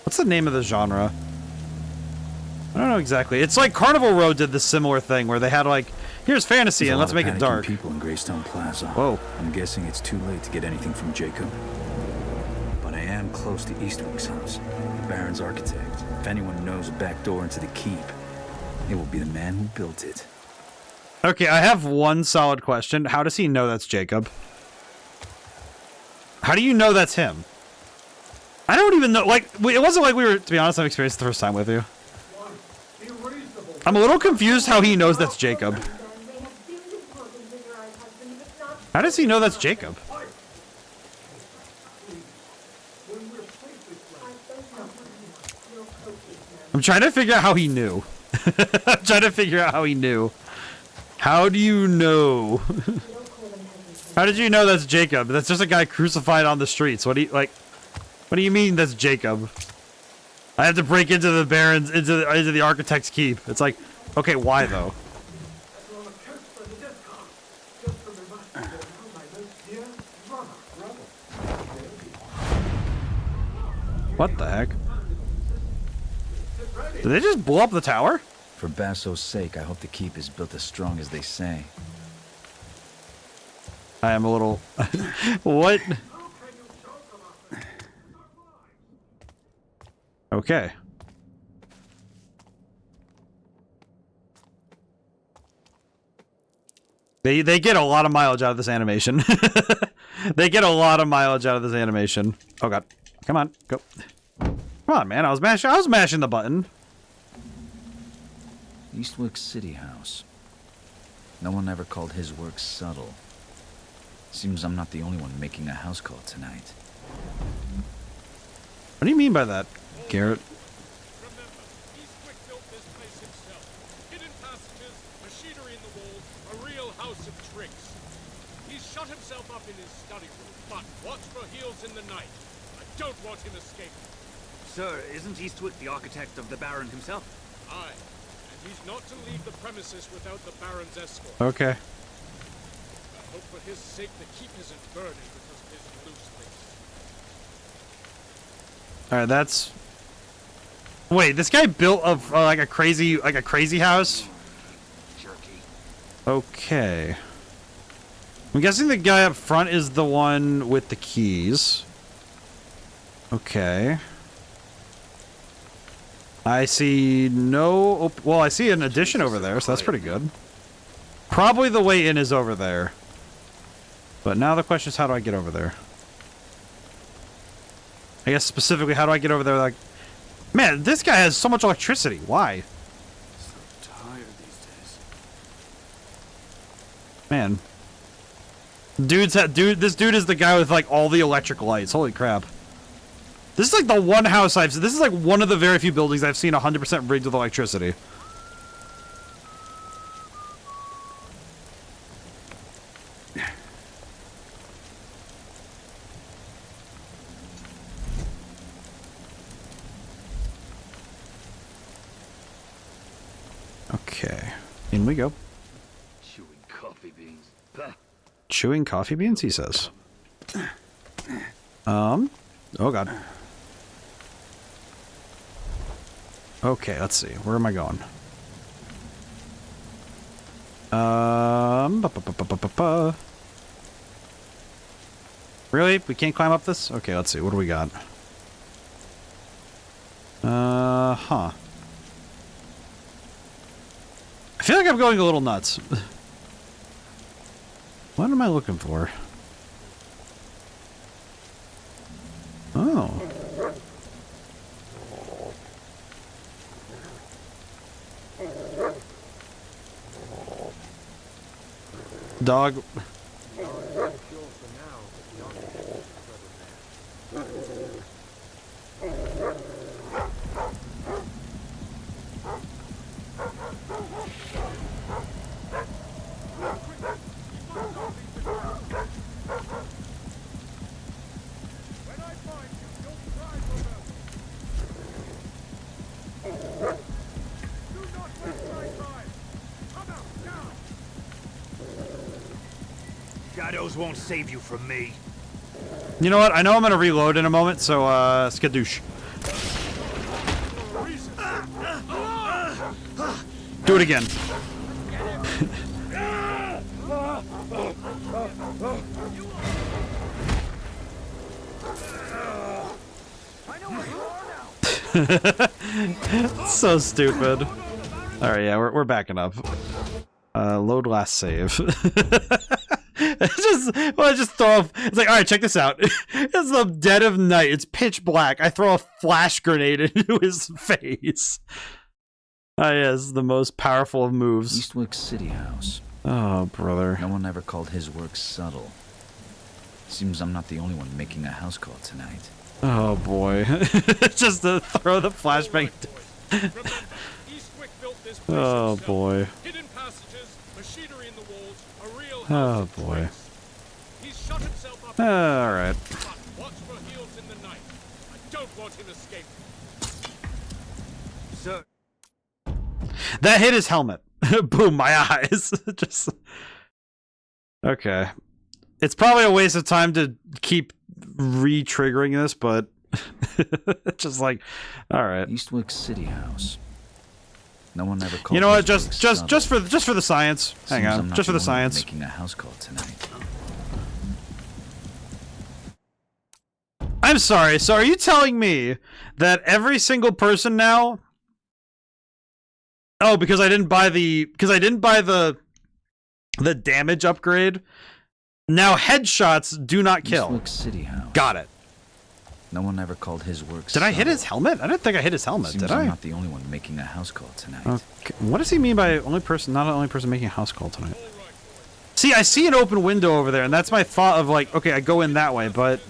What's the name of the genre? I don't know exactly. It's like Carnival Row did this similar thing where they had like, here's fantasy and let's make it dark. People in Greystone Plaza. Whoa. I'm guessing it's too late to get anything from Jacob. But I am close to Eastwick's house, the Baron's architect. If anyone knows a back door into the keep, it will be the man who built it. Okay, I have one solid question. How does he know that's Jacob? How do you know that's him? I don't even know. Like, it wasn't like we were, to be honest, I've experienced it the first time with you. I'm a little confused how he knows that's Jacob. How does he know that's Jacob? I'm trying to figure out how he knew. I'm trying to figure out how he knew. How do you know? How did you know that's Jacob? That's just a guy crucified on the streets. What do you mean that's Jacob? I have to break into the Baron's, into the architect's keep. It's like, okay, why though? What the heck? Did they just blow up the tower? For Basso's sake, I hope the keep is built as strong as they say. I am a little... What? Okay. They get a lot of mileage out of this animation. They get a lot of mileage out of this animation. Oh god. Come on, go. Come on, man. I was mashing the button. Eastwick City House. No one ever called his work subtle. Seems I'm not the only one making a house call tonight. What do you mean by that, Garrett? Remember, Eastwick built this place himself. Hidden passages, machinery in the walls, a real house of tricks. He's shut himself up in his study room, but watch for heels in the night. I don't want him escaping. Sir, isn't Eastwick the architect of the Baron himself? Aye, and he's not to leave the premises without the Baron's escort. Okay. I hope for his sake the keep isn't burning because of his loose lips. Alright, that's... Wait, this guy built like a crazy house? Okay. I'm guessing the guy up front is the one with the keys. Okay. I see no... Well, I see an addition over there, so that's pretty good. Probably the way in is over there. But now the question is, how do I get over there? I guess specifically, how do I get over there? Like, man, this guy has so much electricity. Why? So tired these days. Man. This dude is the guy with like all the electric lights. Holy crap. This is like the one house this is like one of the very few buildings I've seen 100% rigged with electricity. Okay, in we go. Chewing coffee beans. Bah. Chewing coffee beans, he says. Oh god. Okay, let's see. Where am I going? Really? We can't climb up this? Okay, let's see. What do we got? Huh. I feel like I'm going a little nuts. What am I looking for? Oh. Dog. Shadows won't save you from me. You know what? I know I'm gonna reload in a moment, so skadoosh. Do it again. So stupid. Alright, yeah, we're backing up. Load last save. I just throw off. It's like, alright, check this out. It's the dead of night. It's pitch black. I throw a flash grenade into his face. Ah, yes, the most powerful of moves. Eastwick City House. Oh, brother. No one ever called his work subtle. Seems I'm not the only one making a house call tonight. Oh, boy. Just to throw the flashbang. Oh, boy. Hidden passages, machinery in the walls, a real Oh, boy. He's shut himself up. Alright. Watch for heels in the night. I don't want him escaping. Sir. That hit his helmet. Boom, my eyes. Just. Okay. It's probably a waste of time to keep re-triggering this, but just like, all right. Eastwick City House. No one ever called. You know what? Just for the science. Hang on. Just for the science. Making a house call tonight. I'm sorry. So are you telling me that every single person now? Oh, because I didn't buy the the damage upgrade. Now headshots do not kill. Eastwick City House. Got it. No one ever called his work. Did I hit his helmet? I didn't think I hit his helmet. Seems Did I'm I? not the only one making a house call tonight. Okay. What does he mean by only person? Not the only person making a house call tonight. See, I see an open window over there, and that's my thought of like, okay, I go in that way, but.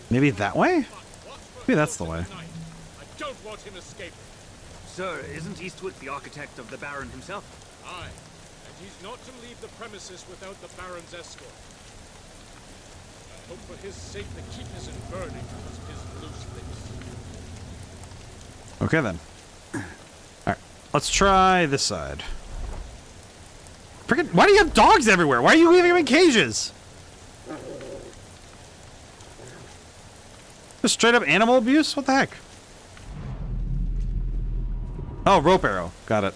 Maybe that way? Maybe that's the way. I don't want him escaping. Sir, isn't Eastwick the architect of the Baron himself? Aye, and he's not to leave the premises without the Baron's escort. I hope for his sake the keep isn't burning because of his loose lips. Okay then. Alright, let's try this side. Freaking, why do you have dogs everywhere? Why are you leaving them in cages? Just straight up animal abuse? What the heck? Oh, rope arrow. Got it.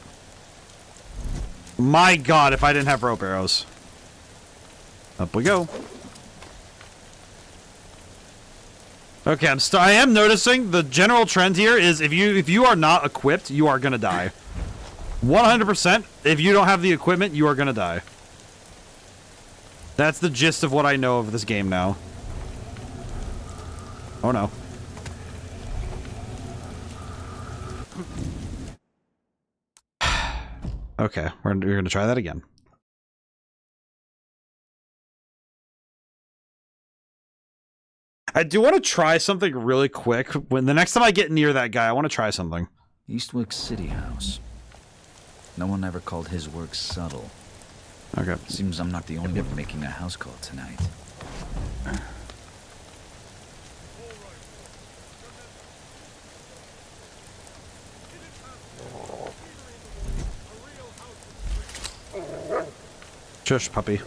My god, if I didn't have rope arrows. Up we go. Okay, I am noticing the general trend here is if you are not equipped, you are gonna die. 100%. If you don't have the equipment, you are gonna die. That's the gist of what I know of this game now. Oh no. Okay, we're gonna try that again. I do want to try something really quick. When the next time I get near that guy, I want to try something. Eastwick City House. No one ever called his work subtle. Okay. Seems I'm not the only one making a house call tonight. Shush, puppy.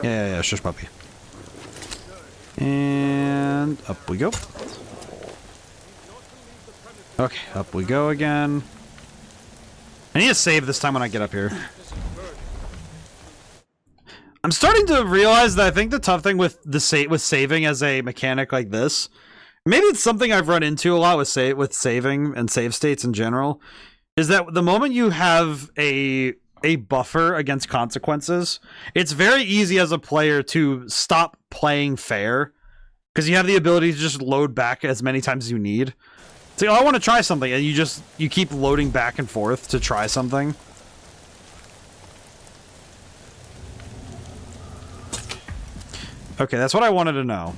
Yeah, shush, puppy. And up we go. Okay, up we go again. I need to save this time when I get up here. I'm starting to realize that I think the tough thing with saving as a mechanic like this, maybe it's something I've run into a lot with saving and save states in general, is that the moment you have a buffer against consequences, it's very easy as a player to stop playing fair because you have the ability to just load back as many times as you need. So, I want to try something, and you keep loading back and forth to try something. Okay, that's what I wanted to know.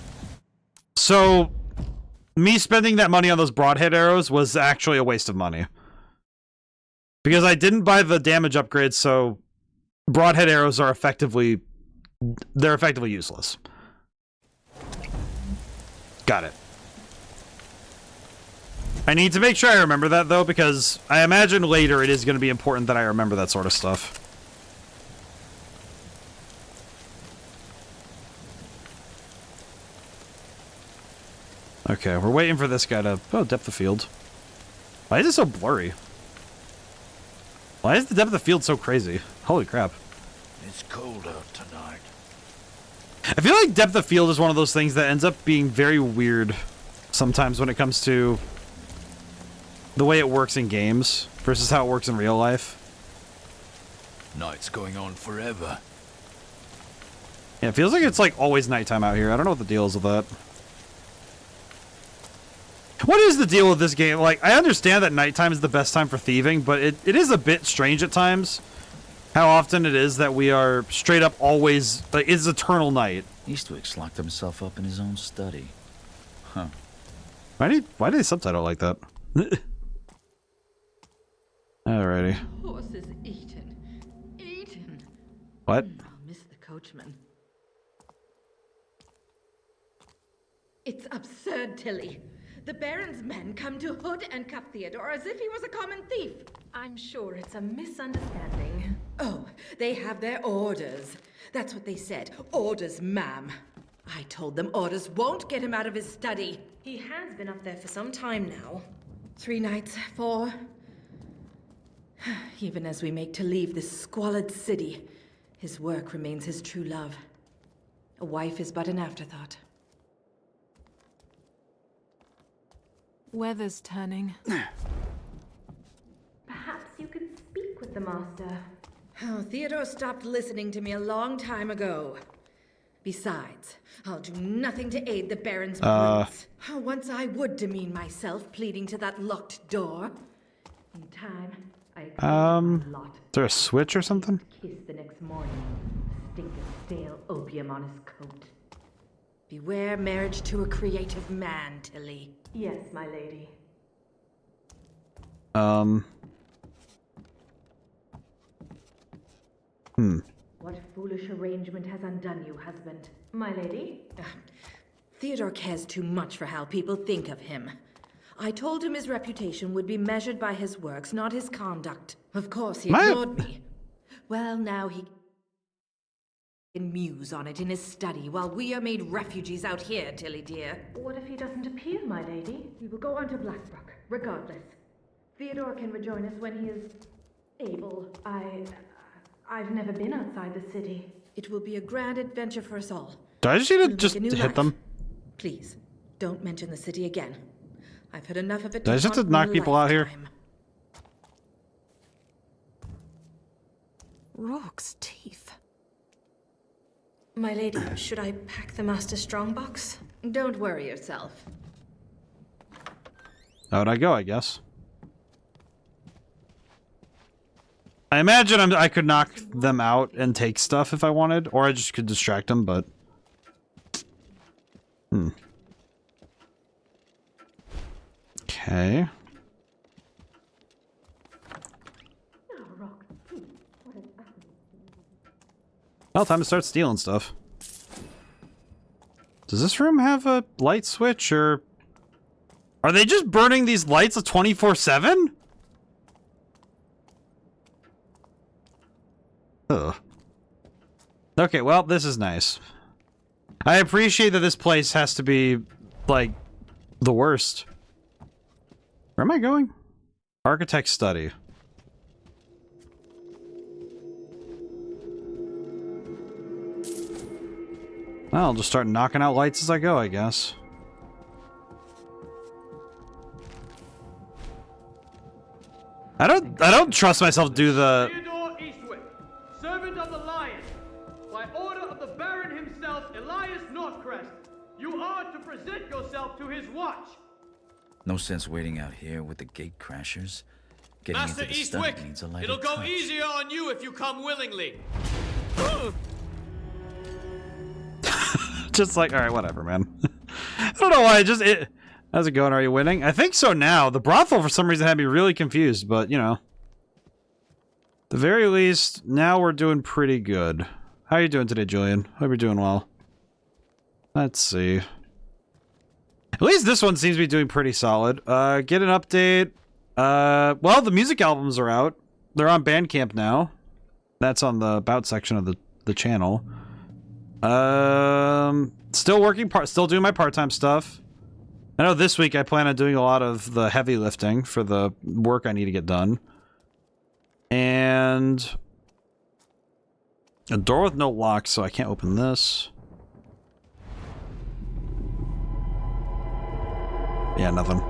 So, me spending that money on those broadhead arrows was actually a waste of money. Because I didn't buy the damage upgrades, so broadhead arrows are effectively useless. Got it. I need to make sure I remember that, though, because I imagine later it is going to be important that I remember that sort of stuff. Okay, we're waiting for this guy to... Oh, depth of field. Why is it so blurry? Why is the depth of field so crazy? Holy crap. It's cold out tonight. I feel like depth of field is one of those things that ends up being very weird sometimes when it comes to the way it works in games versus how it works in real life. Night's going on forever. Yeah, it feels like it's like always nighttime out here. I don't know what the deal is with that. What is the deal with this game? Like, I understand that nighttime is the best time for thieving, but it is a bit strange at times how often it is that we are straight up always, like, it's eternal night. Eastwick's locked himself up in his own study. Huh. Why did they subtitle it like that? Alrighty. Horse is eaten. Eaten. What? I'll miss the coachman. It's absurd, Tilly. The Baron's men come to hood and cuff Theodore as if he was a common thief. I'm sure it's a misunderstanding. Oh, they have their orders. That's what they said. Orders, ma'am. I told them orders won't get him out of his study. He has been up there for some time now. 3 nights, 4. Even as we make to leave this squalid city, his work remains his true love. A wife is but an afterthought. Weather's turning. Perhaps you can speak with the master. Oh, Theodore stopped listening to me a long time ago. Besides, I'll do nothing to aid the Baron's plans. Once I would demean myself, pleading to that locked door. In time, I is there a switch or something? kiss the next morning. Stink of stale opium on his coat. Beware marriage to a creative man, Tilly. Yes, my lady. What foolish arrangement has undone you, husband? My lady? Theodore cares too much for how people think of him. I told him his reputation would be measured by his works, not his conduct. Of course, he ignored me. Well, now he can muse on it in his study while we are made refugees out here, Tilly dear. What if he doesn't appear, my lady? We will go on to Blackbrook, regardless. Theodore can rejoin us when he is able. I've never been outside the city. It will be a grand adventure for us all. Do I just need to just hit them? Please, don't mention the city again. I've had enough of it. Do I just have to knock people out here? Rock's teeth. My lady, should I pack the master strongbox? Don't worry yourself. Out I go, I guess. I imagine I could knock them out and take stuff if I wanted, or I just could distract them, but... Okay. Well, time to start stealing stuff. Does this room have a light switch, or... Are they just burning these lights 24/7? Ugh. Okay, well, this is nice. I appreciate that this place has to be, like, the worst. Where am I going? Architect study. Well, I'll just start knocking out lights as I go, I guess. I don't trust myself to do the... Theodore Eastwick, servant of the Lion, by order of the Baron himself, Elias Northcrest, you are to present yourself to his watch. No sense waiting out here with the gate crashers. Getting Master into the study Eastwick, needs a lighter it'll go touch. easier on you if you come willingly. Just like, alright, whatever, man. I don't know why, how's it going? Are you winning? I think so now. The brothel, for some reason, had me really confused, but, you know. At the very least, now we're doing pretty good. How are you doing today, Julian? Hope you're doing well. Let's see. At least this one seems to be doing pretty solid. Get an update. Well, the music albums are out. They're on Bandcamp now. That's on the About section of the channel. Still working still doing my part-time stuff. I know this week I plan on doing a lot of the heavy lifting for the work I need to get done. And a door with no lock, so I can't open this. Yeah, nothing.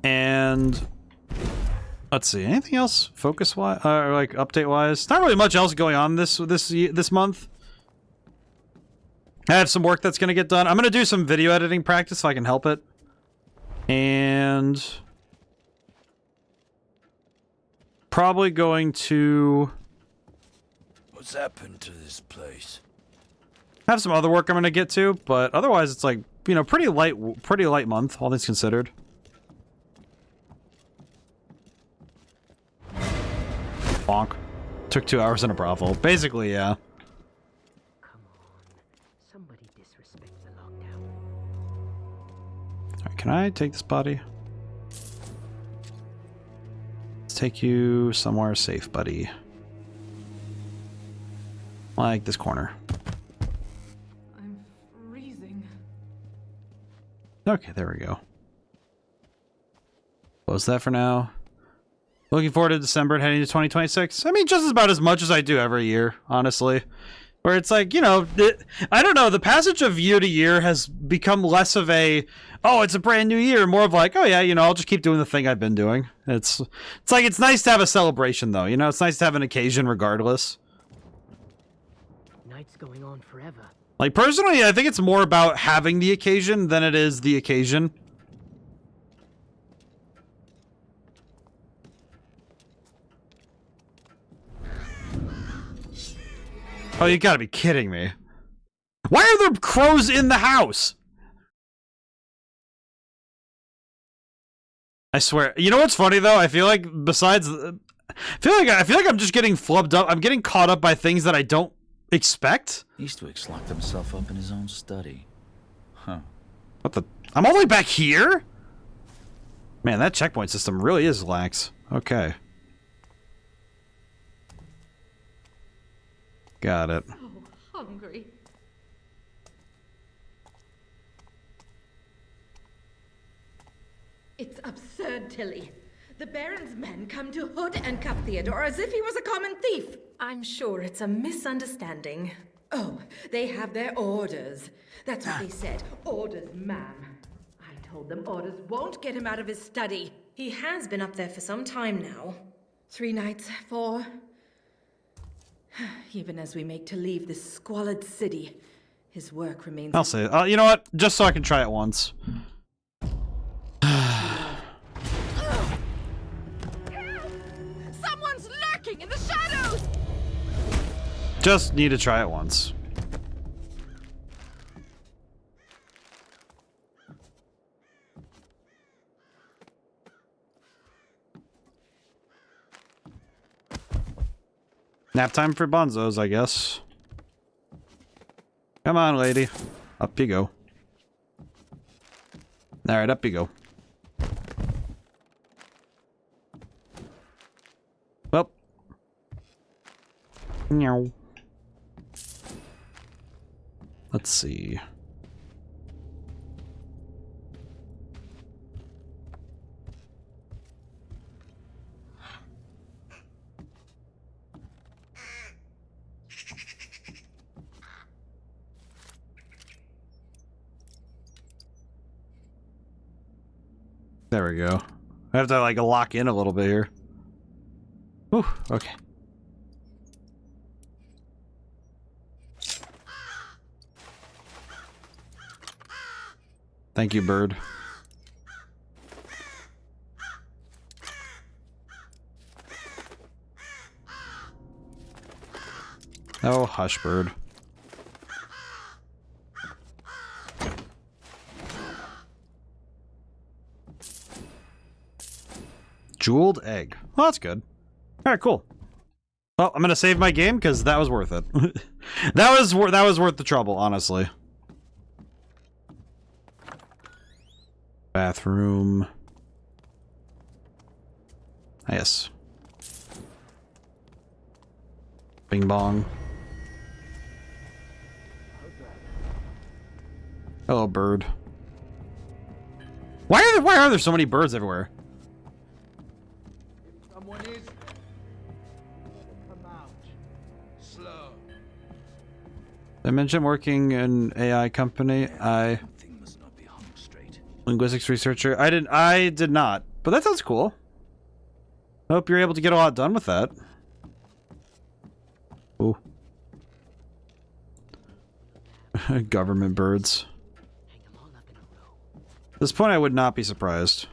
And let's see, anything else focus-wise, or like update-wise? Not really much else going on this month. I have some work that's gonna get done. I'm gonna do some video editing practice if I can help it. And probably going to... What's happened to this place? have some other work I'm gonna get to, but otherwise it's like, you know, pretty light month, all things considered. Bonk. Took 2 hours in a brothel. Basically, yeah. Somebody disrespect the lockdown. Alright, can I take this body? Let's take you somewhere safe, buddy. Like this corner. I'm freezing. Okay, there we go. Close that for now. Looking forward to December and heading to 2026. I mean, just about as much as I do every year, honestly. Where it's like, you know, I don't know, the passage of year to year has become less of a, oh, it's a brand new year, more of like, oh yeah, you know, I'll just keep doing the thing I've been doing. It's like, it's nice to have a celebration though, you know, it's nice to have an occasion regardless. Night's going on forever. Like, personally, I think it's more about having the occasion than it is the occasion. Oh, you gotta be kidding me. Why are there crows in the house? I swear. You know what's funny though? I feel like besides I feel like I'm just getting flubbed up. I'm getting caught up by things that I don't expect. Eastwick's locked himself up in his own study. Huh. What the? I'm all the way back here? Man, that checkpoint system really is lax. Okay. Got it. Oh, hungry. It's absurd, Tilly. The Baron's men come to hood and cuff Theodore as if he was a common thief. I'm sure it's a misunderstanding. Oh, they have their orders. That's what they said. Orders, ma'am. I told them orders won't get him out of his study. He has been up there for some time now. 3 nights, 4. Even as we make to leave this squalid city, his work remains... I'll say it. You know what? Just so I can try it once. Someone's lurking in the shadows! Just need to try it once. Nap time for bonzos, I guess. Come on, lady. Up you go. Alright, up you go. Well. Meow. Let's see. There we go. I have to like lock in a little bit here. Ooh, okay. Thank you, bird. Oh, hush, bird. Jeweled egg. Well, that's good. Alright, cool. Well, I'm gonna save my game because that was worth it. that was worth the trouble, honestly. Bathroom. Yes. Bing bong. Hello, bird. Why are there so many birds everywhere? Someone is. Come out. Slow. I mentioned working in AI company. Linguistics researcher. I did not. But that sounds cool. I hope you're able to get a lot done with that. Ooh. Government birds. At this point I would not be surprised.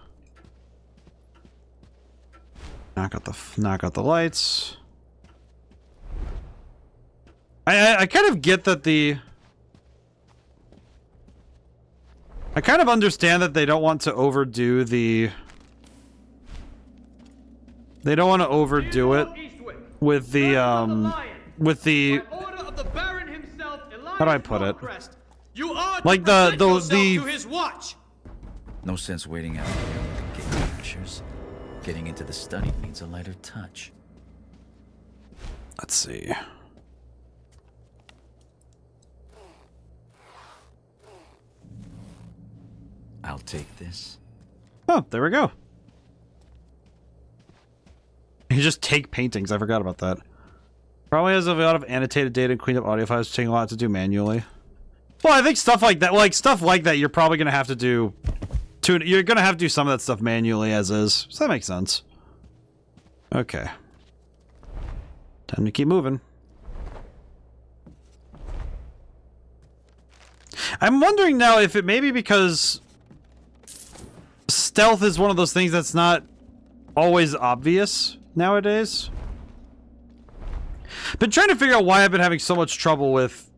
Knock out the lights. I kind of get that I kind of understand that they don't want to overdo the... They don't want to overdo it with the, How do I put it? Like to his watch. No sense waiting out here with the gate pictures. Getting into the study needs a lighter touch. Let's see. I'll take this. Oh, there we go. You just take paintings. I forgot about that. Probably has a lot of annotated data and cleaned up audio files, taking a lot to do manually. Well, I think stuff like that, you're probably gonna have to do. You're gonna have to do some of that stuff manually as is. So that makes sense. Okay. Time to keep moving. I'm wondering now if it may be because stealth is one of those things that's not always obvious nowadays. Been trying to figure out why I've been having so much trouble with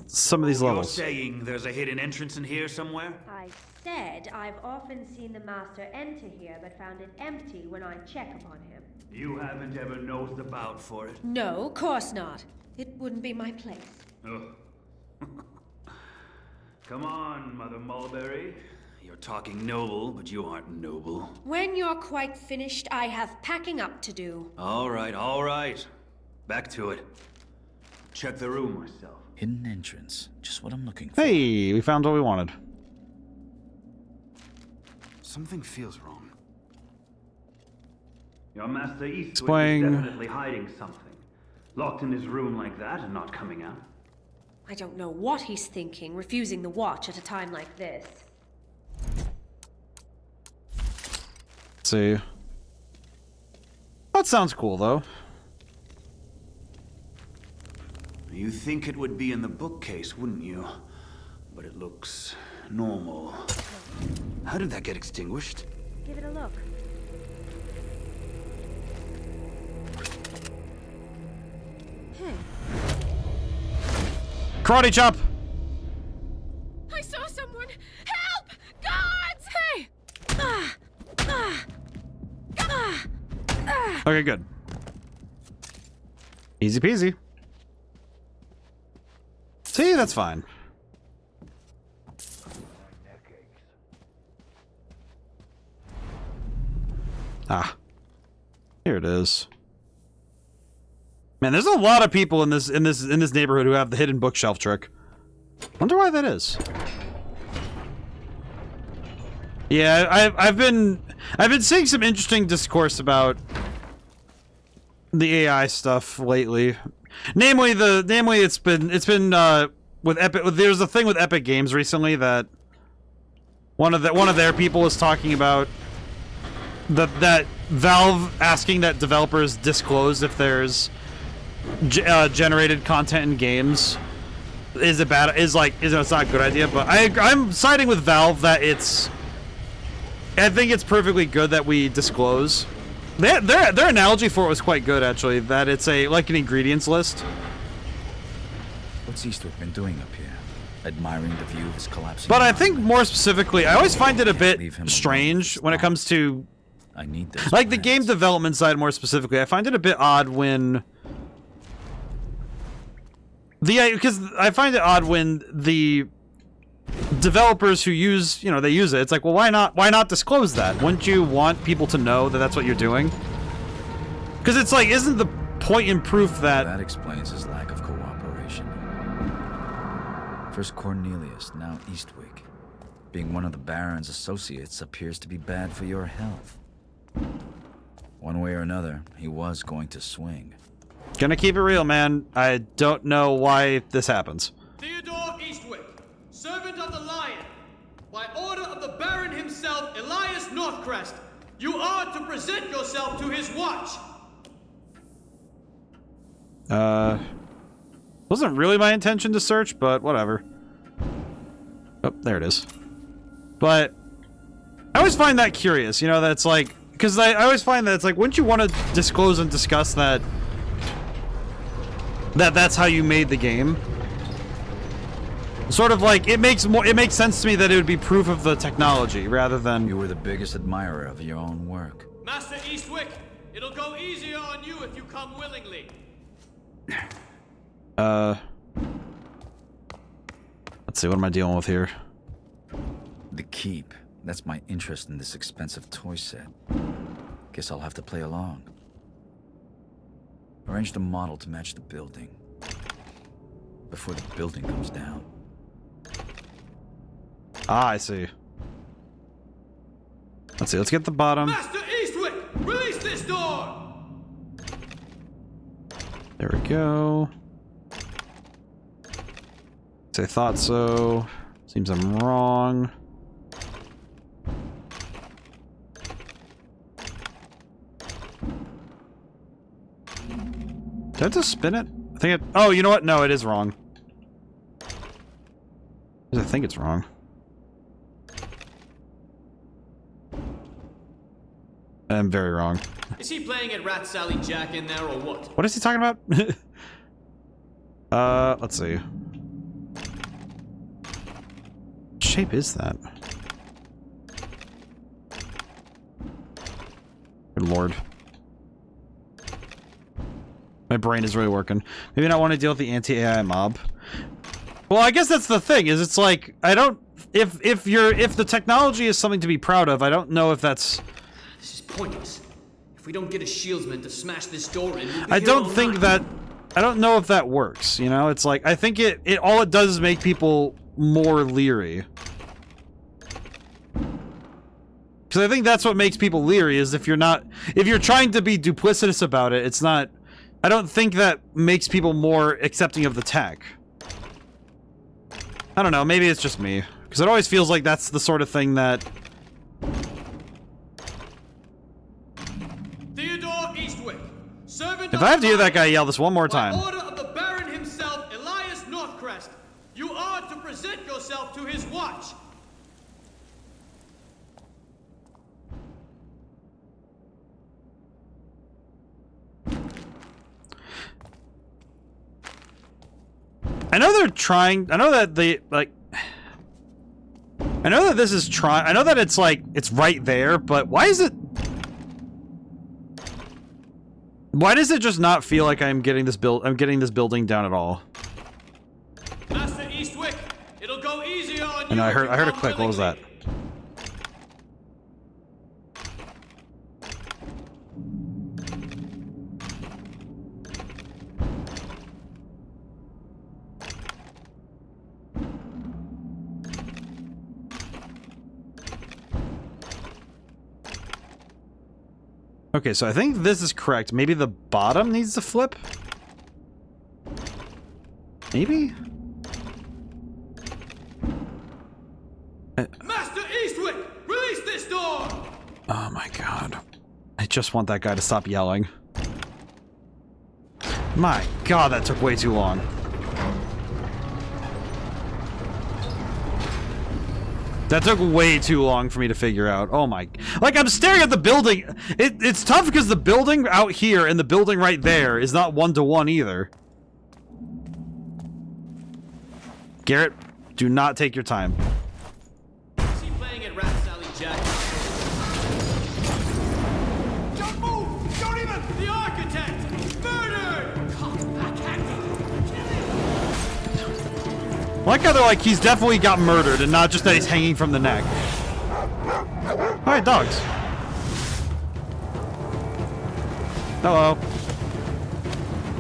some of these levels. You're saying there's a hidden entrance in here somewhere? I said I've often seen the master enter here, but found it empty when I check upon him. You haven't ever nosed about for it? No, of course not. It wouldn't be my place. Oh. Come on, Mother Mulberry. You're talking noble, but you aren't noble. When you're quite finished, I have packing up to do. All right, all right. Back to it. Check the room myself. Hidden entrance. Just what I'm looking for. Hey, we found what we wanted. Something feels wrong. Your Master Eastwick Explain. is definitely hiding something. Locked in his room like that and not coming out. I don't know what he's thinking, refusing the watch at a time like this. Let's see. That sounds cool, though. You think it would be in the bookcase, wouldn't you? But it looks normal. How did that get extinguished? Give it a look. Hey. Karate chop! I saw someone! Help! Guards! Hey! Okay, good. Easy peasy. See, that's fine. Ah. Here it is. Man, there's a lot of people in this neighborhood who have the hidden bookshelf trick. Wonder why that is. Yeah, I've been seeing some interesting discourse about the AI stuff lately. Namely, it's been with Epic. There's a thing with Epic Games recently that one of their people was talking about that Valve asking that developers disclose if there's generated content in games is it's not a good idea. But I'm siding with Valve that I think it's perfectly good that we disclose. Their analogy for it was quite good, actually. That it's like an ingredients list. What's Eastwick been doing up here? Admiring the view of his collapsing. But I think more specifically, I always find it a bit strange when it comes to I need this. Like the game development side more specifically. I find it a bit odd when because I find it odd when the developers who use they use it. It's like, well, why not disclose that? Wouldn't you want people to know that that's what you're doing? Because it's like, isn't the point in proof that explains his lack of cooperation. First Cornelius, now Eastwick. Being one of the Baron's associates appears to be bad for your health. One way or another, he was going to swing. Gonna keep it real, man. I don't know why this happens. Theodore Eastwick, servant of the Lion, by order of the Baron himself, Elias Northcrest, you are to present yourself to his watch. Wasn't really my intention to search, but whatever. Oh, there it is. But I always find that curious, that's like, because I always find that it's like, wouldn't you want to disclose and discuss that's how you made the game? Sort of like, it makes sense to me that it would be proof of the technology rather than you were the biggest admirer of your own work. Master Eastwick, it'll go easier on you if you come willingly. Let's see, what am I dealing with here? The keep. That's my interest in this expensive toy set. Guess I'll have to play along. Arrange the model to match the building. Before the building comes down. Ah, I see. Let's see, let's get the bottom. Master Eastwick, release this door! There we go. I thought so. Seems I'm wrong. Did I have to spin it? I think it... Oh, you know what? No, it is wrong. I think it's wrong. I'm very wrong. Is he playing at Rat Sally Jack in there or what? What is he talking about? Let's see. What shape is that? Good lord. My brain is really working. Maybe not want to deal with the anti-AI mob. Well, I guess that's the thing, is it's like, I don't... If the technology is something to be proud of, I don't know if that's... This is pointless. If we don't get a shieldsman to smash this door in, we'll be I here don't all think night. that... I don't know if that works, you know? It's like, I think it all it does is make people more leery. Because I think that's what makes people leery, is if you're trying to be duplicitous about it, it's not... I don't think that makes people more accepting of the tech. I don't know, maybe it's just me. Because it always feels like that's the sort of thing that... Theodore Eastwick, servant If I have to hear that guy yell this one more time... By order of the Baron himself, Elias Northcrest, you are to present yourself to his watch. I know they're trying... I know that they, like... I know that this is trying... I know that it's, like, it's right there, but why is it... Why does it just not feel like I'm getting this building down at all? Master Eastwick, it'll go easier on you. And I heard a click. What was that? Okay, so I think this is correct. Maybe the bottom needs to flip? Maybe? Master Eastwick, release this door! Oh my god. I just want that guy to stop yelling. My god, that took way too long. That took way too long for me to figure out. Oh my... Like, I'm staring at the building. It's tough because the building out here and the building right there is not one-to-one either. Garrett, do not take your time. Is he playing at Rat Sally Jack? Don't move! Don't even! The architect! Murdered! Come back at me! I like how they're like, he's definitely got murdered and not just that he's hanging from the neck. Alright, dogs. Hello.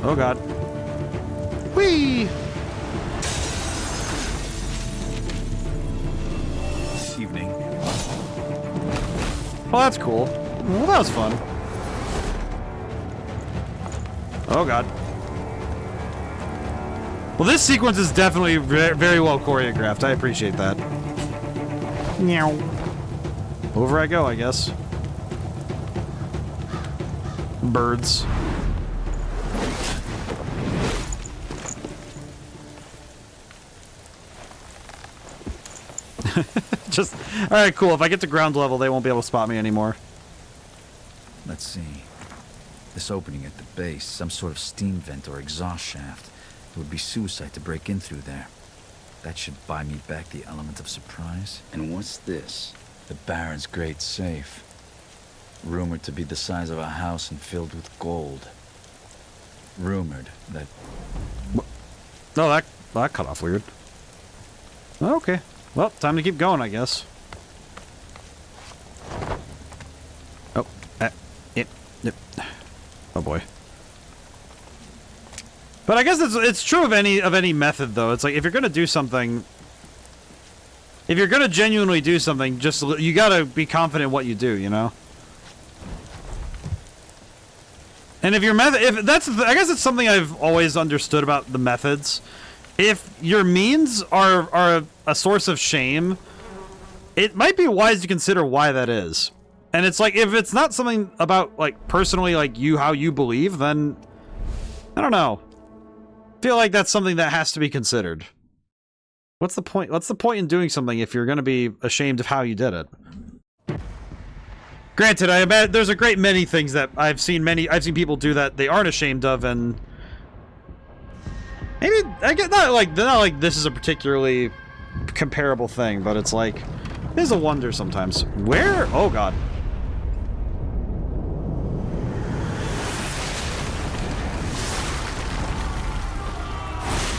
Oh god. Whee! Evening. Oh, that's cool. Well, that was fun. Oh god. Well, this sequence is definitely very well choreographed. I appreciate that. Meow. Over I go, I guess. Birds. Just, alright, cool. If I get to ground level, they won't be able to spot me anymore. Let's see. This opening at the base, some sort of steam vent or exhaust shaft. It would be suicide to break in through there. That should buy me back the element of surprise. And what's this? The Baron's great safe. Rumored to be the size of a house and filled with gold. Rumored that... No, that cut off weird. Okay. Well, time to keep going, I guess. Oh. Yep. Oh boy. But I guess it's true of any method, though. It's like, if you're gonna do something... If you're gonna genuinely do something, just... You gotta be confident in what you do, you know? And if your method, if that's, I guess it's something I've always understood about the methods. If your means are a source of shame, it might be wise to consider why that is. And it's like, if it's not something about, like, personally, like, you, how you believe, then, I don't know. I feel like that's something that has to be considered. What's the point? What's the point in doing something if you're going to be ashamed of how you did it? Granted, I bet there's a great many things that I've seen people do that they aren't ashamed of, and maybe I get not like this is a particularly comparable thing, but it's like there's a wonder sometimes. Where? Oh God.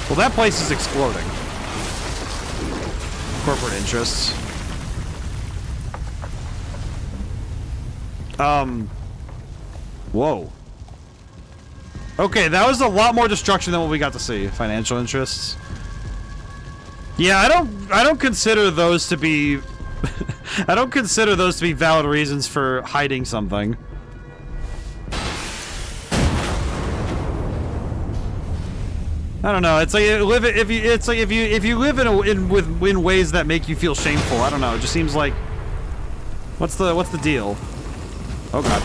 Well, that place is exploding. Corporate interests. Whoa. Okay, that was a lot more destruction than what we got to see. Financial interests. Yeah, I don't consider those to be I don't consider those to be valid reasons for hiding something. I don't know. It's like if you live in ways that make you feel shameful. I don't know. It just seems like what's the deal? Oh God.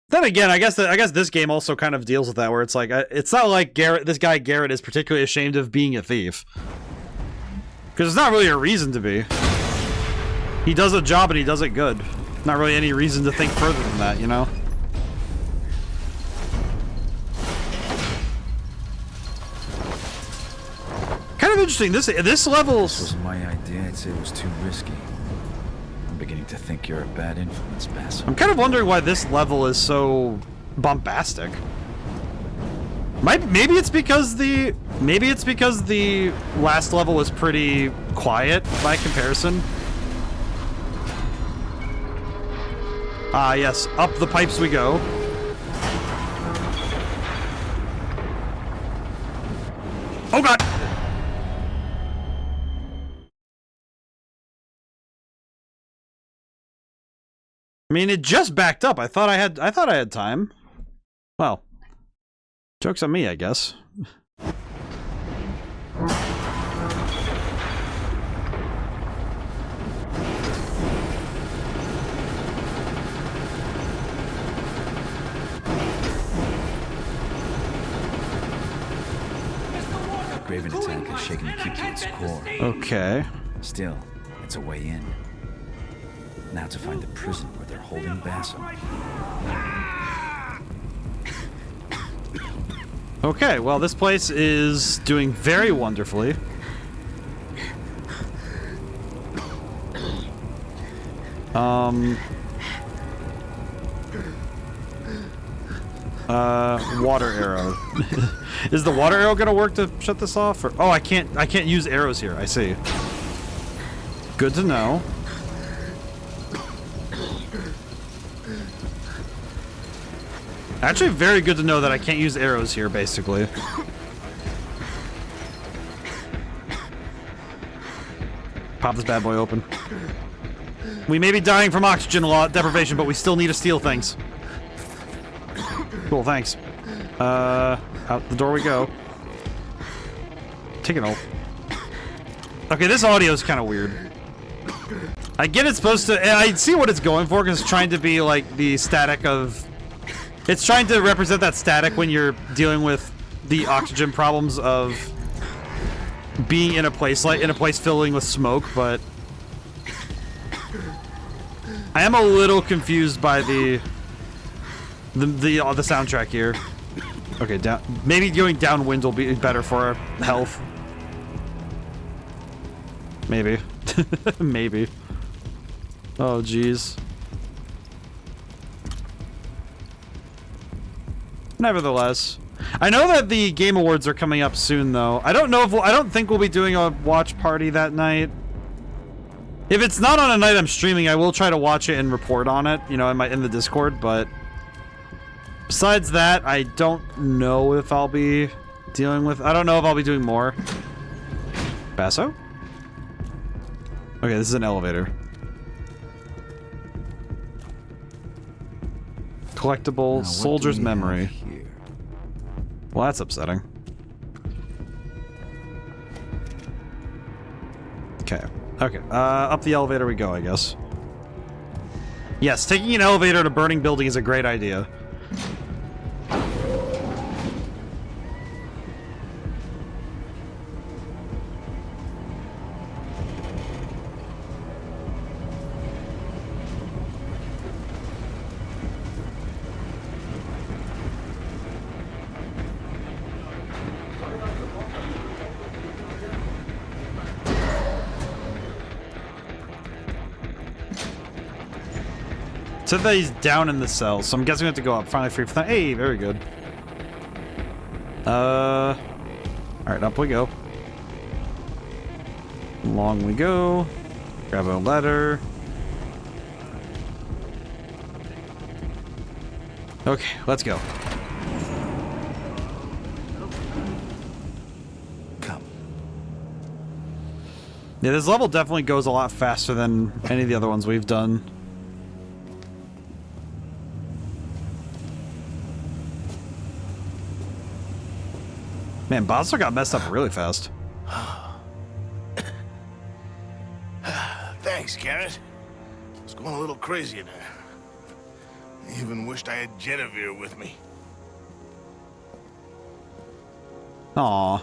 Then again, I guess this game also kind of deals with that, where it's like it's not like this guy Garrett is particularly ashamed of being a thief, because there's not really a reason to be. He does a job and he does it good. Not really any reason to think further than that, you know? Kind of interesting. This level. This was my idea. I'd say it was too risky. I'm beginning to think you're a bad influence, Basso. I'm kind of wondering why this level is so bombastic. Maybe it's because the last level was pretty quiet by comparison. Ah, yes. Up the pipes we go. Oh God! I mean, it just backed up. I thought I had time. Well, joke's on me, I guess. Graven attack has shaken the keep to its core. Okay. Still, it's a way in. Now to find the prison where they're holding Basso. Okay, well, this place is doing very wonderfully. Water arrow. Is the water arrow gonna work to shut this off? Or oh, I can't use arrows here. I see. Good to know. Actually, very good to know that I can't use arrows here, basically. Pop this bad boy open. We may be dying from oxygen deprivation, but we still need to steal things. Cool, thanks. Out the door we go. Take it all. Okay, this audio is kind of weird. I get it's supposed to... And I see what it's going for, because it's trying to be like the static of... It's trying to represent that static when you're dealing with the oxygen problems of being in a place filling with smoke, but I am a little confused by the soundtrack here. Okay, down. Maybe going downwind will be better for our health. Maybe. Maybe. Oh, jeez. Nevertheless, I know that the Game Awards are coming up soon, though. I don't know if I don't think we'll be doing a watch party that night. If it's not on a night I'm streaming, I will try to watch it and report on it, you know, in the Discord, but besides that, I don't know if I'll be dealing with... I don't know if I'll be doing more. Basso? Okay, this is an elevator. Collectible, soldier's memory. Well, that's upsetting. Okay. Okay. Up the elevator we go, I guess. Yes, taking an elevator to a burning building is a great idea. Said that he's down in the cell, so I'm guessing we have to go up. Finally free for that. Hey, very good. Alright, up we go. Along we go. Grab a letter. Okay, let's go. Come. Yeah, this level definitely goes a lot faster than any of the other ones we've done. Man, Basel got messed up really fast. Thanks, Garrett. It's going a little crazy in there. I even wished I had Genevieve with me. Aww.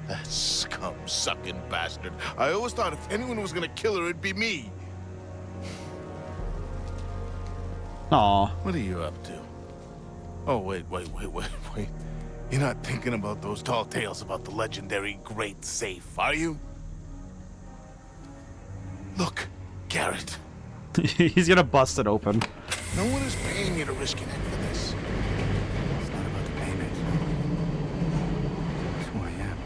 That scum-sucking bastard. I always thought if anyone was gonna kill her, it'd be me. Aw. What are you up to? Oh, wait. You're not thinking about those tall tales about the legendary Great Safe, are you? Look, Garrett. He's gonna bust it open. No one is paying you to risk it for this. It's not about the payment. It's who I am.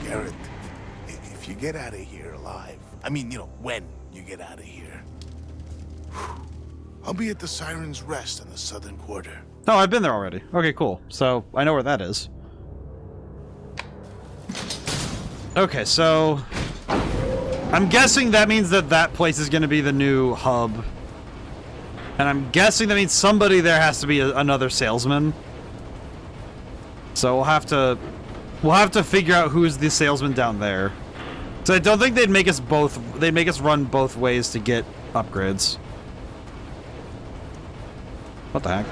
Garrett, if you get out of here alive, I mean, you know, when you get out of here, I'll be at the Siren's Rest in the southern quarter. Oh, I've been there already. Okay, cool. So, I know where that is. Okay, so... I'm guessing that means that that place is going to be the new hub. And I'm guessing that means somebody there has to be another salesman. So we'll have to figure out who's the salesman down there. So I don't think they'd make us run both ways to get upgrades. What the heck?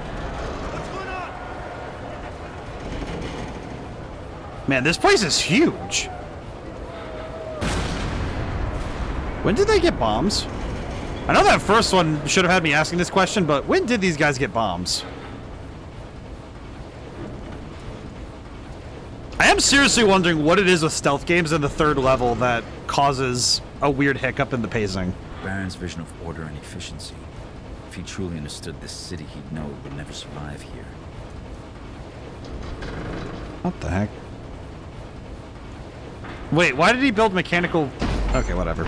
Man, this place is huge. When did they get bombs? I know that first one should have had me asking this question, but when did these guys get bombs? I am seriously wondering what it is with stealth games in the third level that causes a weird hiccup in the pacing. Baron's vision of order and efficiency. If he truly understood this city, he'd know it would never survive here. What the heck? Wait, why did he build mechanical... Okay, whatever.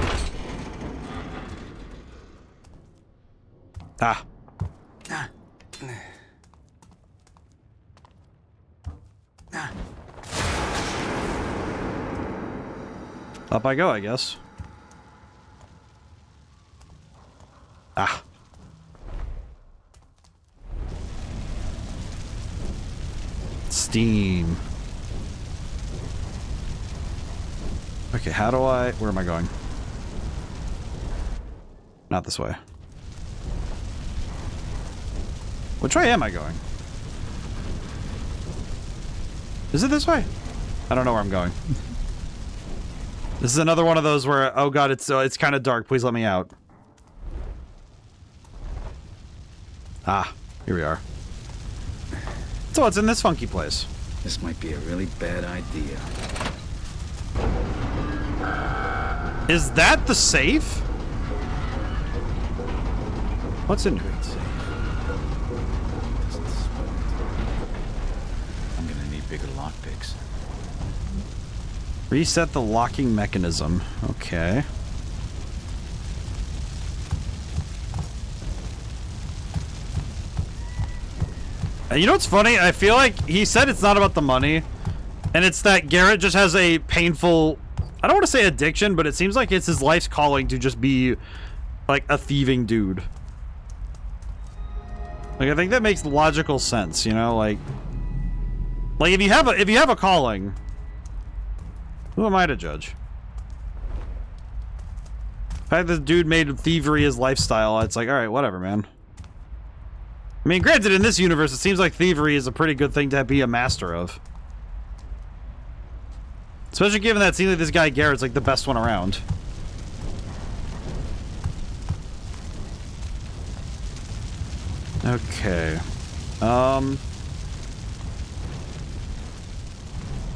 Ah. Up I go, I guess. Ah. Steam. Okay, how do I... Where am I going? Not this way. Which way am I going? Is it this way? I don't know where I'm going. This is another one of those where, oh god, it's kind of dark. Please let me out. Ah, here we are. So what's in this funky place? This might be a really bad idea. Is that the safe? What's in here? I'm gonna need bigger lockpicks. Reset the locking mechanism. Okay. And you know what's funny? I feel like he said it's not about the money, and it's that Garrett just has a painful, I don't want to say addiction, but it seems like it's his life's calling to just be like a thieving dude. Like, I think that makes logical sense, you know, like if you have a calling, who am I to judge? The fact that the dude made thievery his lifestyle, it's like, all right, whatever, man. I mean, granted, in this universe, it seems like thievery is a pretty good thing to be a master of. Especially given that it seems like this guy Garrett's like the best one around. Okay.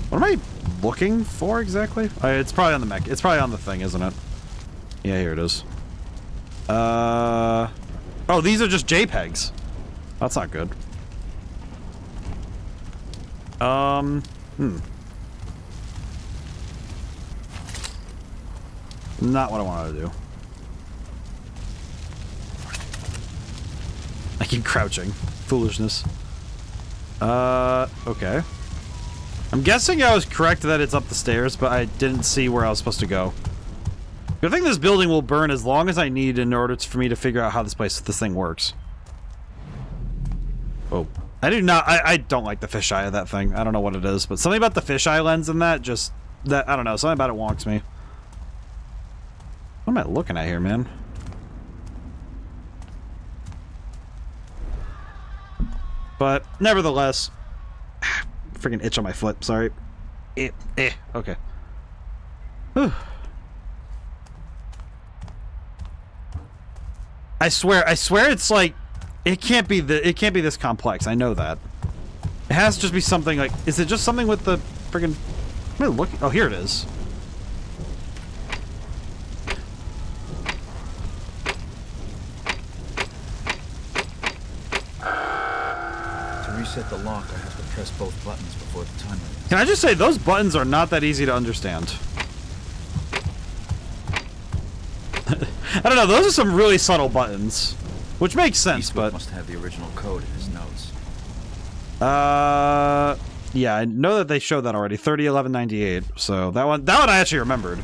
What am I looking for exactly? It's probably on the mech. It's probably on the thing, isn't it? Yeah, here it is. Oh, these are just JPEGs. That's not good. Not what I wanted to do. I keep crouching. Foolishness. Okay. I'm guessing I was correct that it's up the stairs, but I didn't see where I was supposed to go. I think this building will burn as long as I need in order for me to figure out how this thing works. Oh. I don't like the fisheye of that thing. I don't know what it is, but something about the fisheye lens in that I don't know, something about it wonks me. What am I looking at here, man? But, nevertheless... Freaking itch on my foot, sorry. Okay. Whew. I swear it's like... It can't be this complex, I know that. It has to just be something like... Is it just something with the friggin... Am I looking? Oh, here it is. Reset the lock, I have to press both buttons before the timer ends. Can I just say, those buttons are not that easy to understand. I don't know, those are some really subtle buttons. Which makes sense, but... must have the original code in his notes. Yeah, I know that they showed that already. 301198, so that one I actually remembered.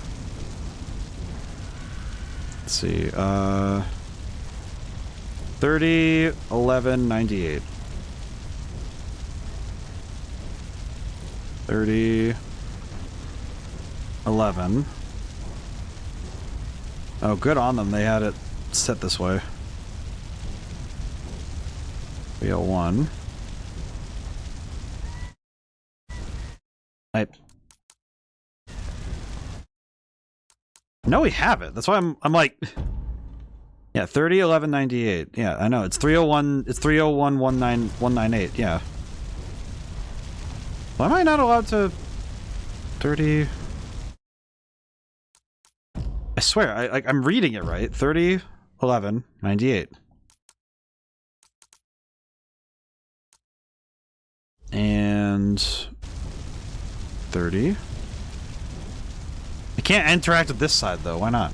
Let's see, 301198. 3011. Oh, good on them. They had it set this way. 301. No, we have it. That's why I'm like, yeah, 301198. Yeah, I know. It's 301. It's 3011998. Yeah. Why am I not allowed to 30? I swear, I'm reading it right. 301198. And 30. I can't interact with this side though. Why not?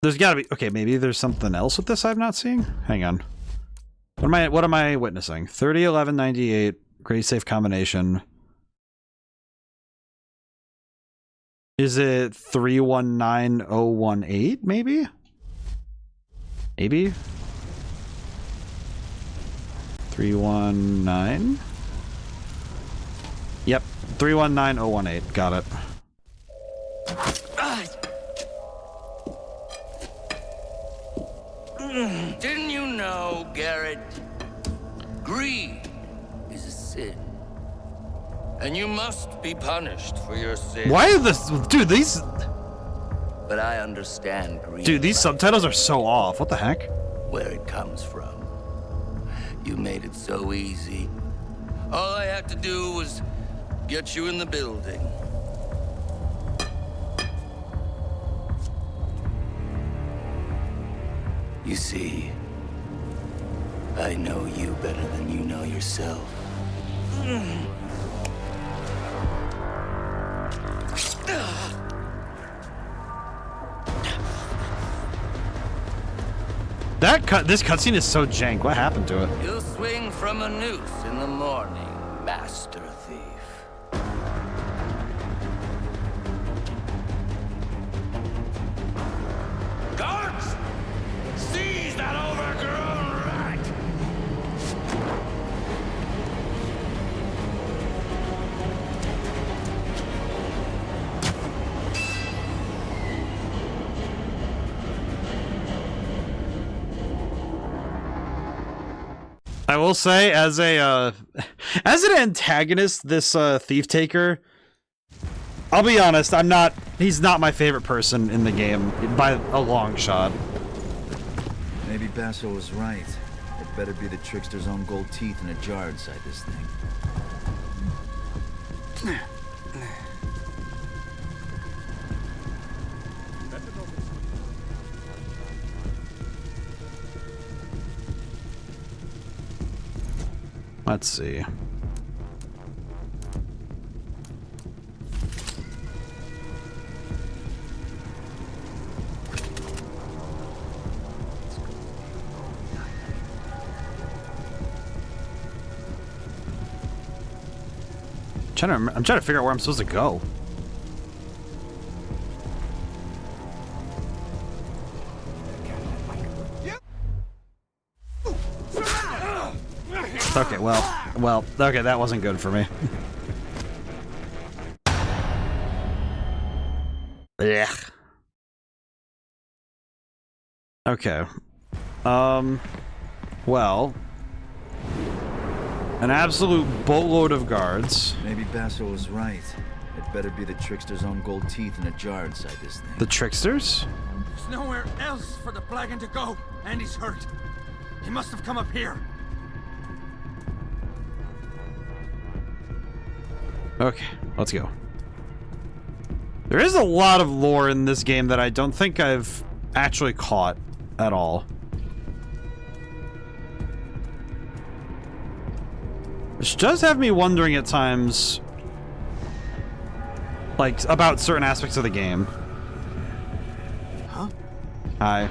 There's gotta be, okay, maybe there's something else with this I'm not seeing? Hang on. What am I witnessing? 301198, great safe combination. Is it 319018, maybe? Maybe? 319? Yep, 319018, got it. Didn't you know, Garrett? Greed is a sin. And you must be punished for your sin. Why are this... Dude, these... But I understand greed. Dude, these subtitles are so off. What the heck? Where it comes from. You made it so easy. All I had to do was get you in the building. You see, I know you better than you know yourself. This cutscene is so jank. What happened to it? You'll swing from a noose in the morning, Master Thief. Guards! Seize that overgrown rat! I will say, as an antagonist, this thief taker, I'll be honest, he's not my favorite person in the game by a long shot. Maybe Basso was right. It better be the trickster's own gold teeth in a jar inside this thing. Let's see. I'm trying to figure out where I'm supposed to go. Okay, well, okay, that wasn't good for me. Yeah. Okay. Well, an absolute boatload of guards. Maybe Basso was right. It better be the trickster's own gold teeth in a jar inside this thing. The tricksters? There's nowhere else for the Flagon to go, and he's hurt. He must have come up here. Okay, let's go. There is a lot of lore in this game that I don't think I've actually caught at all. Which does have me wondering at times, like, about certain aspects of the game. Huh? Hi.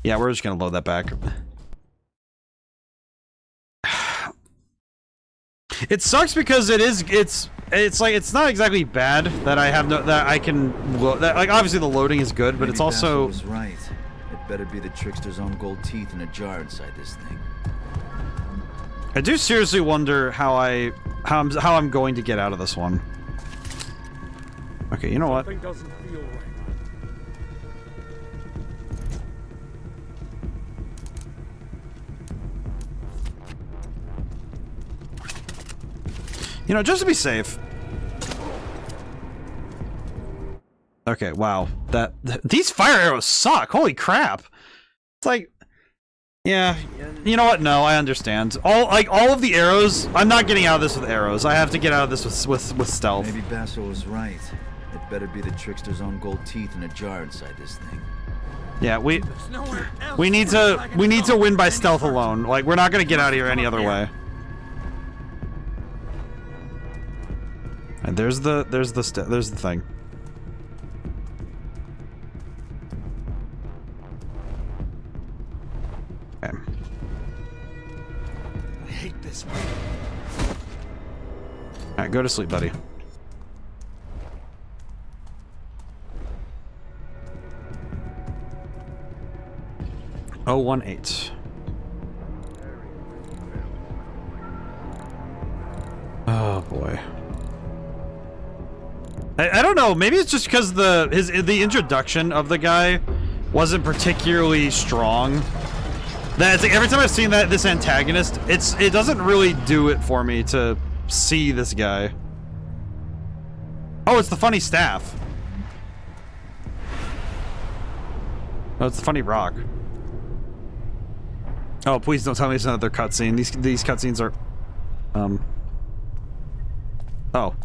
Yeah, we're just gonna load that back. It sucks because it's like it's not exactly bad that I have like obviously the loading is good, but Maybe it's also Basso was right. It better be the trickster's own gold teeth in a jar inside this thing. I do seriously wonder how I'm going to get out of this one. Okay, you know what? Something doesn't feel right. You know, just to be safe. Okay, wow. These fire arrows suck. Holy crap. It's like, yeah, you know what? No, I understand. All of the arrows, I'm not getting out of this with arrows. I have to get out of this with stealth. Maybe Basso was right. It better be the trickster's own gold teeth in a jar inside this thing. Yeah, we need to win by stealth alone. Like, we're not going to get out of here any other way. And there's the thing. Okay. I hate this one. All right, go to sleep, buddy. .018. Oh boy. I don't know, maybe it's just because the introduction of the guy wasn't particularly strong. That's like every time I've seen this antagonist, it doesn't really do it for me to see this guy. Oh, it's the funny staff. Oh, it's the funny rock. Oh, please don't tell me it's another cutscene. These cutscenes are oh.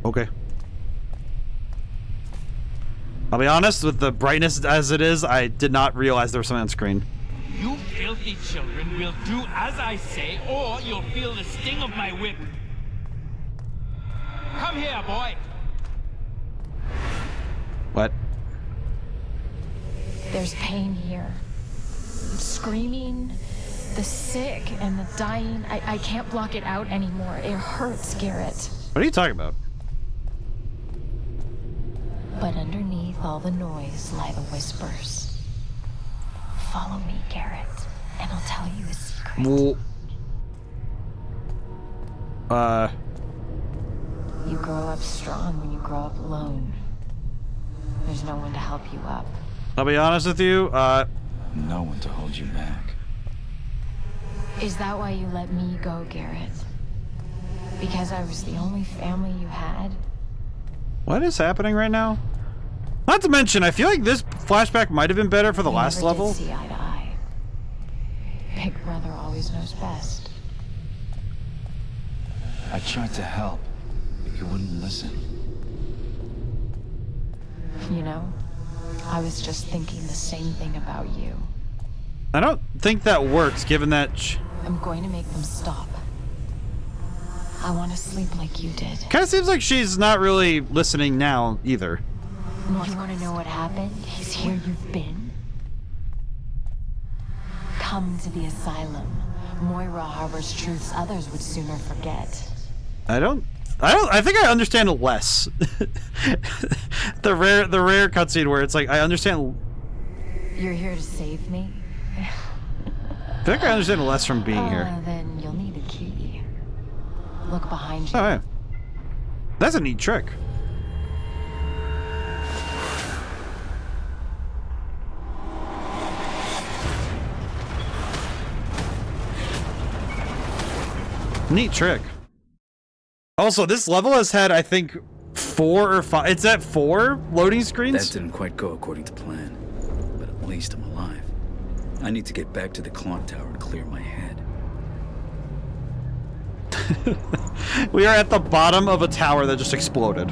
Okay. I'll be honest, with the brightness as it is, I did not realize there was something on screen. You filthy children will do as I say, or you'll feel the sting of my whip. Come here, boy. What? There's pain here. Screaming, the sick, and the dying. I can't block it out anymore. It hurts, Garrett. What are you talking about? But underneath all the noise lie the whispers. Follow me, Garrett, and I'll tell you a secret. Well, you grow up strong when you grow up alone. There's no one to help you up. I'll be honest with you, no one to hold you back. Is that why you let me go, Garrett? Because I was the only family you had? what is happening right now? Not to mention, I feel like this flashback might have been better for the last level. See eye to eye. Big brother always knows best. I tried to help, but you wouldn't listen. You know, I was just thinking the same thing about you. I don't think that works, given that I'm going to make them stop. I want to sleep like you did. kind of seems like she's not really listening now, either. You want to know what happened? He's here. Where you've been? Come to the asylum. Moira harbors truths others would sooner forget. I think I understand less. the rare cutscene where it's like, I understand. You're here to save me? I think I understand less from being here. Then you'll need a key. Look behind you. Oh, yeah. That's a neat trick. Neat trick. Also, this level has had, I think, 4 or 5. It's at 4 loading screens. That didn't quite go according to plan, but at least I'm alive. I need to get back to the clock tower and clear my head. We are at the bottom of a tower that just exploded.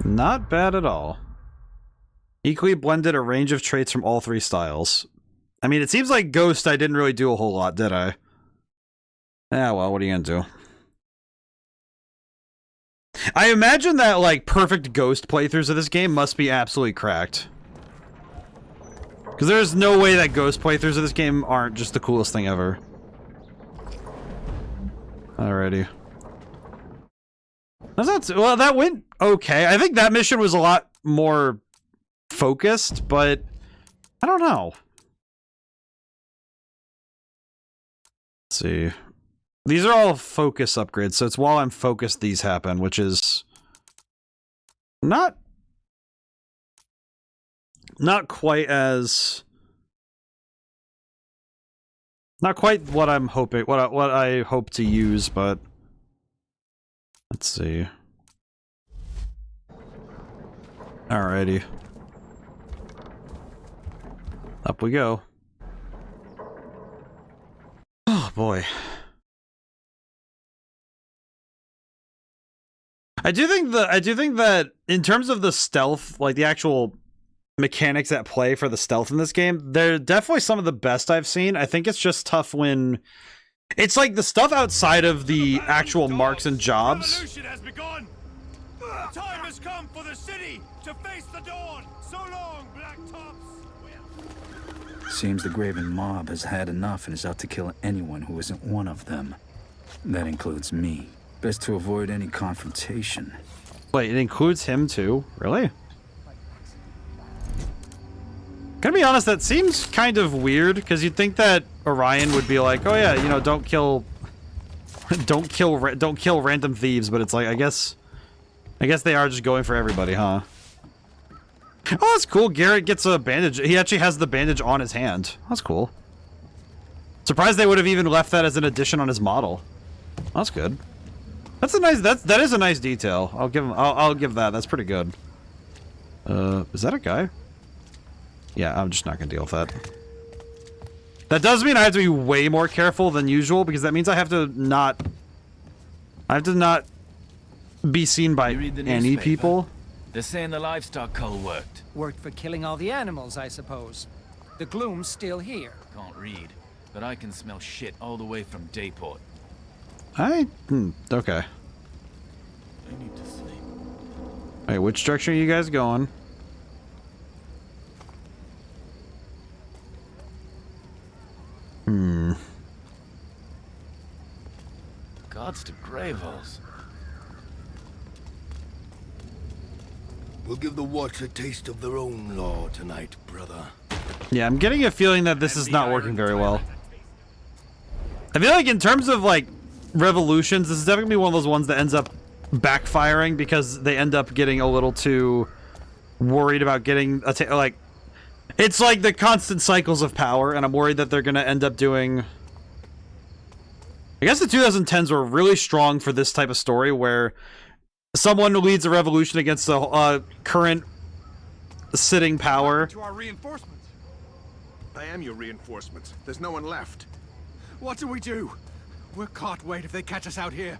Not bad at all. Equally blended a range of traits from all 3 styles. I mean, it seems like Ghost I didn't really do a whole lot, did I? Yeah, well, what are you gonna do? I imagine that, like, perfect Ghost playthroughs of this game must be absolutely cracked. Because there's no way that Ghost playthroughs of this game aren't just the coolest thing ever. Alrighty. Well, that went okay. I think that mission was a lot more focused, but I don't know. Let's see. These are all focus upgrades, so it's while I'm focused these happen, which is not quite as not quite what I'm hoping what I hope to use, but let's see. Alrighty. Up we go. Oh boy. I do think that in terms of the stealth, like the actual mechanics at play for the stealth in this game, they're definitely some of the best I've seen. I think it's just tough when it's like the stuff outside of the actual marks and jobs. Revolution has begun. The time has come for the city to face the dawn. So long, Black Tops. Seems the Graven mob has had enough and is out to kill anyone who isn't one of them. That includes me. Best to avoid any confrontation. Wait, it includes him too? Really? Gonna be honest, that seems kind of weird, because you'd think that Orion would be like, oh yeah, you know, don't kill random thieves, but it's like, I guess they are just going for everybody, huh? Oh, that's cool. Garrett gets a bandage. He actually has the bandage on his hand. That's cool. Surprised they would have even left that as an addition on his model. That's good. That's a nice. That is a nice detail. I'll give him. I'll give that. That's pretty good. Is that a guy? Yeah, I'm just not gonna deal with that. That does mean I have to be way more careful than usual, because that means I have to not be seen by any people. They're saying the livestock cull worked. Worked for killing all the animals, I suppose. The gloom's still here. Can't read, but I can smell shit all the way from Dayport. Okay. I need to sleep. Alright, which direction are you guys going? Gods to Gravehalls. We'll give the Watch a taste of their own law tonight, brother. Yeah, I'm getting a feeling that this is not working very well. I feel like in terms of, like, revolutions, this is definitely one of those ones that ends up backfiring because they end up getting a little too worried about getting like, it's like the constant cycles of power, and I'm worried that they're gonna end up doing. I guess the 2010s were really strong for this type of story where someone leads a revolution against the current sitting power. To our reinforcements. I am your reinforcements. There's no one left. What do we do? We're caught. Wait, if they catch us out here.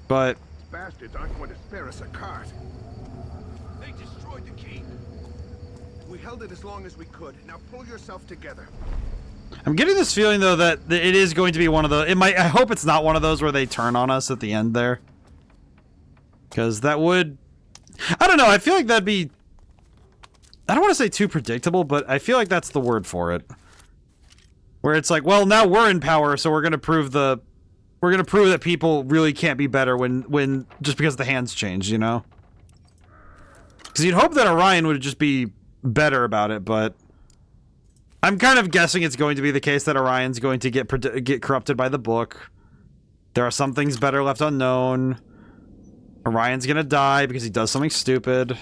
But Bastards aren't going to spare us a cart. They destroyed the keep. We held it as long as we could. Now pull yourself together. I'm getting this feeling though that it is going to be one of the. It might. I hope it's not one of those where they turn on us at the end there. Because that would. I don't know. I feel like that'd be. I don't want to say too predictable, but I feel like that's the word for it. Where it's like, well, now we're in power, so we're gonna prove that people really can't be better when just because the hands changed, you know? Because you'd hope that Orion would just be better about it, but I'm kind of guessing it's going to be the case that Orion's going to get corrupted by the book. There are some things better left unknown. Orion's gonna die because he does something stupid.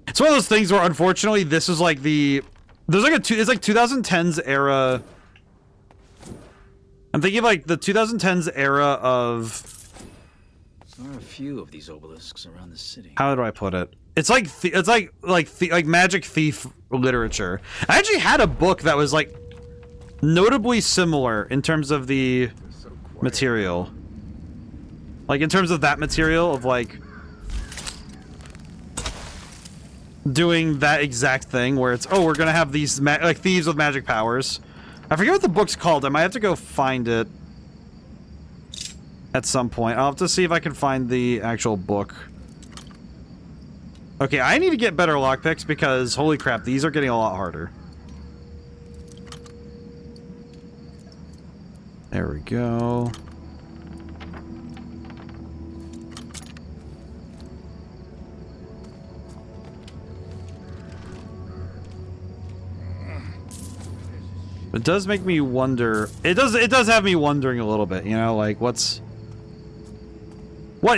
It's one of those things where, unfortunately, this is like the... There's like it's like 2010s era... I'm thinking of like the 2010s era of... There are a few of these obelisks around the city. How do I put it? It's like like magic thief literature. I actually had a book that was like notably similar in terms of the material. Like in terms of that material of like doing that exact thing where it's, oh, we're gonna have these like thieves with magic powers. I forget what the book's called. I might have to go find it at some point. I'll have to see if I can find the actual book. Okay, I need to get better lockpicks because, holy crap, these are getting a lot harder. There we go. It does make me wonder. It does have me wondering a little bit, you know, like what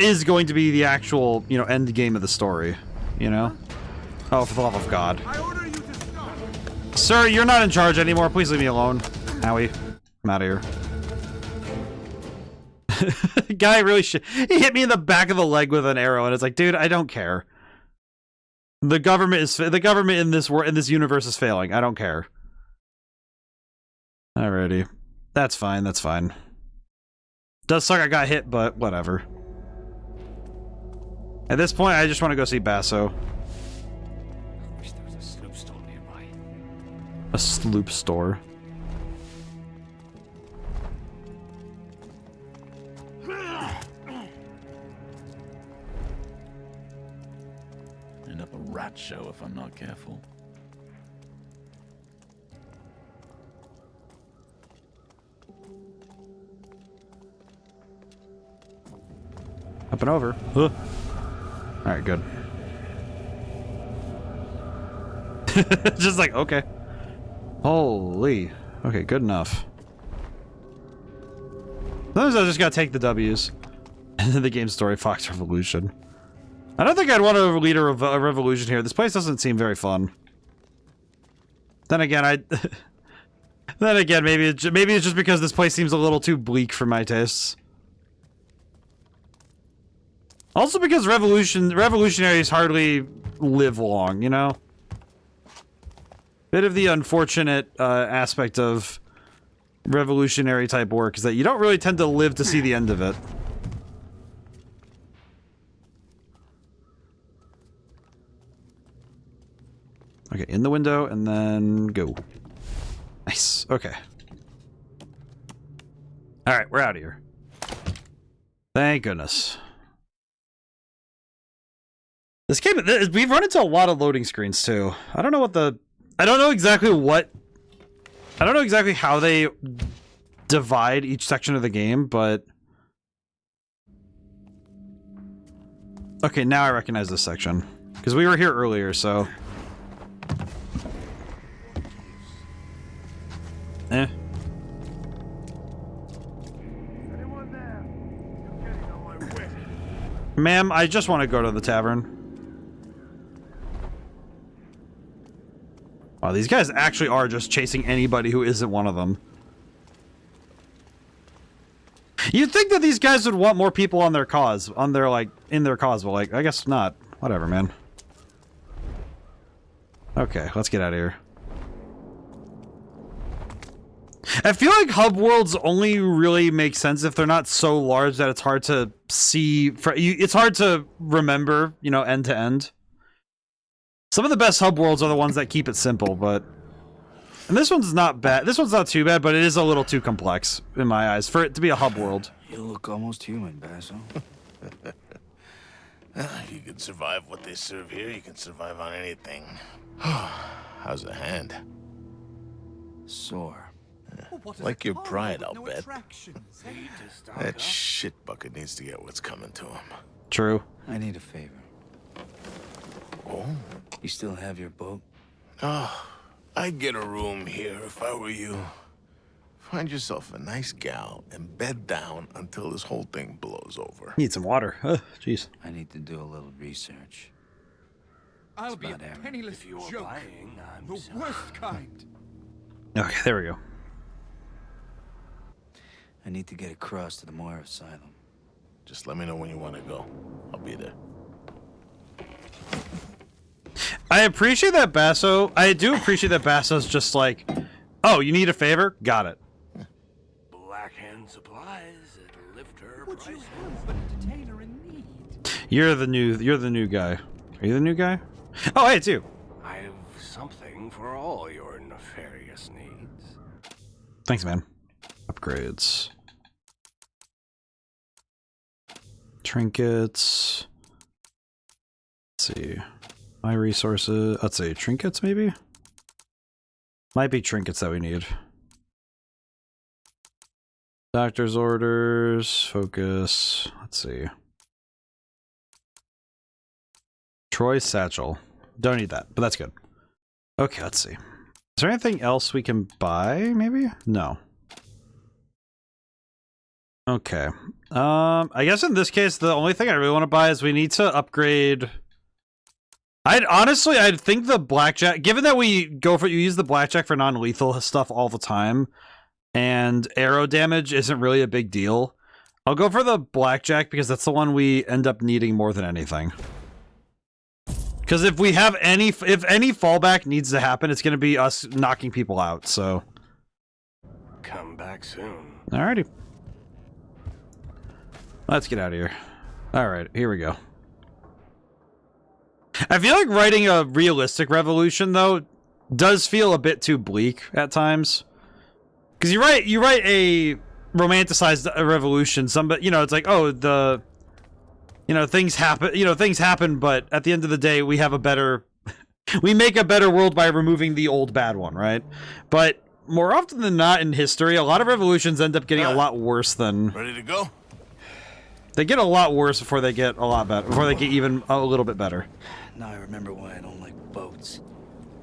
is going to be the actual, you know, end game of the story, you know? Oh, for the love of God. Sir, you're not in charge anymore. Please leave me alone. Howie, I'm out of here. Guy really he hit me in the back of the leg with an arrow, and it's like, dude, I don't care. The government in this universe is failing. I don't care. Alrighty. That's fine, that's fine. Does suck I got hit, but whatever. At this point, I just want to go see Basso. I wish there was a sloop store nearby. A sloop store? End up a rat show if I'm not careful. Up and over. Huh. Alright, good. Just like, okay. Holy. Okay, good enough. Sometimes I just gotta take the W's. And then the game story, Fox Revolution. I don't think I'd want to lead a revolution here. This place doesn't seem very fun. Then again, then again, maybe it's just because this place seems a little too bleak for my tastes. Also because revolutionaries hardly live long, you know? Bit of the unfortunate aspect of revolutionary type work is that you don't really tend to live to see the end of it. Okay, in the window and then go. Nice, okay. Alright, we're out of here. Thank goodness. This game, we've run into a lot of loading screens too. I don't know exactly how they divide each section of the game, but... Okay, now I recognize this section. Because we were here earlier, so... Eh. Ma'am, I just want to go to the tavern. Wow, these guys actually are just chasing anybody who isn't one of them. You'd think that these guys would want more people on their cause, in their cause, but like, I guess not. Whatever, man. Okay, let's get out of here. I feel like hub worlds only really make sense if they're not so large that it's hard to see. It's hard to remember, you know, end to end. Some of the best hub worlds are the ones that keep it simple, but... And this one's not bad. This one's not too bad, but it is a little too complex, in my eyes, for it to be a hub world. You look almost human, Basso. You can survive what they serve here, you can survive on anything. How's the hand? Sore. Like your pride, I'll bet. That shit bucket needs to get what's coming to him. True. I need a favor. Oh? You still have your boat? Oh, I'd get a room here if I were you. Find yourself a nice gal and bed down until this whole thing blows over. Need some water. Jeez. I need to do a little research. I'll be a penniless joke. The worst kind. Okay, there we go. I need to get across to the Moira asylum. Just let me know when you want to go. I'll be there. I appreciate that Basso. I do appreciate that Basso's just like, oh, you need a favor? Got it. Blackhand supplies at lifter Would prices. you help a detainer in need? You're the new guy. Are you the new guy? Oh, hey, it's you. I have something for all your nefarious needs. Thanks, man. Upgrades. Trinkets. Let's see. My resources. Let's see. Trinkets, maybe? Might be trinkets that we need. Doctor's orders. Focus. Let's see. Troy's satchel. Don't need that, but that's good. Okay, let's see. Is there anything else we can buy, maybe? No. Okay. I guess in this case, the only thing I really want to buy is we need to upgrade... I'd think the blackjack, given that you use the blackjack for non-lethal stuff all the time, and arrow damage isn't really a big deal, I'll go for the blackjack because that's the one we end up needing more than anything. Because if any fallback needs to happen, it's going to be us knocking people out, so... Come back soon. Alrighty. Let's get out of here. Alright, here we go. I feel like writing a realistic revolution, though, does feel a bit too bleak at times. Because you write a romanticized revolution, it's like, oh, things happen, but at the end of the day, we have a better... we make a better world by removing the old bad one, right? But more often than not in history, a lot of revolutions end up getting a lot worse than... Ready to go? They get a lot worse before they get a lot better, before they get even a little bit better. Now I remember why I don't like boats.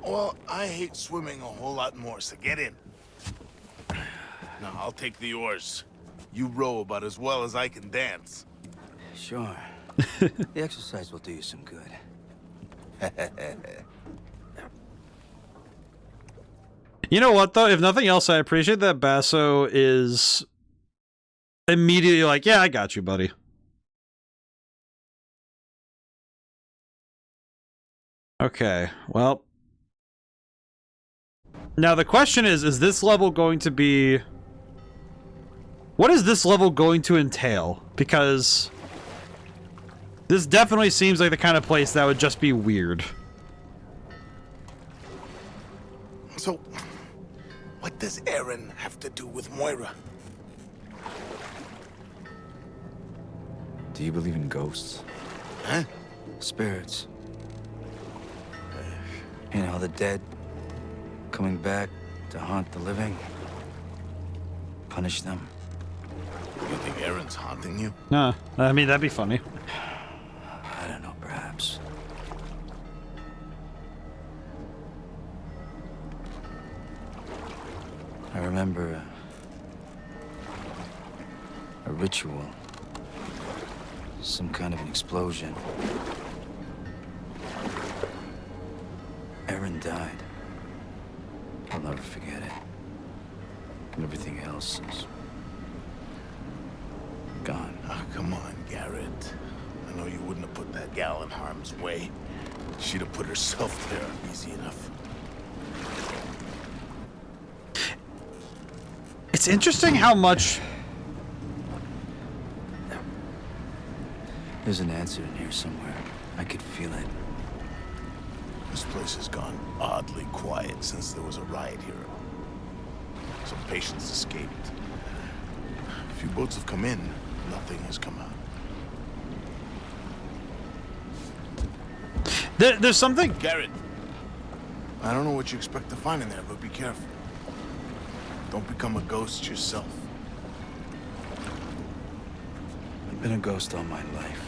Well, I hate swimming a whole lot more, so get in. Now, I'll take the oars. You row about as well as I can dance. Sure. The exercise will do you some good. You know what, though? If nothing else, I appreciate that Basso is immediately like, yeah, I got you, buddy. Okay, well. Now the question is this level going to be... What is this level going to entail? Because this definitely seems like the kind of place that would just be weird. So, what does Aaron have to do with Moira? Do you believe in ghosts? Huh? Spirits. You know, the dead coming back to haunt the living. Punish them. You think Aaron's haunting you? No, I mean, that'd be funny. I don't know, perhaps. I remember a ritual. Some kind of an explosion. Aaron died. I'll never forget it. And everything else is gone. Oh, come on, Garrett. I know you wouldn't have put that gal in harm's way. She'd have put herself there easy enough. It's interesting how much... There's an answer in here somewhere. I could feel it. This place has gone oddly quiet since there was a riot here. Some patients escaped. A few boats have come in. Nothing has come out. There's something... Garrett, I don't know what you expect to find in there, but be careful. Don't become a ghost yourself. I've been a ghost all my life.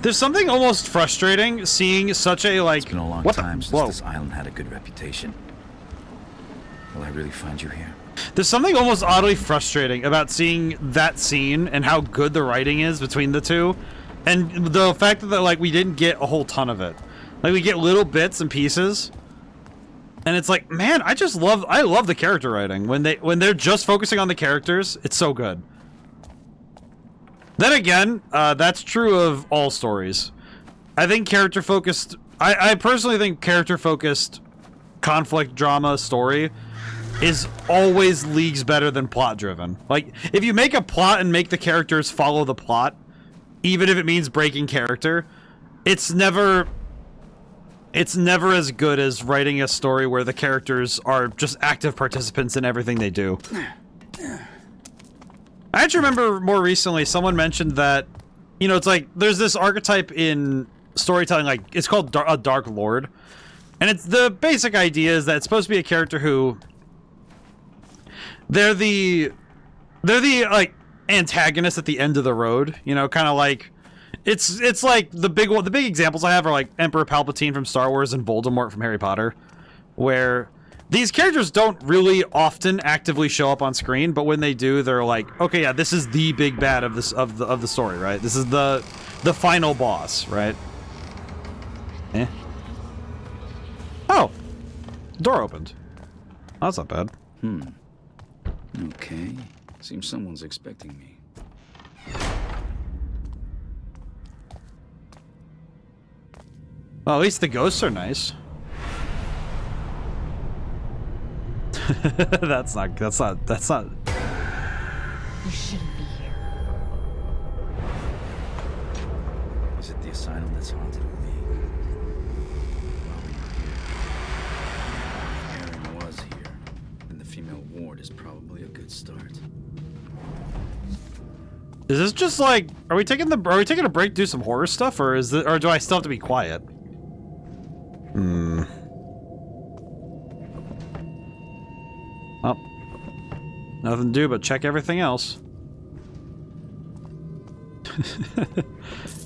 There's something almost frustrating seeing such a, like... It's been a long time since this island had a good reputation. Will I really find you here? There's something almost oddly frustrating about seeing that scene and how good the writing is between the two. And the fact that, like, we didn't get a whole ton of it. Like, we get little bits and pieces. And it's like, man, I love the character writing. When they're just focusing on the characters, it's so good. Then again, that's true of all stories. I think character-focused... I personally think character-focused conflict drama story is always leagues better than plot-driven. Like, if you make a plot and make the characters follow the plot, even if it means breaking character, it's never as good as writing a story where the characters are just active participants in everything they do. I actually remember more recently someone mentioned that, you know, it's like there's this archetype in storytelling, like it's called a Dark Lord, and it's the basic idea is that it's supposed to be a character who they're the like antagonist at the end of the road, you know, kind of like it's like the big examples I have are like Emperor Palpatine from Star Wars and Voldemort from Harry Potter, where these characters don't really often actively show up on screen, but when they do, they're like, okay, yeah, this is the big bad of the story, right? This is the final boss, right? Eh. Oh, door opened. Oh, that's not bad. Okay. Seems someone's expecting me. Well, at least the ghosts are nice. That's not. You shouldn't be here. Is it the asylum that's haunted with me? While we were here, Aaron was here, and the female ward is probably a good start. Is this just like, are we taking a break to do some horror stuff, or do I still have to be quiet? Oh. Nothing to do but check everything else.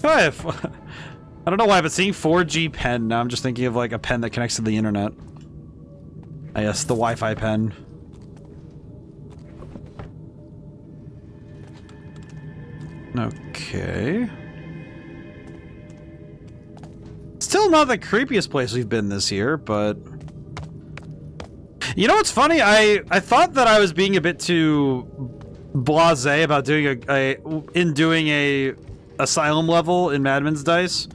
I don't know why, but seeing 4G pen, now I'm just thinking of like a pen that connects to the internet. I guess the Wi-Fi pen. Okay. Still not the creepiest place we've been this year, but... You know what's funny? I thought that I was being a bit too blasé about doing a asylum level in Madman's Dice.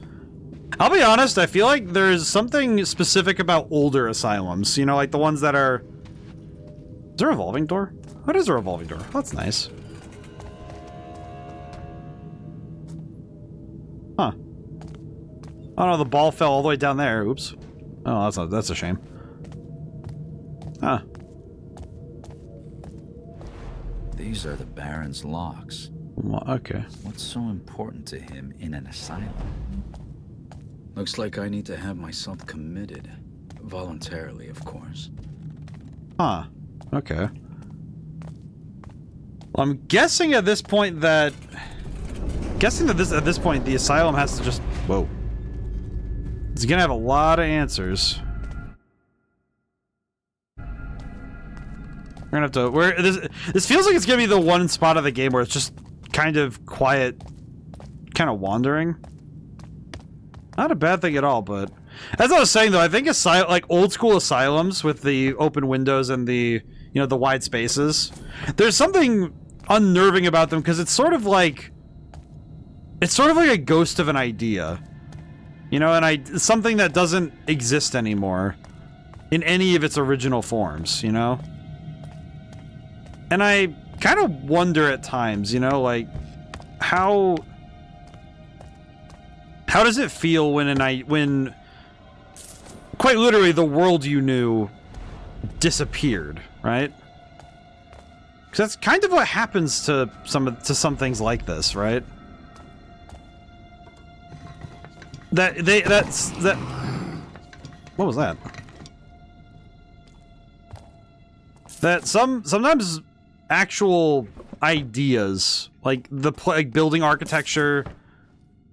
I'll be honest, I feel like there's something specific about older asylums. You know, like the ones that are... Is there a revolving door? What is a revolving door? That's nice. Huh. Oh no, the ball fell all the way down there. Oops. Oh, that's a shame. Huh. These are the Baron's locks. Well, okay. What's so important to him in an asylum? Looks like I need to have myself committed. Voluntarily, of course. Huh. Okay. Well, I'm guessing at this point that... at this point the asylum has to just... Whoa. It's gonna have a lot of answers. We're gonna have to... This feels like it's gonna be the one spot of the game where it's just kind of quiet, kind of wandering. Not a bad thing at all, but... As I was saying, though, I think like old-school asylums with the open windows and the, you know, the wide spaces, there's something unnerving about them, because it's sort of like... It's sort of like a ghost of an idea. You know, and something that doesn't exist anymore in any of its original forms, you know? And I kind of wonder at times, you know, like, how does it feel when quite literally the world you knew disappeared, right? Because that's kind of what happens to some things like this, right? What was that? That sometimes actual ideas, like like building architecture,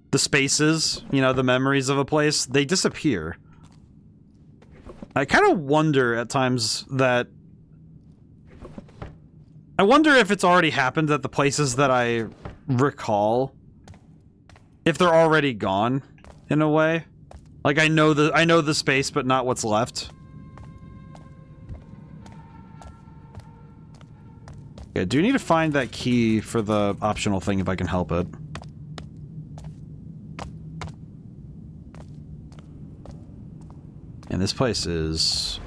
the spaces, you know, the memories of a place, they disappear. I kind of wonder at times that... I wonder if it's already happened at the places that I recall, if they're already gone, in a way. Like, I know the space, but not what's left. Okay, do you need to find that key for the optional thing if I can help it? And this place is...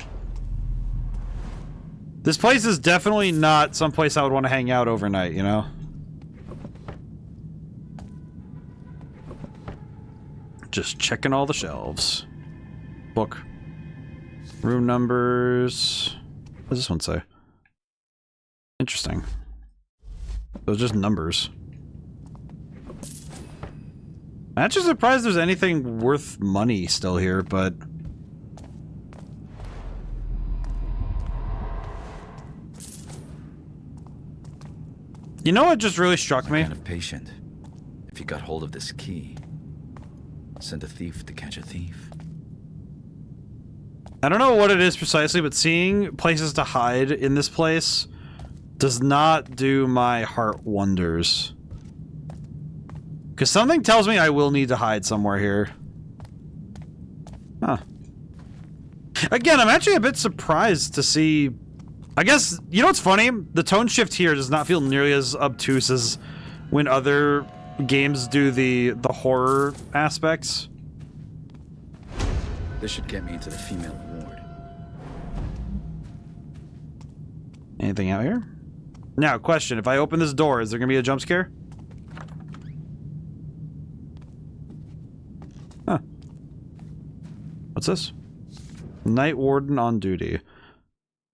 This place is definitely not someplace I would want to hang out overnight, you know? Just checking all the shelves. Book. Room numbers... What does this one say? Interesting. Those are just numbers. I'm actually surprised there's anything worth money still here, but... You know what just really struck me? Kind of patient. If you got hold of this key, send a thief to catch a thief. I don't know what it is precisely, but seeing places to hide in this place does not do my heart wonders. Because something tells me I will need to hide somewhere here. Huh. Again, I'm actually a bit surprised to see... I guess, you know what's funny? The tone shift here does not feel nearly as obtuse as when other games do the horror aspects. This should get me into the female ward. Anything out here? Now, question. If I open this door, is there going to be a jump scare? Huh. What's this? Night warden on duty.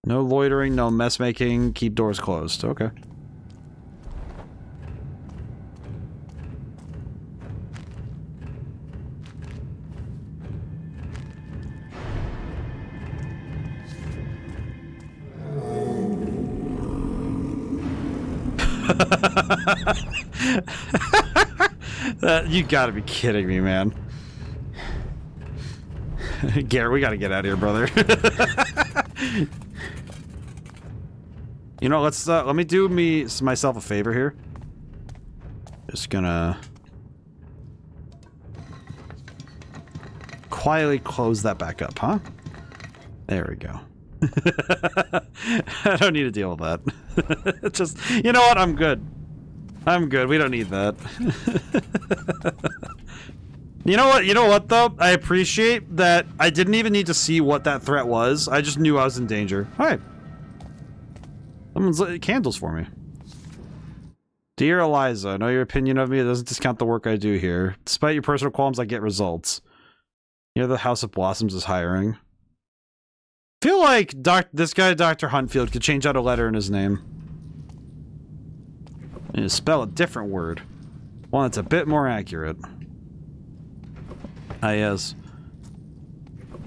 No loitering, no mess making, keep doors closed. Okay. You gotta be kidding me, man. Garrett, we gotta get out of here, brother. You know, let me do myself a favor here. Just gonna quietly close that back up, huh? There we go. I don't need to deal with that. Just, you know what? I'm good. I'm good. We don't need that. You know what? You know what, though? I appreciate that I didn't even need to see what that threat was. I just knew I was in danger. Hi. Someone's lit candles for me. Dear Eliza, I know your opinion of me. It doesn't discount the work I do here. Despite your personal qualms, I get results. You know, the House of Blossoms is hiring. I feel like this guy, Dr. Huntfield, could change out a letter in his name. need to spell a different word. One that's a bit more accurate. Ah, yes.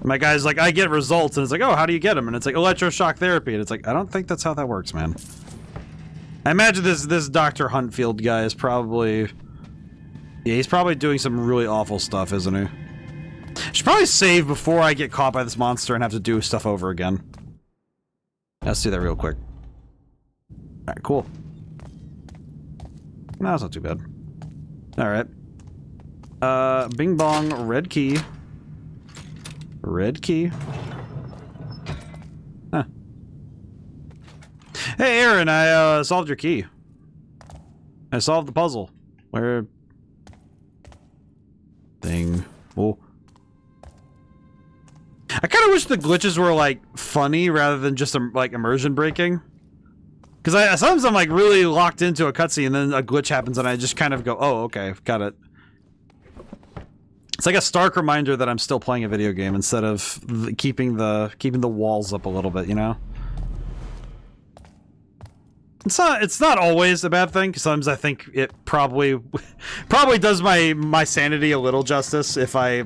My guy's like, I get results, and it's like, oh, how do you get them? And it's like, electroshock therapy. And it's like, I don't think that's how that works, man. I imagine this Dr. Huntfield guy is probably... Yeah, he's probably doing some really awful stuff, isn't he? Should probably save before I get caught by this monster and have to do stuff over again. Let's do that real quick. Alright, cool. No, that's not too bad. Alright. Bing bong, red key. Red key. Huh. Hey, Aaron, I solved your key. I solved the puzzle. Where... Thing. Oh. I kind of wish the glitches were, like, funny rather than just, like, immersion breaking. Because sometimes I'm, like, really locked into a cutscene and then a glitch happens and I just kind of go, oh, okay, got it. It's like a stark reminder that I'm still playing a video game instead of keeping the walls up a little bit, you know? It's not always a bad thing, because sometimes I think it probably does my sanity a little justice if I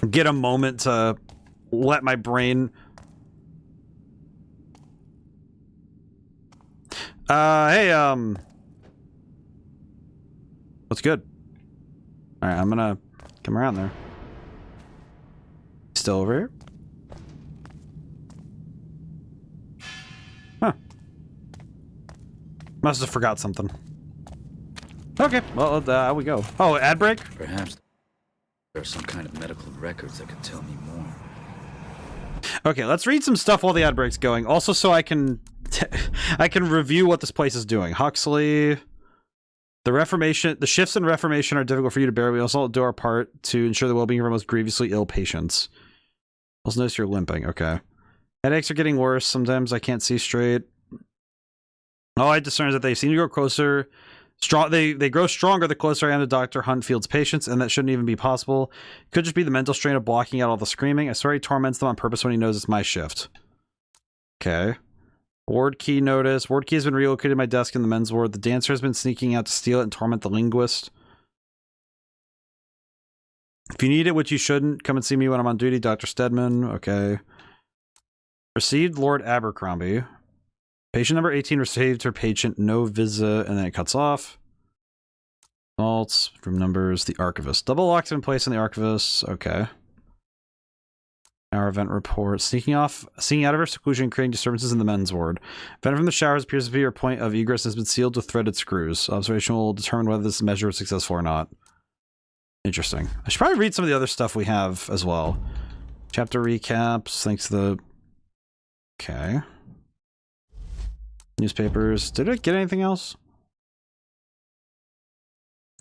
get a moment to let my brain... hey, what's good? Alright, I'm gonna come around there. Still over here? Huh. Must have forgot something. Okay, well, out we go. Oh, ad break? Perhaps there are some kind of medical records that could tell me more. Okay, let's read some stuff while the ad break's going. Also, so I can review what this place is doing. Huxley, the shifts in Reformation are difficult for you to bear. We also do our part to ensure the well-being of our most grievously ill patients. Also notice you're limping. Okay. Headaches are getting worse. Sometimes I can't see straight. All I discern is that they seem to grow closer. They grow stronger the closer I am to Dr. Huntfield's patients, and that shouldn't even be possible. It could just be the mental strain of blocking out all the screaming. I swear he torments them on purpose when he knows it's my shift. Okay. Ward key notice. Ward key has been relocated to my desk in the men's ward. The dancer has been sneaking out to steal it and torment the linguist. If you need it, which you shouldn't, come and see me when I'm on duty, Dr. Stedman. Okay. Received Lord Abercrombie. Patient number 18 received her patient no visa, and then it cuts off. Vaults, room numbers, the archivist. Double locks in place in the archivist. Okay. Our event report. Sneaking out of her seclusion and creating disturbances in the men's ward. Vent from the showers appears to be your point of egress and has been sealed with threaded screws. Observation will determine whether this measure is successful or not. Interesting. I should probably read some of the other stuff we have as well. Chapter recaps, thanks to the... Okay. Newspapers. Did it get anything else?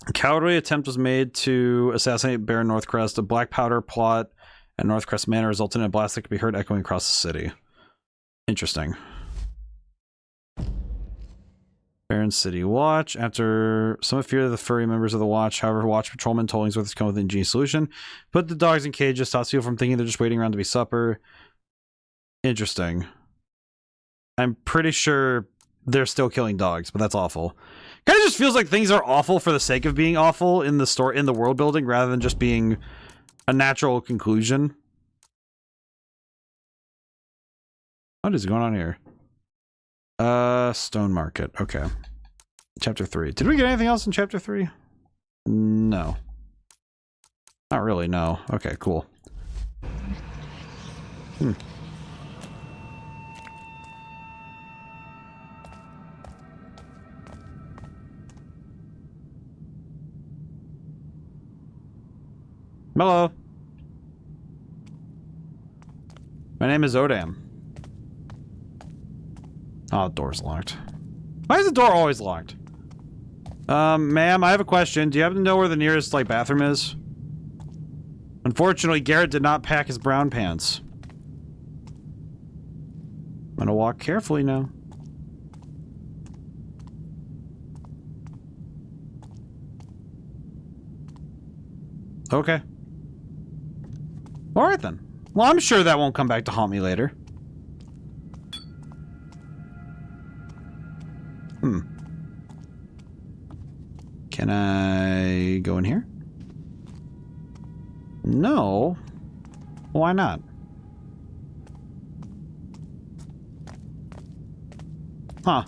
A cowardly attempt was made to assassinate Baron Northcrest. A black powder plot at Northcrest Manor resulted in a blast that could be heard echoing across the city. Interesting. Baron City Watch. After some fear of the furry members of the Watch, however, Watch Patrolman told Ainsworth has come with an ingenious solution. Put the dogs in cages, stops people from thinking they're just waiting around to be supper. Interesting. I'm pretty sure they're still killing dogs, but that's awful. Kind of just feels like things are awful for the sake of being awful in the world building rather than just being a natural conclusion. What is going on here? Stone Market. Okay. Chapter 3. Did we get anything else in Chapter 3? No. Not really, no. Okay, cool. Hello. My name is ODaM. Oh, the door's locked. Why is the door always locked? Ma'am, I have a question. Do you happen to know where the nearest, like, bathroom is? Unfortunately, Garrett did not pack his brown pants. I'm gonna walk carefully now. Okay. Alright then. Well, I'm sure that won't come back to haunt me later. Can I go in here? No. Why not? Huh.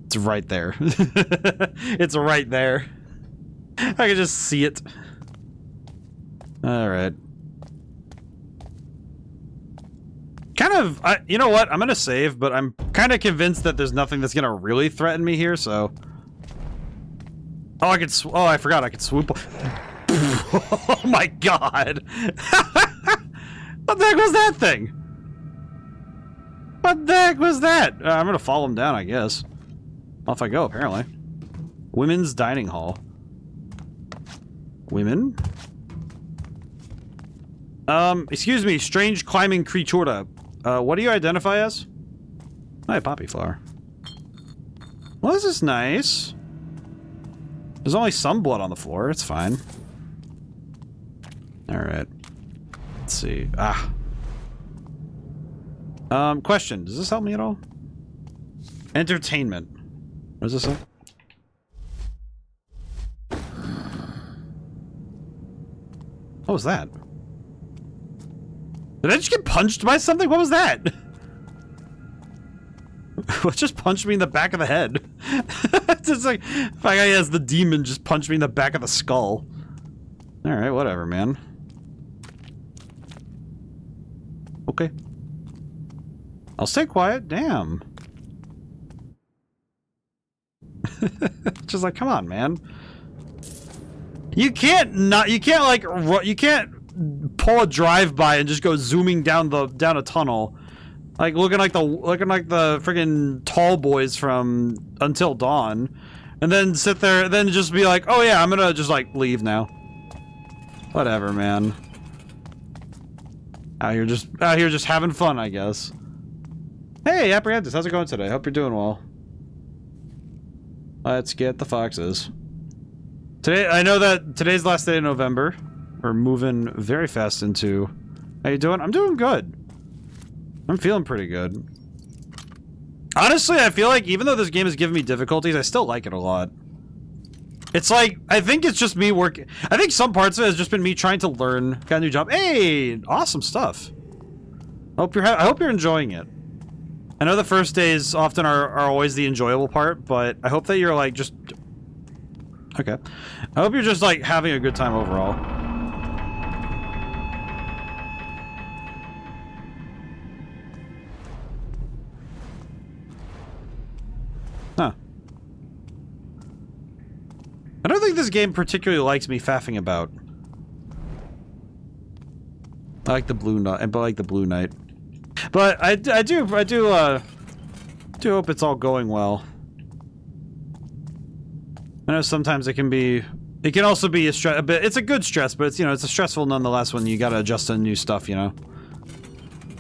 It's right there. It's right there. I can just see it. Alright. Kind of, you know what? I'm gonna save, but I'm kind of convinced that there's nothing that's gonna really threaten me here, so... Oh, I could oh, I forgot I could swoop. Oh my god! What the heck was that thing? What the heck was that? I'm gonna follow him down, I guess. Off I go, apparently. Women's dining hall. Women? Excuse me, strange climbing creatura. What do you identify as? Hi, poppy flower. Well, this is nice. There's only some blood on the floor. It's fine. Alright. Let's see. Ah. Question. Does this help me at all? Entertainment. What does this say? What was that? Did I just get punched by something? What was that? What just punched me in the back of the head? It's just like I guess the demon just punched me in the back of the skull. Alright, whatever, man. Okay. I'll stay quiet. Damn. Just like, come on, man. You can't pull a drive-by and just go zooming down a tunnel. Like looking like the friggin' tall boys from Until Dawn. And then sit there, then just be like, oh yeah, I'm gonna just like leave now. Whatever, man. Out here just having fun, I guess. Hey, Apprehentus, how's it going today? Hope you're doing well. Let's get the foxes. Today, I know that today's the last day of November. We're moving very fast into... How you doing? I'm doing good. I'm feeling pretty good. Honestly, I feel like even though this game has given me difficulties, I still like it a lot. It's like, I think it's just me working... I think some parts of it has just been me trying to learn, got a new job. Hey! Awesome stuff. I hope you're enjoying it. I know the first days often are always the enjoyable part, but I hope that you're like just... Okay. I hope you're just like having a good time overall. Huh. I don't think this game particularly likes me faffing about. I like the blue knight. But I do hope it's all going well. I know sometimes it can also be a bit, it's a good stress, but it's, you know, it's a stressful nonetheless when you gotta adjust to new stuff, you know.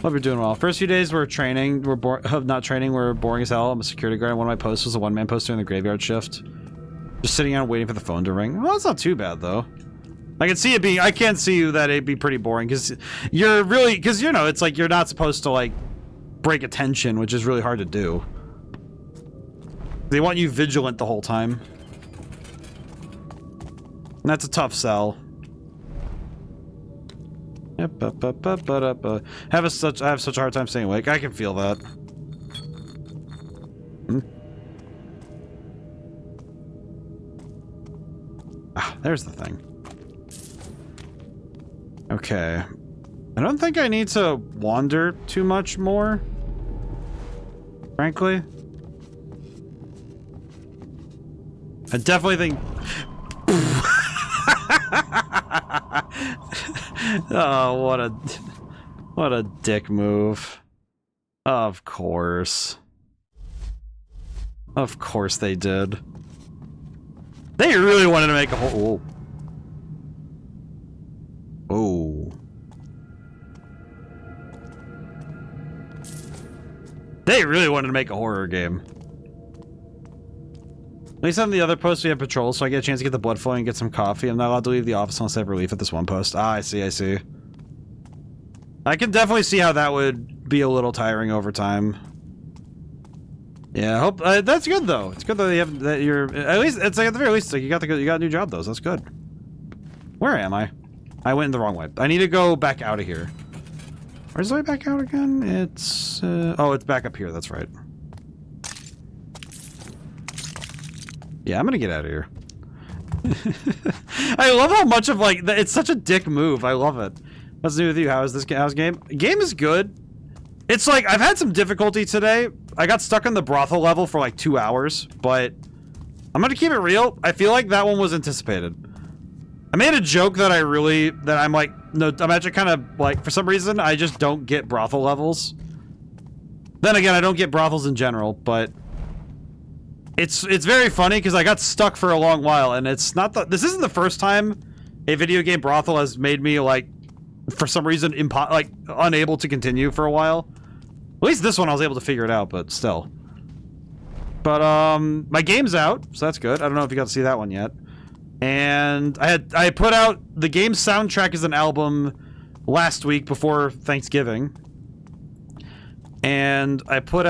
Hope you're doing well. First few days we're training, we're boring as hell. I'm a security guard. One of my posts was a one-man post during the graveyard shift. Just sitting around waiting for the phone to ring. Well, it's not too bad though. I can see it being, I can see you that it'd be pretty boring, because you're really, because, you know, it's like you're not supposed to, like, break attention, which is really hard to do. They want you vigilant the whole time. And that's a tough sell. Yep, I have such a hard time staying awake. I can feel that. Ah, there's the thing. Okay. I don't think I need to wander too much more. Frankly. I definitely think... Oh, what a dick move. Of course. Of course they did. They really wanted to make a whole... Oh. They really wanted to make a horror game. At least on the other post we have patrols, so I get a chance to get the blood flowing and get some coffee. I'm not allowed to leave the office unless I have relief at this one post. Ah, I see, I see. I can definitely see how that would be a little tiring over time. Yeah, I hope that's good though. It's good that you have that you're at least. It's like at the very least, like you got a new job though. So that's good. Where am I? I went the wrong way. I need to go back out of here. Where's the way back out again? It's oh, it's back up here. That's right. Yeah, I'm gonna get out of here. I love how much of like it's such a dick move. I love it. What's new with you? How's game? Game is good. It's like I've had some difficulty today. I got stuck on the brothel level for like 2 hours, but I'm gonna keep it real. I feel like that one was anticipated. I made a joke that I'm like, no, I'm actually kind of like, for some reason, I just don't get brothel levels. Then again, I don't get brothels in general, but it's very funny because I got stuck for a long while, and it's not this isn't the first time a video game brothel has made me like, for some reason, unable to continue for a while. At least this one I was able to figure it out, but still. But my game's out, so that's good. I don't know if you got to see that one yet. And I put out the game's soundtrack as an album last week before Thanksgiving. And I did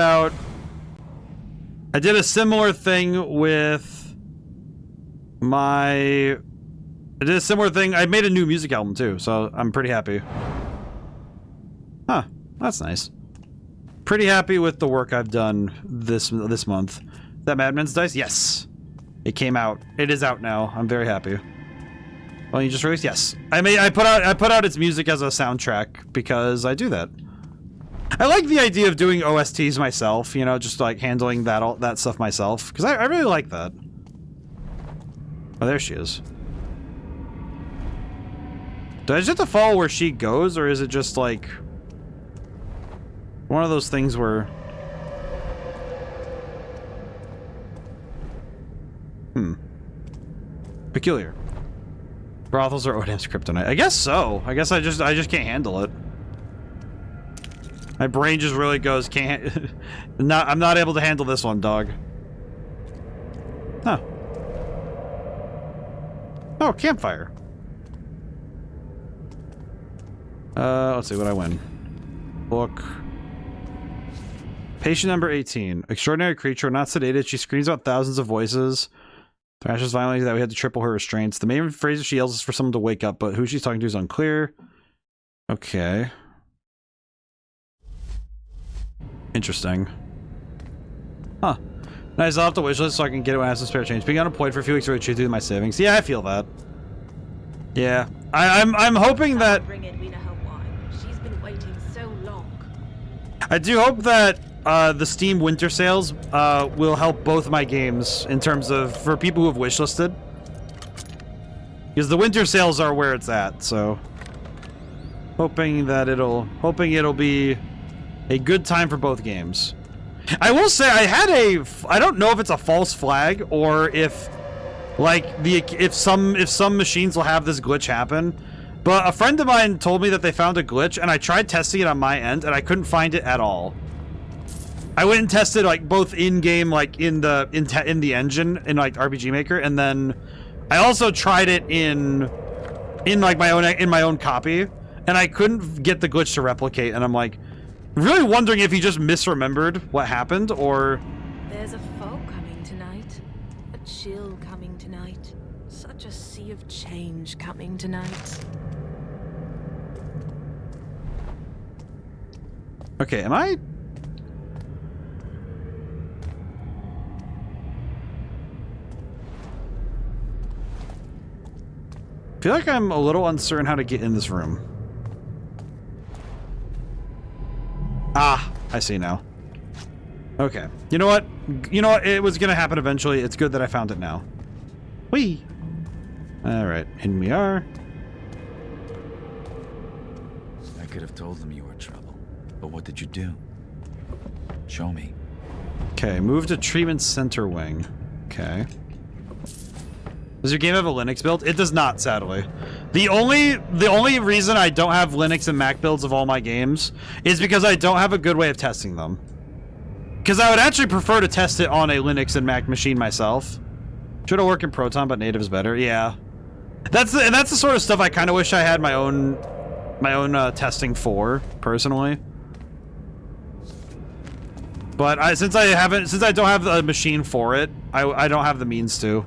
a similar thing with I made a new music album too, so I'm pretty happy. Huh, that's nice. Pretty happy with the work I've done this month. That Madman's Dice? Yes. It came out. It is out now. I'm very happy. Well, you just released? Yes. I put out its music as a soundtrack because I do that. I like the idea of doing OSTs myself, you know, just like handling that stuff myself, because I really like that. Oh, there she is. Do I just have to follow where she goes, or is it just like one of those things where... Peculiar. Brothels are ODaM's kryptonite. I guess so. I guess I just can't handle it. My brain just really goes, can't... I'm not able to handle this one, dog. Huh. Oh, campfire. Let's see what I win. Book. Patient number 18. Extraordinary creature, not sedated. She screams out thousands of voices. Thrashes violently that we had to triple her restraints. The main phrase she yells is for someone to wake up, but who she's talking to is unclear. Okay. Interesting. Huh. Nice, I'll have to wish list so I can get it when I have some spare change. Being unemployed for a few weeks really chewed through my savings. Yeah, I feel that. Yeah. I'm hoping that... Bring Edwina her wine. She's been waiting so long. I do hope that the Steam winter sales will help both my games in terms of for people who have wishlisted, because the winter sales are where it's at. So hoping it'll be a good time for both games. I will say I don't know if it's a false flag or if like if some machines will have this glitch happen, but a friend of mine told me that they found a glitch, and I tried testing it on my end and I couldn't find it at all. I went and tested like both in-game, like in the engine in like RPG Maker, and then I also tried it in like my own copy, and I couldn't get the glitch to replicate. And I'm like, really wondering if he just misremembered what happened, or... There's a fog coming tonight. A chill coming tonight. Such a sea of change coming tonight. Okay, am I... I feel like I'm a little uncertain how to get in this room. Ah, I see now. Okay. You know what? It was gonna happen eventually. It's good that I found it now. Whee! Alright, in we are. I could have told them you were trouble. But what did you do? Show me. Okay, move to treatment center wing. Okay. Does your game have a Linux build? It does not, sadly. The only reason I don't have Linux and Mac builds of all my games is because I don't have a good way of testing them. Because I would actually prefer to test it on a Linux and Mac machine myself. Should have worked in Proton, but native is better. Yeah, that's the sort of stuff I kind of wish I had my own testing for personally. But since I don't have a machine for it, I don't have the means to.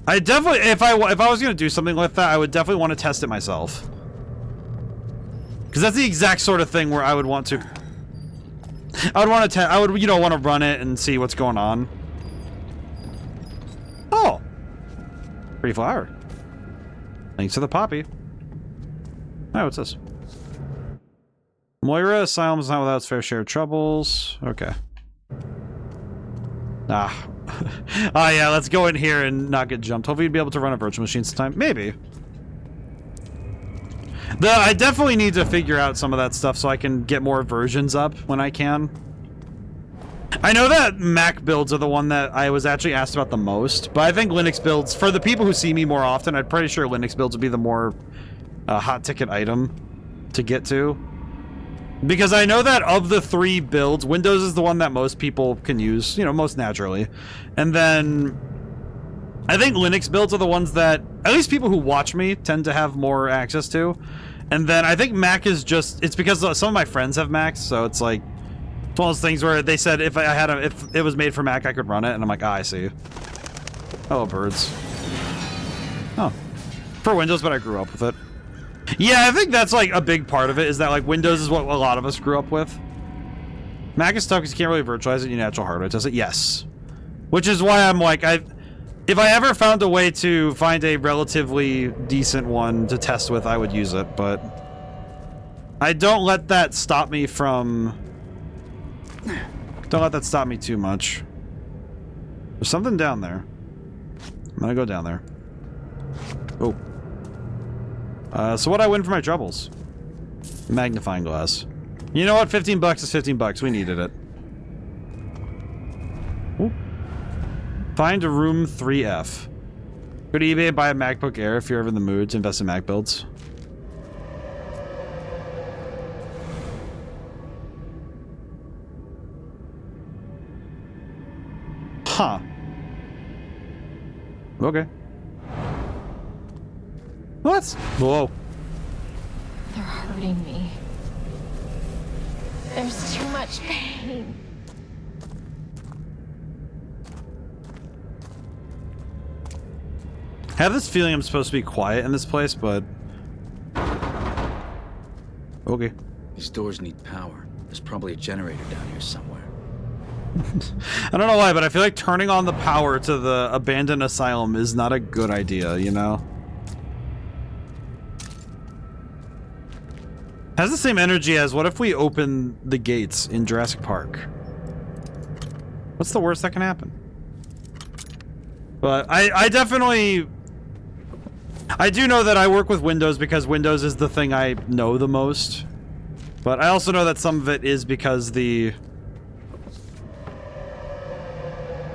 I definitely, if I was gonna do something like that, I would definitely want to test it myself. Because that's the exact sort of thing where I would want to. I would want to, you know, want to run it and see what's going on. Oh, pretty flower. Thanks to the poppy. Oh, what's this? Moira, asylum is not without its fair share of troubles. Okay. Ah. Ah, yeah, let's go in here and not get jumped. Hopefully you'd be able to run a virtual machine sometime. Maybe. I definitely need to figure out some of that stuff so I can get more versions up when I can. I know that Mac builds are the one that I was actually asked about the most, but I think Linux builds, for the people who see me more often, I'm pretty sure Linux builds would be the more hot ticket item to get to. Because I know that of the 3 builds, Windows is the one that most people can use, you know, most naturally. And then I think Linux builds are the ones that at least people who watch me tend to have more access to. And then I think Mac is just, it's because some of my friends have Macs, so it's like, it's one of those things where they said if if it was made for Mac, I could run it, and I'm like, ah, I see. Hello, birds. Oh. For Windows, but I grew up with it. Yeah, I think that's like a big part of it, is that like Windows is what a lot of us grew up with. Mac is tough because you can't really virtualize it, you natural hardware test it. Yes. Which is why I'm like, if I ever found a way to find a relatively decent one to test with, I would use it, but I don't let that stop me from... Don't let that stop me too much. There's something down there. I'm gonna go down there. Oh. So what I win for my troubles? Magnifying glass. You know what? 15 bucks is 15 bucks. We needed it. Ooh. Find a room 3F. Go to eBay and buy a MacBook Air if you're ever in the mood to invest in Mac builds. Huh. Okay. What? Whoa. They're hurting me. There's too much pain. I have this feeling I'm supposed to be quiet in this place, but... Okay. These doors need power. There's probably a generator down here somewhere. I don't know why, but I feel like turning on the power to the abandoned asylum is not a good idea, you know? Has the same energy as, what if we open the gates in Jurassic Park? What's the worst that can happen? But I definitely... I do know that I work with Windows because Windows is the thing I know the most. But I also know that some of it is because the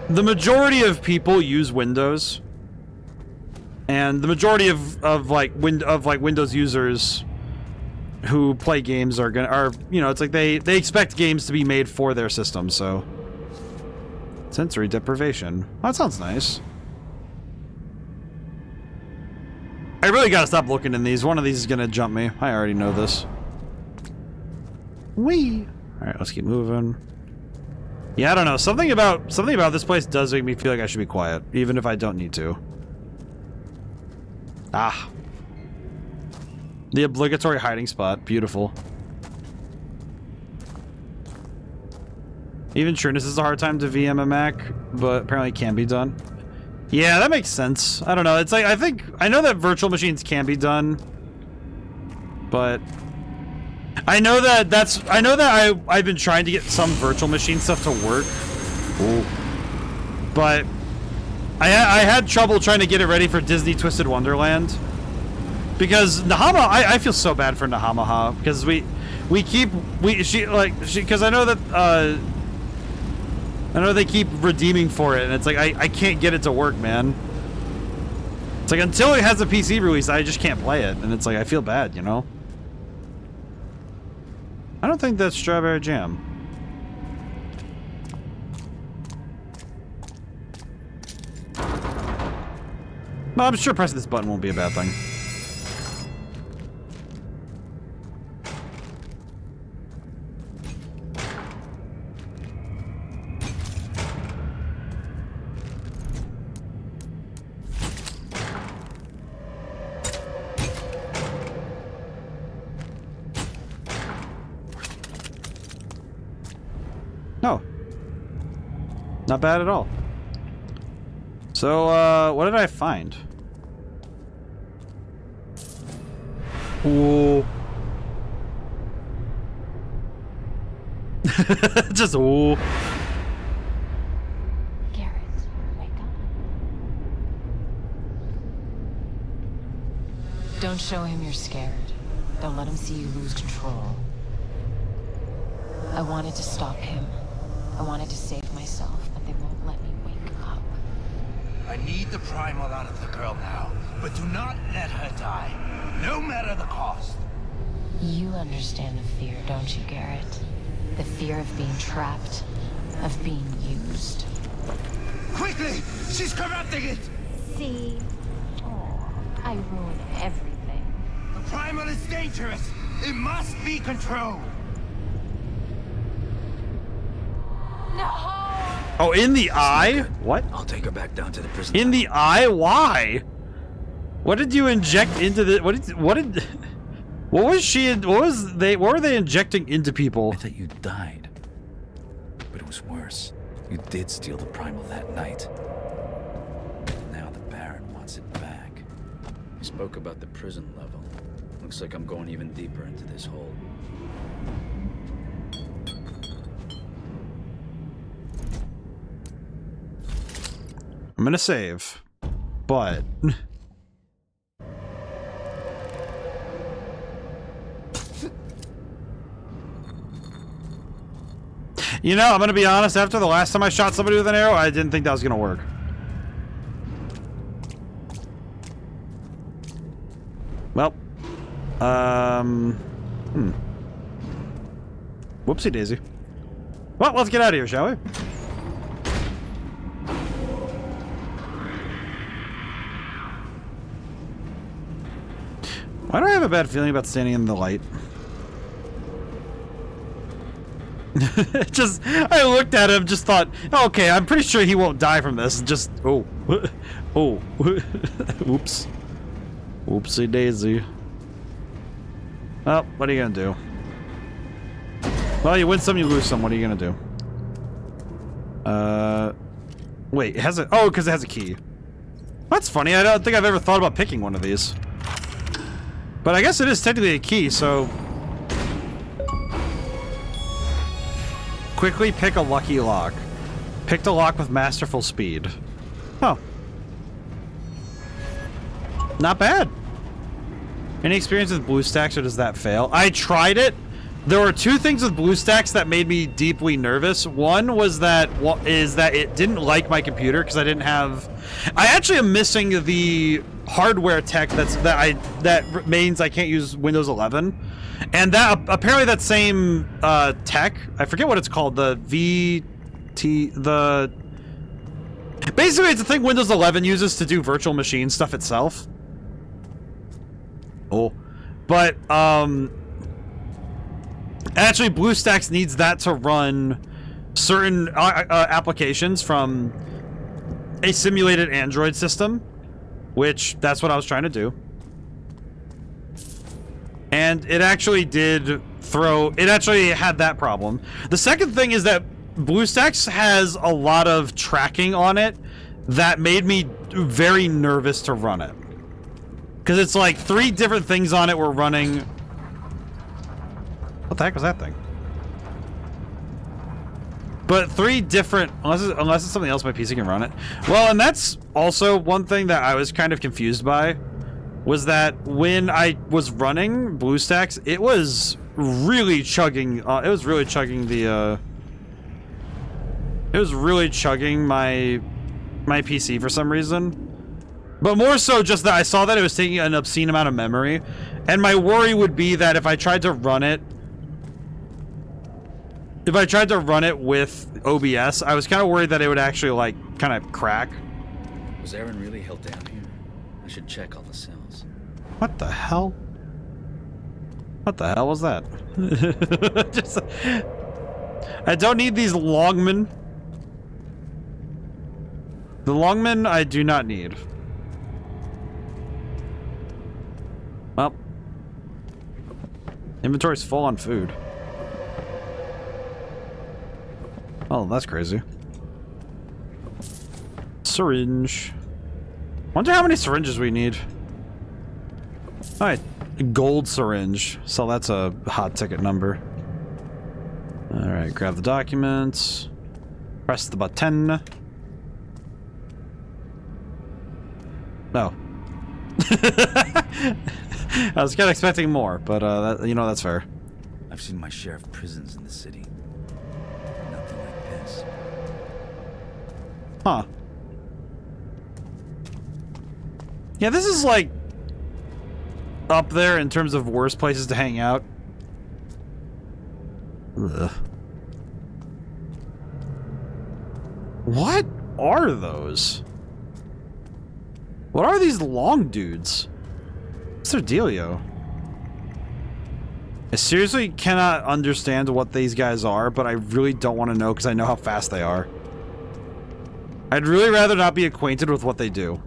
majority of people use Windows. And the majority of Windows users who play games are you know, it's like they expect games to be made for their system, so sensory deprivation. Oh, that sounds nice. I really gotta stop looking in these. One of these is gonna jump me. I already know this. Whee! Alright, let's keep moving. Yeah, I don't know. Something about this place does make me feel like I should be quiet, even if I don't need to. Ah. The obligatory hiding spot. Beautiful. Even Trueness is a hard time to VM a Mac, but apparently it can be done. Yeah, that makes sense. I don't know. It's like, I know that virtual machines can be done, but I know that I've been trying to get some virtual machine stuff to work. Ooh. But I had trouble trying to get it ready for Disney Twisted Wonderland. Because Nahama, I feel so bad for Nahamaha, because because I know that, I know they keep redeeming for it, and it's like, I can't get it to work, man. It's like, until it has a PC release, I just can't play it, and it's like, I feel bad, you know? I don't think that's strawberry jam. No, I'm sure pressing this button won't be a bad thing. No. Not bad at all. So, what did I find? Ooh. Just ooh. Garrett, wake up. Don't show him you're scared. Don't let him see you lose control. I wanted to stop him. I wanted to save myself, but they won't let me wake up. I need the primal out of the girl now, but do not let her die, no matter the cost. You understand the fear, don't you, Garrett? The fear of being trapped, of being used. Quickly! She's corrupting it! See? Oh, I ruin everything. The primal is dangerous! It must be controlled! No! Oh, in the eye? What? I'll take her back down to the prison. In the eye? Why? What did you inject into the... What were they injecting into people? I thought you died. But it was worse. You did steal the primal that night. Now the Baron wants it back. He spoke about the prison level. Looks like I'm going even deeper into this hole. I'm gonna save, but... You know, I'm gonna be honest, after the last time I shot somebody with an arrow, I didn't think that was gonna work. Well, whoopsie daisy. Well, let's get out of here, shall we? Why do I have a bad feeling about standing in the light? Just, I looked at him, just thought, okay, I'm pretty sure he won't die from this. Just, oh, oh, oops, whoopsie daisy. Well, what are you gonna do? Well, you win some, you lose some. What are you gonna do? Wait, it has a, oh, because it has a key. That's funny. I don't think I've ever thought about picking one of these. But I guess it is technically a key, so... Quickly pick a lucky lock. Picked a lock with masterful speed. Oh. Not bad. Any experience with BlueStacks, or does that fail? I tried it. There were two things with BlueStacks that made me deeply nervous. One was that it didn't like my computer because I didn't have... I actually am missing the hardware tech that means I can't use Windows 11. And that apparently that same tech, I forget what it's called, basically it's a thing Windows 11 uses to do virtual machine stuff itself. Oh. But actually BlueStacks needs that to run certain applications from a simulated Android system, which that's what I was trying to do. And it actually did throw... It actually had that problem. The second thing is that BlueStacks has a lot of tracking on it that made me very nervous to run it. Because it's like 3 different things on it were running... What the heck was that thing? But 3 different... Unless it's something else my PC can run it. Well, and that's also one thing that I was kind of confused by. Was that when I was running BlueStacks, it was really chugging. It was really chugging the. It was really chugging my PC for some reason, but more so just that I saw that it was taking an obscene amount of memory, and my worry would be that if I tried to run it with OBS, I was kind of worried that it would actually like kind of crack. Was Aaron really held down here? I should check all the cells. What the hell? What the hell was that? Just, I don't need these longmen. The longmen I do not need. Well, inventory's full on food. Oh, that's crazy. Syringe. Wonder how many syringes we need. Alright, gold syringe. So that's a hot ticket number. Alright, grab the documents. Press the button. No. I was kind of expecting more, but that, you know, that's fair. I've seen my share of prisons in the city. Nothing like this. Huh. Yeah, this is like up there in terms of worst places to hang out. Ugh. What are those? What are these long dudes? What's their dealio? I seriously cannot understand what these guys are, but I really don't want to know because I know how fast they are. I'd really rather not be acquainted with what they do.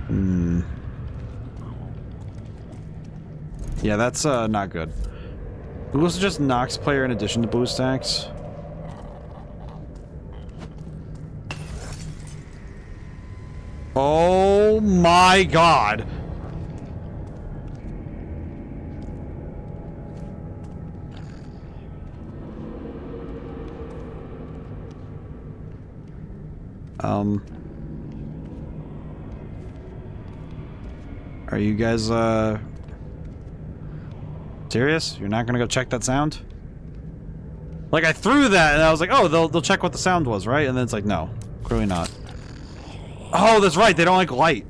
Hmm. Yeah, that's not good. Who also just knocks player in addition to blue stacks? Oh my god. Are you guys, serious? You're not gonna go check that sound? Like, I threw that and I was like, oh, they'll check what the sound was, right? And then it's like, no, clearly not. Oh, that's right, they don't like light.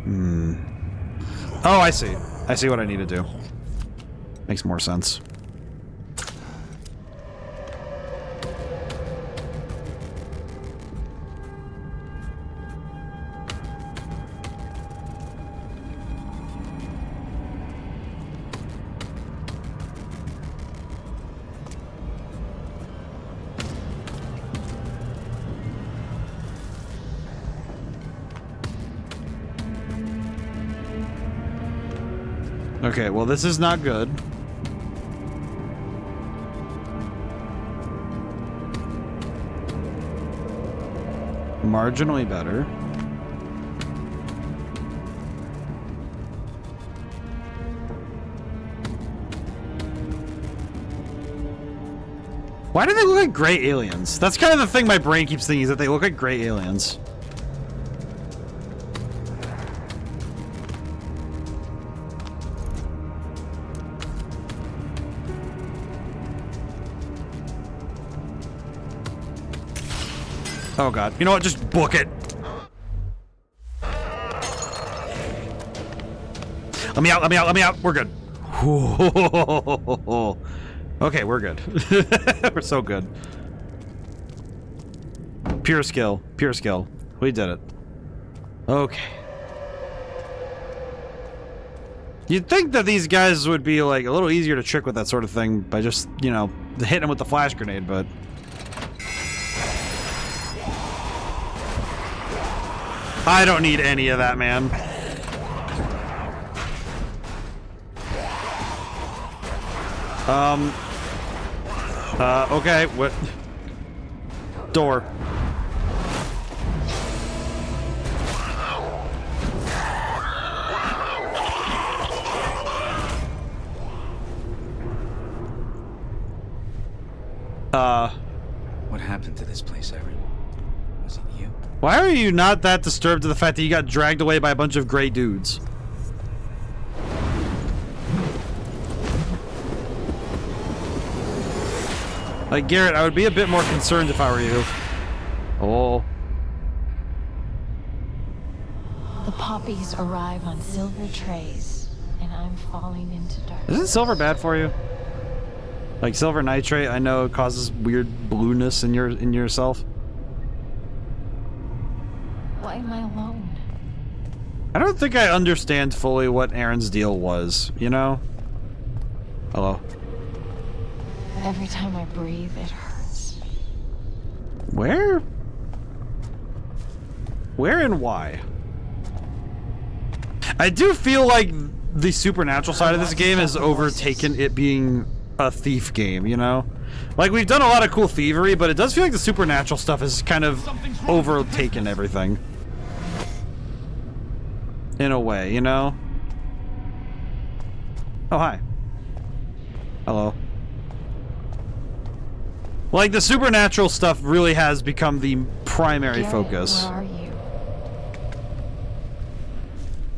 Hmm. Oh, I see. I see what I need to do. Makes more sense. Okay, well, this is not good. Marginally better. Why do they look like gray aliens? That's kind of the thing my brain keeps thinking, is that they look like gray aliens. Oh god. You know what? Just book it. Let me out, let me out, let me out. We're good. Okay, we're good. We're so good. Pure skill. Pure skill. We did it. Okay. You'd think that these guys would be like a little easier to trick with that sort of thing by just, you know, hitting them with the flash grenade, but... I don't need any of that, man. Okay, what? Door. What happened to this place, Aaron? Was it you? Why are you not that disturbed to the fact that you got dragged away by a bunch of gray dudes? Like, Garrett, I would be a bit more concerned if I were you. Oh. The poppies arrive on silver trays, and I'm falling into darkness. Isn't silver bad for you? Like silver nitrate, I know it causes weird blueness in yourself. Why am I alone? I don't think I understand fully what Aaron's deal was, you know? Hello. Every time I breathe, it hurts. Where? Where and why? I do feel like the supernatural side of this game has overtaken it being a thief game, you know? Like, we've done a lot of cool thievery, but it does feel like the supernatural stuff has kind of overtaken everything. In a way, you know? Oh, hi. Hello. Like, the supernatural stuff really has become the primary focus. Where are you?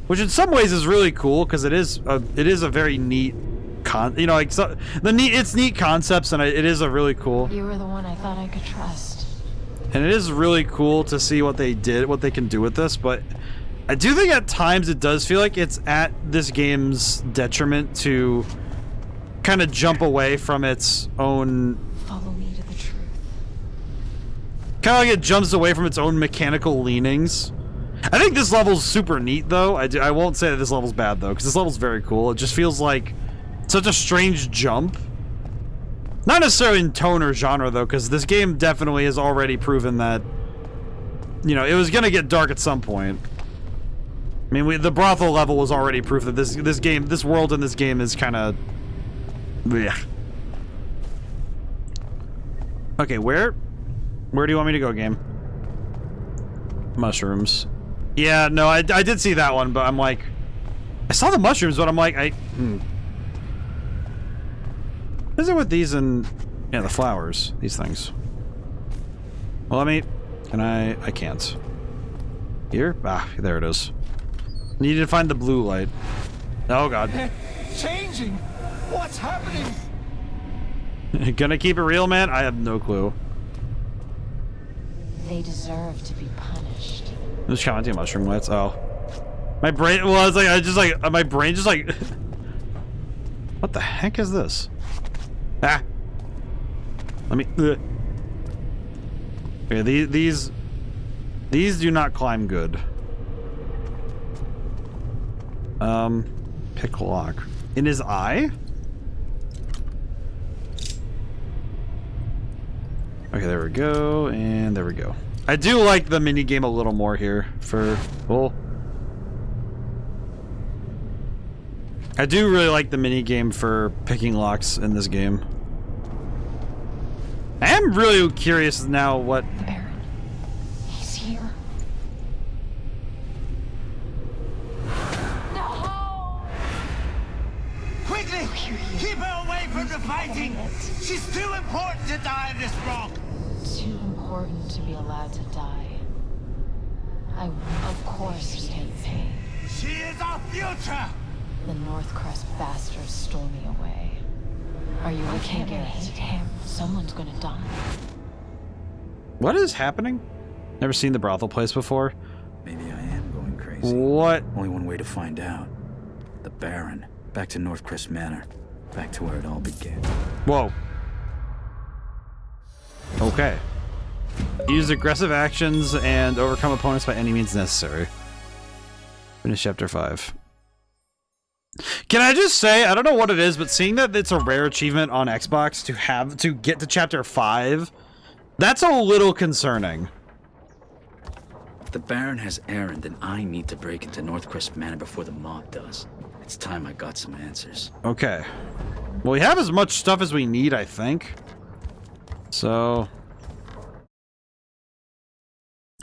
Which in some ways is really cool, because it is a very neat you know, like, so, it's neat concepts, and it is a really cool. You were the one I thought I could trust. And it is really cool to see what they did, what they can do with this, but I do think at times it does feel like it's at this game's detriment to kind of jump away from its own... Follow me to the truth. Kind of like it jumps away from its own mechanical leanings. I think this level's super neat, though. I won't say that this level's bad, though, because this level's very cool. It just feels like such a strange jump. Not necessarily in tone or genre, though, because this game definitely has already proven that, you know, it was going to get dark at some point. I mean, the brothel level was already proof that this world in this game is kind of... Yeah. Okay, where do you want me to go, game? Mushrooms. Yeah, no, I did see that one, but I'm like... I saw the mushrooms, but I'm like, What is it with these and... Yeah, the flowers. These things. Well, let me... Can I can't. Here? Ah, there it is. Needed to find the blue light. Oh, God. Changing! What's happening? Gonna keep it real, man? I have no clue. They deserve to be punished. Just commenting mushroom lights. Oh. My brain... Well, I was like... my brain just like... What the heck is this? Ah. Let me... Okay, these do not climb good. Pick lock. In his eye? Okay, there we go, and there we go. I do like the mini game a little more here for... Well... I do really like the mini game for picking locks in this game. I am really curious now what... The Baron. He's here. No! Quickly! Keep her away from the fighting! She's too important to die in this rock! Too important to be allowed to die. Of course we hate pain. She is our future! The Northcrest bastards stole me away. Are you okay, Garrett? Hate him. Someone's gonna die. What is happening? Never seen the brothel place before? Maybe I am going crazy. What? Only one way to find out. The Baron. Back to Northcrest Manor. Back to where it all began. Whoa. Okay. Use aggressive actions and overcome opponents by any means necessary. Finish chapter 5. Can I just say, I don't know what it is, but seeing that it's a rare achievement on Xbox to get to chapter 5, that's a little concerning. The Baron has errand, and I need to break into Northcrest Manor before the mob does. It's time I got some answers. Okay. Well, we have as much stuff as we need, I think. So...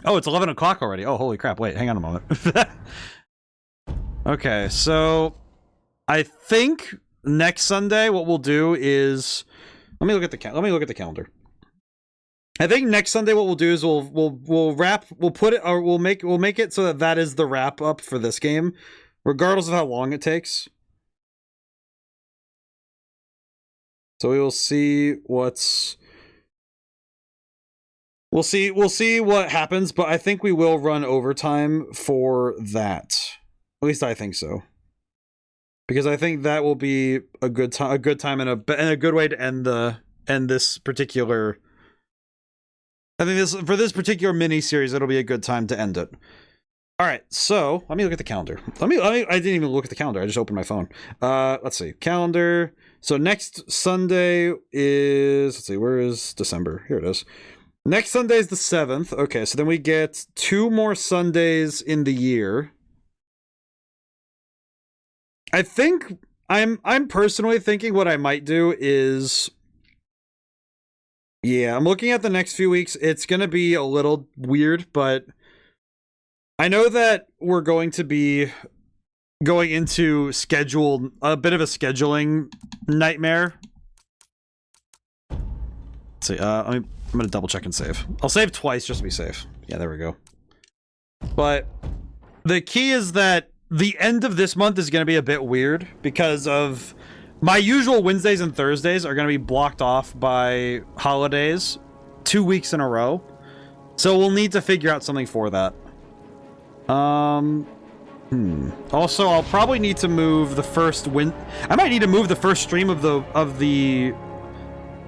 Oh, it's 11 o'clock already. Oh, holy crap. Wait, hang on a moment. Okay, so... I think next Sunday what we'll do is... Let me look at the calendar. I think next Sunday what we'll do is we'll make it so that is the wrap up for this game, regardless of how long it takes. So we will see what's... We'll see what happens, but I think we will run overtime for that. At least I think so. Because I think that will be a good time and a good way to end this particular... I think for this particular mini-series, it'll be a good time to end it. Alright, so, let me look at the calendar. I didn't even look at the calendar, I just opened my phone. Let's see, calendar. So next Sunday is... Let's see, where is December? Here it is. Next Sunday is the 7th. Okay, so then we get 2 more Sundays in the year. I think I'm personally thinking what I might do is, yeah, I'm looking at the next few weeks. It's going to be a little weird, but I know that we're going to be going into a bit of a scheduling nightmare. Let's see, I'm going to double check and save. I'll save twice just to be safe. Yeah, there we go. But the key is that the end of this month is going to be a bit weird because of my usual Wednesdays and Thursdays are going to be blocked off by holidays 2 weeks in a row. So we'll need to figure out something for that. Also, I'll probably need to move the first I might need to move the first stream of the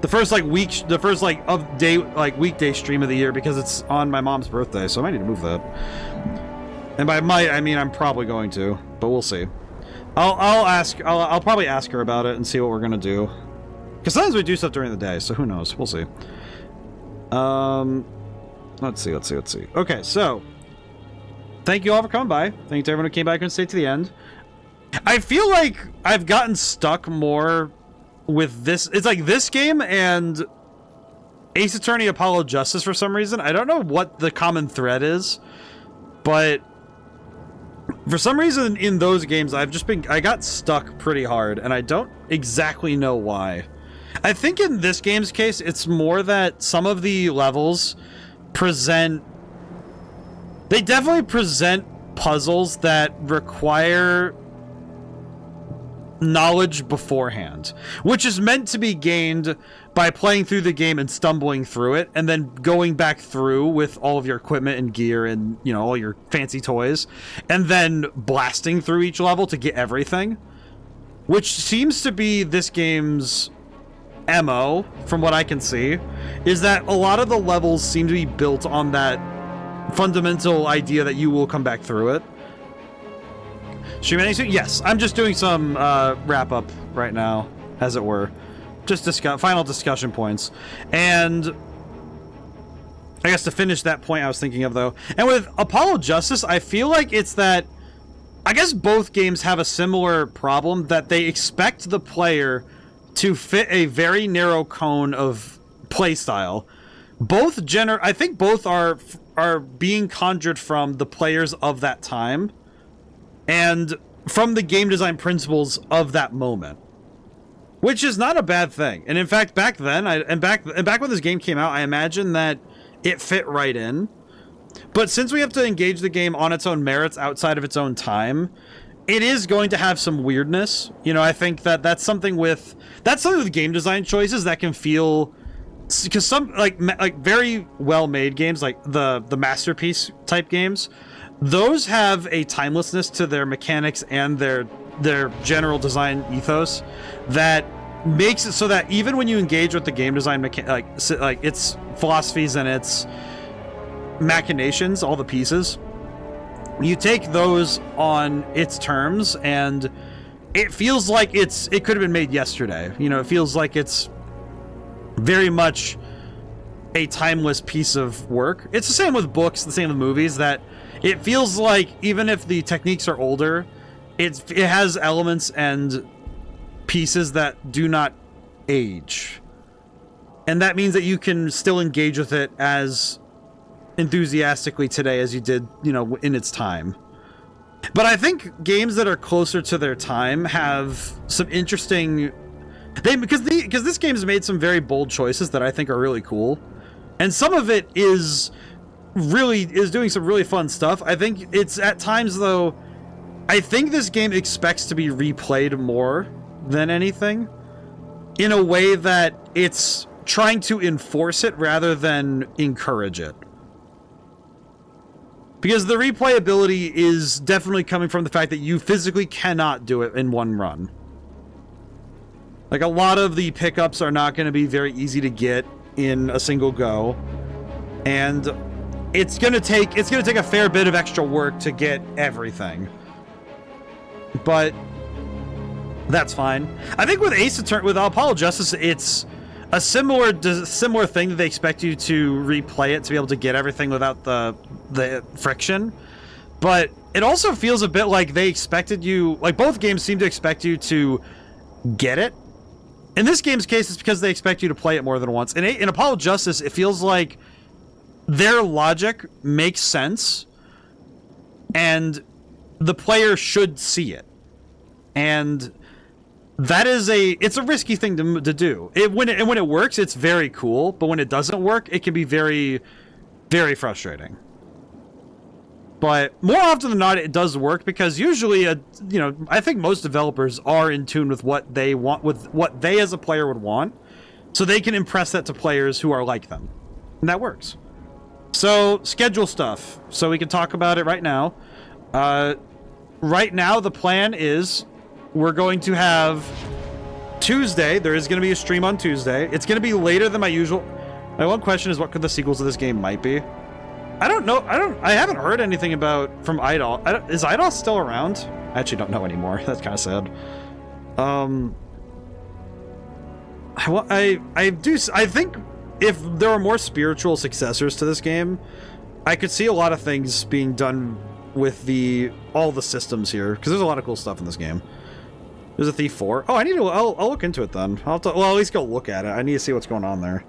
first weekday stream of the year because it's on my mom's birthday, so I might need to move that. And by might, I mean I'm probably going to, but we'll see. I'll probably ask her about it and see what we're gonna do. Because sometimes we do stuff during the day, so who knows? We'll see. Let's see. Okay, so thank you all for coming by. Thank you to everyone who came back and stayed to the end. I feel like I've gotten stuck more with this. It's like this game and Ace Attorney Apollo Justice for some reason. I don't know what the common thread is, but for some reason in those games I got stuck pretty hard and I don't exactly know why. I think in this game's case it's more that some of the levels they definitely present puzzles that require knowledge beforehand, which is meant to be gained by playing through the game and stumbling through it and then going back through with all of your equipment and gear and, you know, all your fancy toys and then blasting through each level to get everything, which seems to be this game's MO from what I can see, is that a lot of the levels seem to be built on that fundamental idea that you will come back through it. Stream any soon? Yes, I'm just doing some wrap up right now, as it were. Just final discussion points. And I guess to finish that point I was thinking of, though, and with Apollo Justice, I feel like it's that I guess both games have a similar problem that they expect the player to fit a very narrow cone of playstyle. I think both are being conjured from the players of that time and from the game design principles of that moment, which is not a bad thing. And in fact, back then, back when this game came out, I imagine that it fit right in. But since we have to engage the game on its own merits outside of its own time, it is going to have some weirdness. You know, I think that's something with game design choices that can feel, because some like very well made games like the masterpiece type games, those have a timelessness to their mechanics and their general design ethos that makes it so that even when you engage with the game design like its philosophies and its machinations, all the pieces, you take those on its terms and it feels like it could have been made yesterday. You know, it feels like it's very much a timeless piece of work. It's the same with books, the same with movies, that it feels like even if the techniques are older, it has elements and pieces that do not age. And that means that you can still engage with it as enthusiastically today as you did, you know, in its time. But I think games that are closer to their time have some interesting... Because this game has made some very bold choices that I think are really cool. And some of it is doing some really fun stuff. I think it's at times, though, I think this game expects to be replayed more than anything, in a way that it's trying to enforce it rather than encourage it. Because the replayability is definitely coming from the fact that you physically cannot do it in one run. Like, a lot of the pickups are not going to be very easy to get in a single go. And it's going to take a fair bit of extra work to get everything. But that's fine. I think with Apollo Justice, it's a similar thing that they expect you to replay it to be able to get everything without the friction. But it also feels a bit like they expected you, like both games seem to expect you to get it. In this game's case, it's because they expect you to play it more than once. In Apollo Justice, it feels like their logic makes sense, and the player should see it. And that is it's a risky thing to do. When it works, it's very cool, but when it doesn't work, it can be very, very frustrating. But more often than not, it does work because usually, I think most developers are in tune with what they want, with what they as a player would want, so they can impress that to players who are like them, and that works. So schedule stuff, so we can talk about it right now. Right now, the plan is we're going to have Tuesday. There is going to be a stream on Tuesday. It's going to be later than my usual. My one question is, what could the sequels of this game might be? I don't know. I haven't heard anything from Eidola. Is Eidola still around? I actually don't know anymore. That's kind of sad. I think if there are more spiritual successors to this game, I could see a lot of things being done with all the systems here, because there's a lot of cool stuff in this game. There's a Thief 4. Oh, I'll look into it then. Well, at least go look at it. I need to see what's going on there.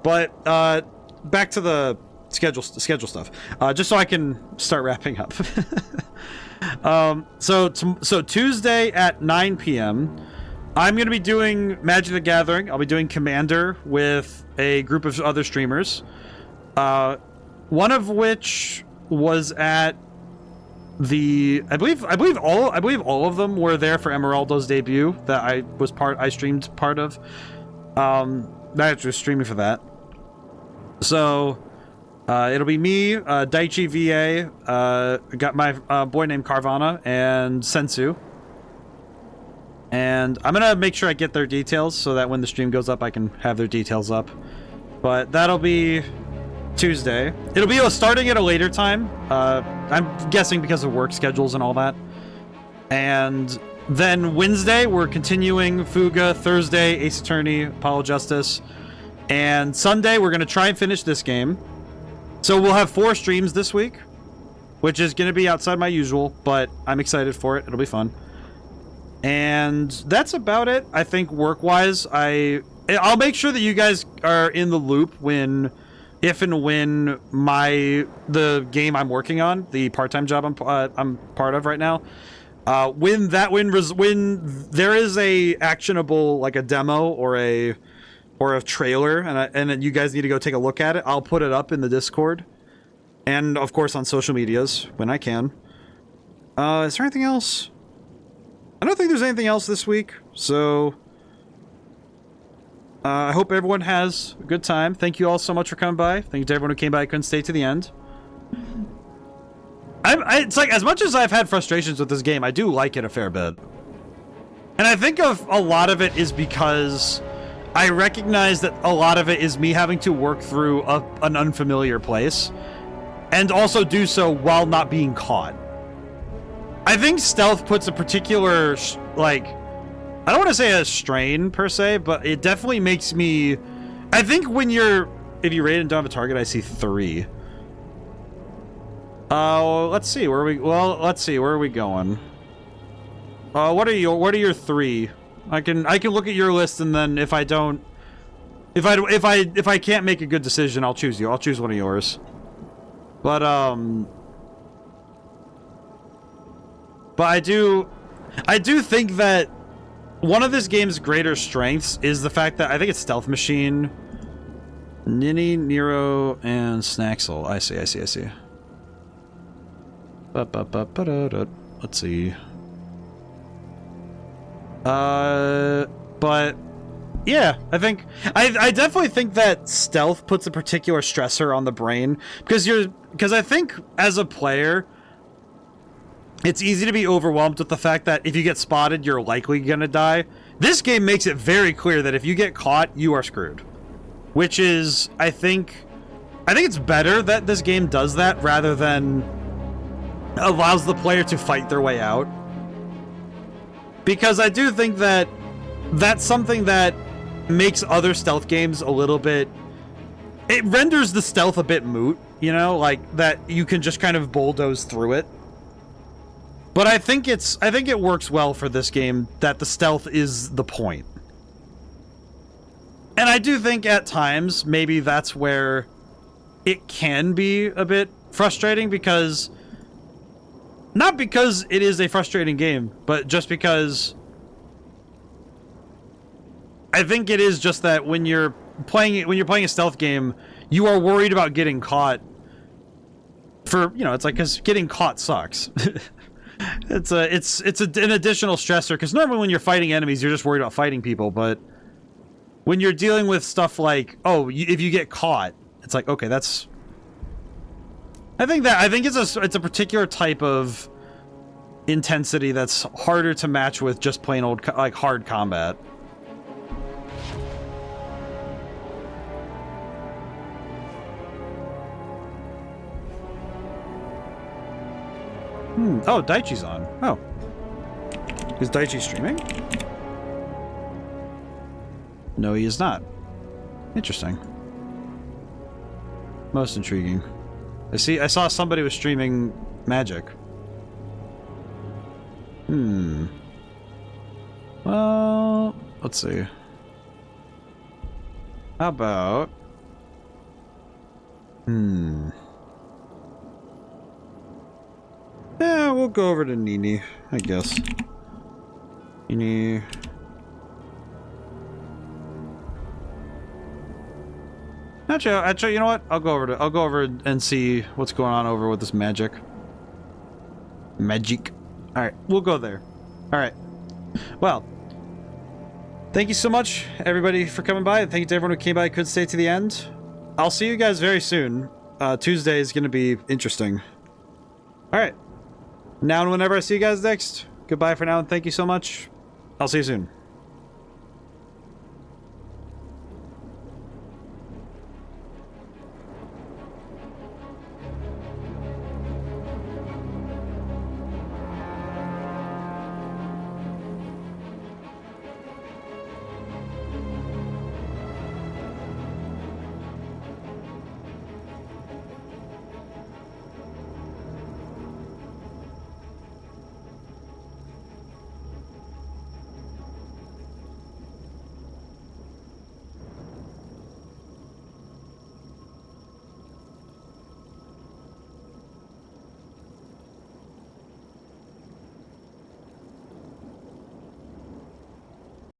But back to the schedule stuff, just so I can start wrapping up. So Tuesday at 9 p.m. I'm going to be doing Magic the Gathering. I'll be doing Commander with a group of other streamers, one of which was at I believe all of them were there for Emeraldo's debut that I streamed part of. I was streaming for that. So it'll be me, Daichi VA, got my boy named Carvana, and Sensu. And I'm gonna make sure I get their details so that when the stream goes up, I can have their details up. But that'll be Tuesday. It'll be starting at a later time. I'm guessing because of work schedules and all that. And then Wednesday, we're continuing Fuga. Thursday, Ace Attorney, Apollo Justice. And Sunday, we're going to try and finish this game. So we'll have 4 streams this week, which is going to be outside my usual, but I'm excited for it. It'll be fun. And that's about it, I think, work-wise. I'll make sure that you guys are in the loop if and when the game I'm working on, the part-time job I'm part of right now, when there is a actionable, like a demo or a trailer, and then you guys need to go take a look at it, I'll put it up in the Discord, and of course on social medias when I can. Is there anything else? I don't think there's anything else this week, so I hope everyone has a good time. Thank you all so much for coming by. Thank you to everyone who came by. I couldn't stay to the end. It's like, as much as I've had frustrations with this game, I do like it a fair bit. And I think a lot of it is because I recognize that a lot of it is me having to work through an unfamiliar place, and also do so while not being caught. I think stealth puts a particular, I don't want to say a strain per se, but it definitely makes me, I think if you raid and don't have a target, I see 3. Let's see, where are we going? What are your 3? I can look at your list, and then if I can't make a good decision, I'll choose you. I'll choose one of yours. But I do think that one of this game's greater strengths is the fact that I think it's Stealth Machine, Nini, Nero, and Snaxel. I see. Let's see. But yeah, I definitely think that stealth puts a particular stressor on the brain because I think as a player, it's easy to be overwhelmed with the fact that if you get spotted, you're likely gonna die. This game makes it very clear that if you get caught, you are screwed. Which is, I think it's better that this game does that rather than allows the player to fight their way out. Because I do think that that's something that makes other stealth games a little bit... It renders the stealth a bit moot, like that you can just kind of bulldoze through it. But I think it works well for this game that the stealth is the point. And I do think at times maybe that's where it can be a bit frustrating, because not because it is a frustrating game, but just because I think it is just that when you're playing a stealth game, you are worried about getting caught. For, you know, it's like, because getting caught sucks. It's an additional stressor, because normally when you're fighting enemies, you're just worried about fighting people, but when you're dealing with stuff like, oh, if you get caught, it's like, okay, that's... I think it's a particular type of intensity that's harder to match with just plain old, like, hard combat. Oh, Daichi's on. Oh. Is Daichi streaming? No, he is not. Interesting. Most intriguing. I saw somebody was streaming Magic. Well, let's see. How about... Yeah, we'll go over to Nini, I guess. Nini... Actually, you know what? I'll go over and see what's going on over with this magic. Magic. Alright, we'll go there. Alright. Well, thank you so much, everybody, for coming by, and thank you to everyone who came by and could stay to the end. I'll see you guys very soon. Tuesday is going to be interesting. Alright. Now and whenever I see you guys next, goodbye for now, and thank you so much. I'll see you soon.